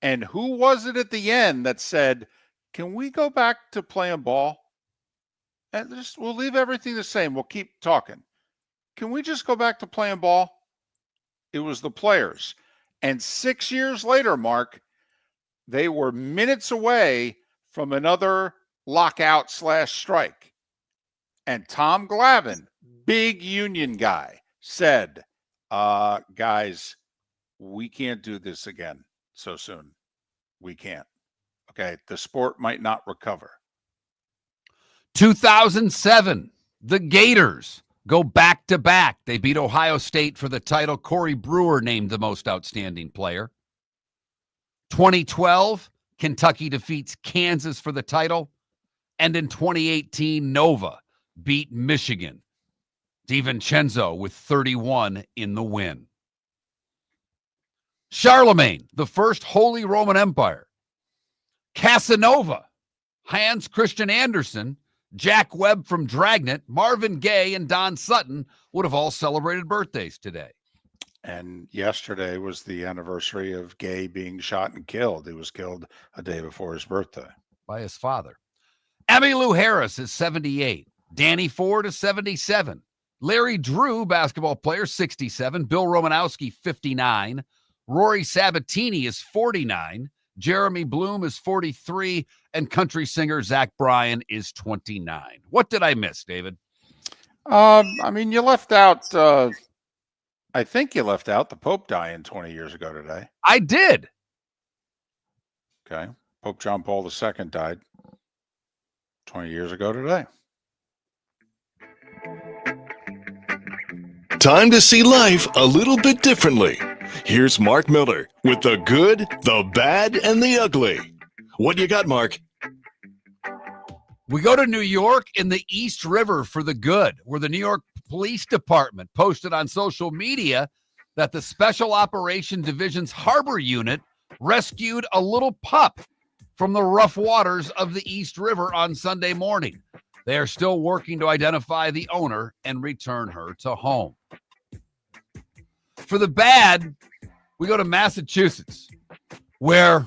And who was it at the end that said, can we go back to playing ball? And we'll leave everything the same. We'll keep talking. Can we just go back to playing ball? It was the players. And 6 years later, Mark, they were minutes away from another lockout/strike. And Tom Glavine, big union guy, said, guys, we can't do this again so soon. We can't. Okay, the sport might not recover. 2007, the Gators go back-to-back. They beat Ohio State for the title. Corey Brewer named the most outstanding player. 2012, Kentucky defeats Kansas for the title. And in 2018, Nova beat Michigan. DiVincenzo with 31 in the win. Charlemagne, the first Holy Roman Empire. Casanova, Hans Christian Andersen, Jack Webb from Dragnet, Marvin Gaye, and Don Sutton would have all celebrated birthdays today. And yesterday was the anniversary of Gaye being shot and killed. He was killed a day before his birthday. By his father. Emmylou Harris is 78. Danny Ford is 77. Larry Drew, basketball player, 67. Bill Romanowski, 59. Rory Sabatini is 49. Jeremy Bloom is 43. And country singer Zach Bryan is 29. What did I miss, David? You left out, I think you left out the Pope dying 20 years ago today. I did. Okay. Pope John Paul II died 20 years ago today. Time to see life a little bit differently. Here's Mark Miller with the good, the bad, and the ugly. What you got, Mark? We go to New York in the East River for the good, where the New York Police Department posted on social media that the Special Operation Division's Harbor Unit rescued a little pup from the rough waters of the East River on Sunday morning. They are still working to identify the owner and return her to home. For the bad, we go to Massachusetts. where,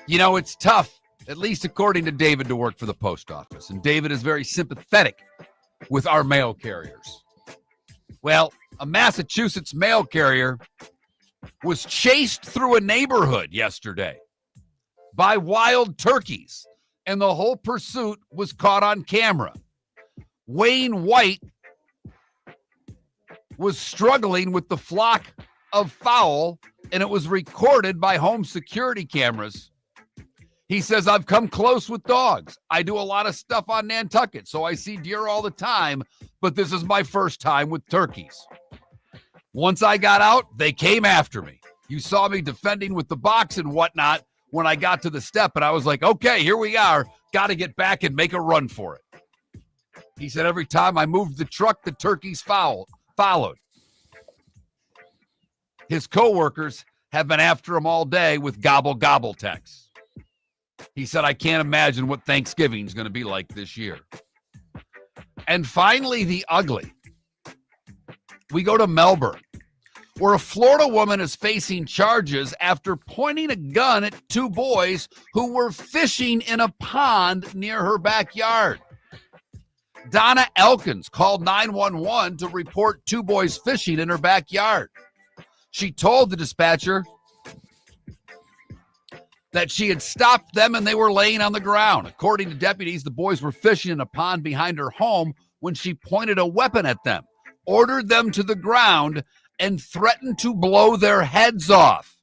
it's tough, at least according to David, to work for the post office. And David is very sympathetic with our mail carriers. Well, a Massachusetts mail carrier was chased through a neighborhood yesterday by wild turkeys, and the whole pursuit was caught on camera. Wayne White was struggling with the flock of fowl, and it was recorded by home security cameras. He says, I've come close with dogs. I do a lot of stuff on Nantucket, so I see deer all the time, but this is my first time with turkeys. Once I got out, they came after me. You saw me defending with the box and whatnot when I got to the step, and I was like, okay, here we are. Got to get back and make a run for it. He said every time I moved the truck, the turkeys followed. His coworkers have been after him all day with gobble gobble texts. He said, I can't imagine what Thanksgiving is going to be like this year. And finally, the ugly. We go to Melbourne, where a Florida woman is facing charges after pointing a gun at two boys who were fishing in a pond near her backyard. Donna Elkins called 911 to report two boys fishing in her backyard. She told the dispatcher that she had stopped them and they were laying on the ground. According to deputies, the boys were fishing in a pond behind her home when she pointed a weapon at them, ordered them to the ground, and threatened to blow their heads off.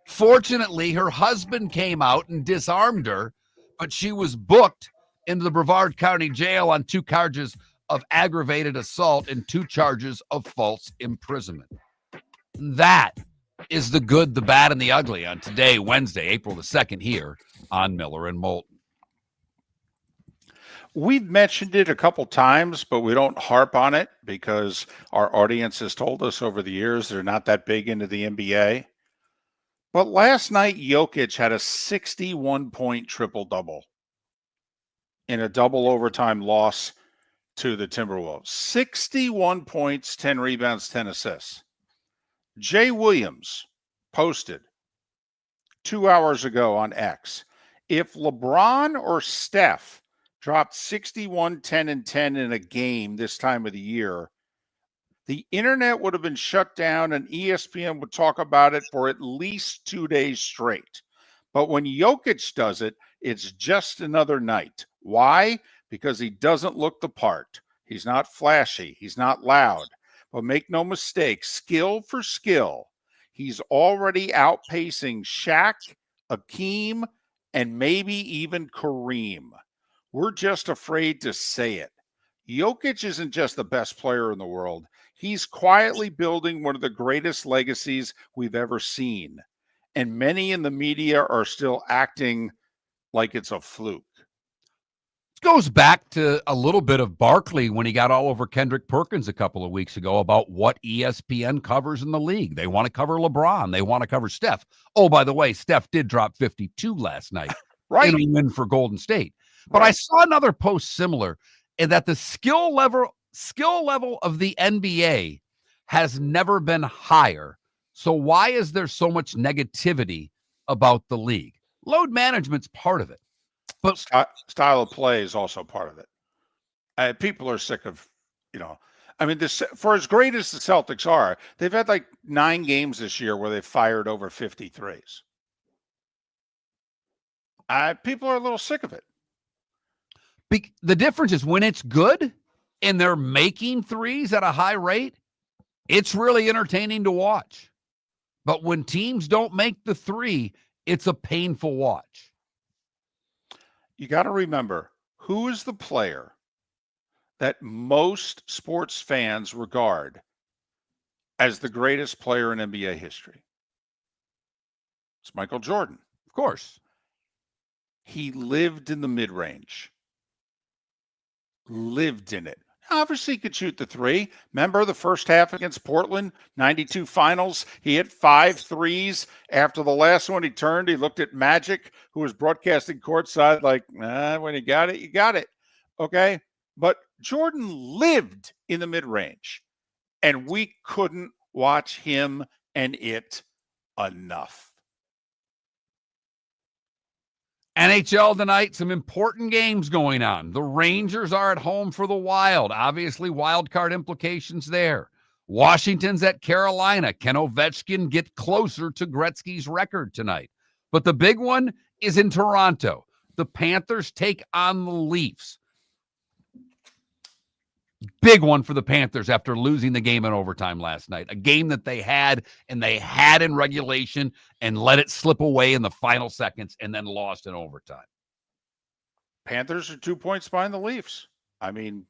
Fortunately, her husband came out and disarmed her, but she was booked into the Brevard County Jail on 2 charges of aggravated assault and 2 charges of false imprisonment. That is the good, the bad, and the ugly on today, Wednesday, April the 2nd, here on Miller and Moulton. We've mentioned it a couple times, but we don't harp on it because our audience has told us over the years they're not that big into the NBA. But last night, Jokic had a 61-point triple-double in a double overtime loss to the Timberwolves. 61 points, 10 rebounds, 10 assists. Jay Williams posted 2 hours ago on X, if LeBron or Steph dropped 61, 10, and 10 in a game this time of the year, the internet would have been shut down and ESPN would talk about it for at least 2 days straight. But when Jokic does it, it's just another night. Why? Because he doesn't look the part. He's not flashy. He's not loud. But make no mistake, skill for skill, he's already outpacing Shaq, Akeem, and maybe even Kareem. We're just afraid to say it. Jokic isn't just the best player in the world. He's quietly building one of the greatest legacies we've ever seen. And many in the media are still acting like it's a fluke. Goes back to a little bit of Barkley when he got all over Kendrick Perkins a couple of weeks ago about what ESPN covers in the league. They want to cover LeBron. They want to cover Steph. Oh, by the way, Steph did drop 52 last night. Right. In a win for Golden State. But right. I saw another post similar in that the skill level of the NBA has never been higher. So why is there so much negativity about the league? Load management's part of it. But style of play is also part of it. People are sick of, for as great as the Celtics are, they've had like 9 games this year where they fired over 50 threes. People are a little sick of it. The difference is when it's good and they're making threes at a high rate, it's really entertaining to watch. But when teams don't make the three, it's a painful watch. You got to remember, who is the player that most sports fans regard as the greatest player in NBA history? It's Michael Jordan. Of course. He lived in the mid-range. Lived in it. Obviously, he could shoot the three. Remember the first half against Portland, 92 finals? He hit 5 threes. After the last one, he turned. He looked at Magic, who was broadcasting courtside, like, when you got it, you got it. Okay? But Jordan lived in the mid-range, and we couldn't watch him and it enough. NHL tonight, some important games going on. The Rangers are at home for the Wild. Obviously, wild card implications there. Washington's at Carolina. Can Ovechkin get closer to Gretzky's record tonight? But the big one is in Toronto. The Panthers take on the Leafs. Big one for the Panthers after losing the game in overtime last night. A game that they had in regulation and let it slip away in the final seconds and then lost in overtime. Panthers are 2 points behind the Leafs. I mean,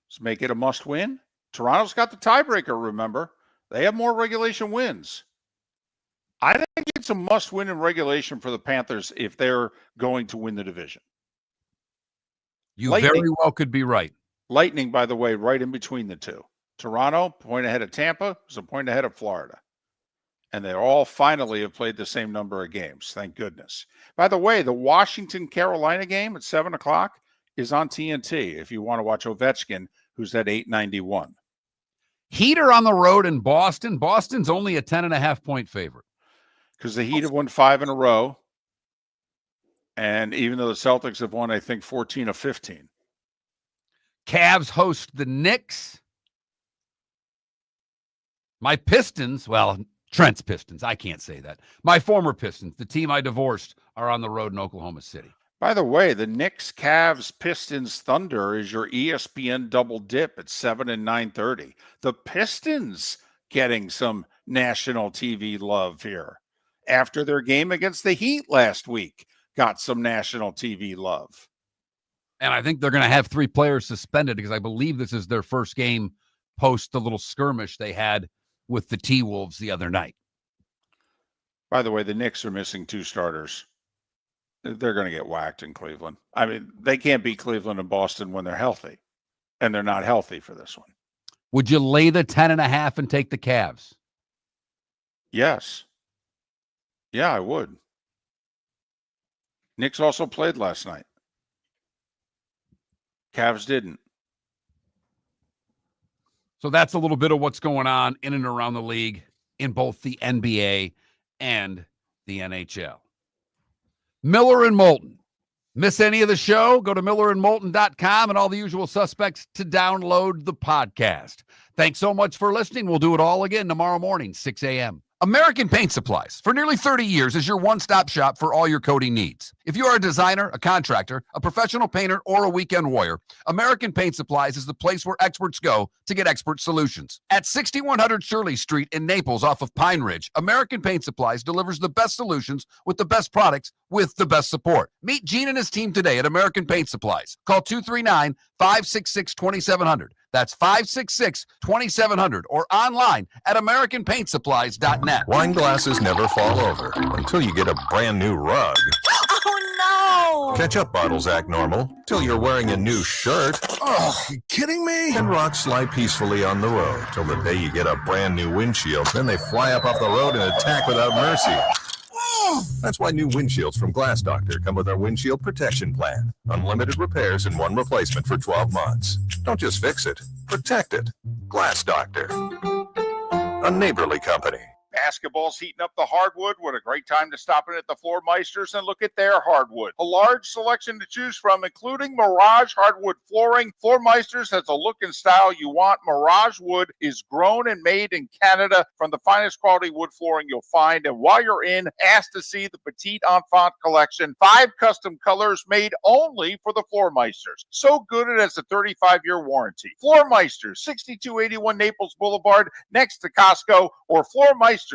let's make it a must win. Toronto's got the tiebreaker, remember. They have more regulation wins. I think it's a must win in regulation for the Panthers if they're going to win the division. You very well could be right. Lightning, by the way, right in between the two. Toronto, point ahead of Tampa, is a point ahead of Florida. And they all finally have played the same number of games. Thank goodness. By the way, the Washington-Carolina game at 7 o'clock is on TNT if you want to watch Ovechkin, who's at 891. Heat are on the road in Boston. Boston's only a 10.5-point favorite. Because the Heat have won 5 in a row. And even though the Celtics have won, I think, 14 of 15. Cavs host the Knicks. My Pistons, well, Trent's Pistons, I can't say that. My former Pistons, the team I divorced, are on the road in Oklahoma City. By the way, the Knicks, Cavs, Pistons, Thunder is your ESPN double dip at 7 and 9:30. The Pistons getting some national TV love here. After their game against the Heat last week, got some national TV love. And I think they're going to have 3 players suspended because I believe this is their first game post the little skirmish they had with the T-Wolves the other night. By the way, the Knicks are missing 2 starters. They're going to get whacked in Cleveland. I mean, they can't beat Cleveland and Boston when they're healthy, and they're not healthy for this one. Would you lay the 10.5 and take the Cavs? Yes. Yeah, I would. Knicks also played last night. Cavs didn't. So that's a little bit of what's going on in and around the league in both the NBA and the NHL. Miller and Moulton. Miss any of the show? Go to millerandmoulton.com and all the usual suspects to download the podcast. Thanks so much for listening. We'll do it all again tomorrow morning, 6 a.m. American Paint Supplies, for nearly 30 years, is your one-stop shop for all your coating needs. If you are a designer, a contractor, a professional painter, or a weekend warrior, American Paint Supplies is the place where experts go to get expert solutions. At 6100 Shirley Street in Naples off of Pine Ridge, American Paint Supplies delivers the best solutions with the best products with the best support. Meet Gene and his team today at American Paint Supplies. Call 239-566-2700. That's 566-2700 or online at AmericanPaintSupplies.net. Wine glasses never fall over until you get a brand new rug. Oh, no! Ketchup bottles act normal till you're wearing a new shirt. Oh, you kidding me? And rocks slide peacefully on the road till the day you get a brand new windshield. Then they fly up off the road and attack without mercy. That's why new windshields from Glass Doctor come with our windshield protection plan. Unlimited repairs and 1 replacement for 12 months. Don't just fix it, protect it. Glass Doctor. A neighborly company. Basketball's heating up the hardwood. What a great time to stop in at the Floor Meisters and look at their hardwood. A large selection to choose from, including Mirage hardwood flooring. Floor Meisters has a look and style you want. Mirage wood is grown and made in Canada from the finest quality wood flooring you'll find. And while you're in, ask to see the Petite Enfant collection. 5 custom colors made only for the Floor Meisters. So good it has a 35-year warranty. Floor Meisters, 6281 Naples Boulevard, next to Costco, or floormeisters.com.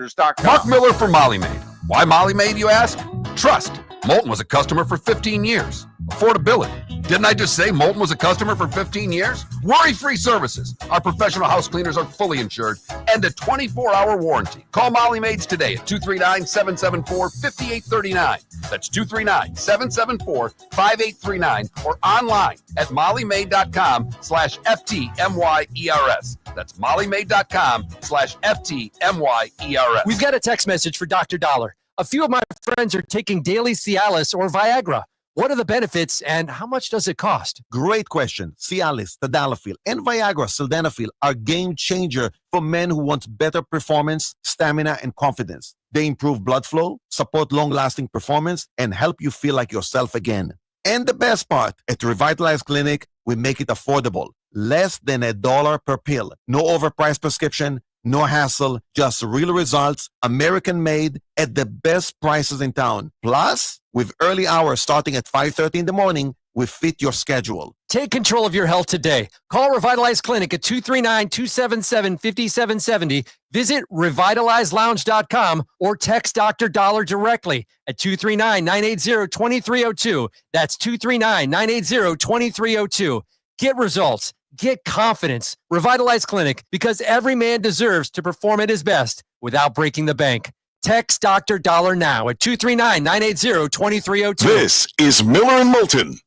Mark Miller for Molly Maid. Why Molly Maid, you ask? Trust. Moulton was a customer for 15 years. Affordability. Didn't I just say Moulton was a customer for 15 years? Worry-free services. Our professional house cleaners are fully insured and a 24-hour warranty. Call Molly Maids today at 239-774-5839. That's 239-774-5839 or online at mollymaid.com/FTMYERS. That's mollymaid.com/FTMYERS. We've got a text message for Dr. Dollar. A few of my friends are taking daily Cialis or Viagra. What are the benefits and how much does it cost? Great question. Cialis, Tadalafil, and Viagra, Sildenafil are game changer for men who want better performance, stamina, and confidence. They improve blood flow, support long-lasting performance, and help you feel like yourself again. And the best part, at Revitalize Clinic, we make it affordable. Less than $1 per pill. No overpriced prescription, no hassle, just real results, American-made, at the best prices in town. Plus, with early hours starting at 5:30 in the morning, we fit your schedule. Take control of your health today. Call Revitalize Clinic at 239-277-5770. Visit revitalizelounge.com or text Dr. Dollar directly at 239-980-2302. That's 239-980-2302. Get results. Get confidence. Revitalize Clinic, because every man deserves to perform at his best without breaking the bank. Text Dr. Dollar now at 239-980-2302. This is Miller and Moulton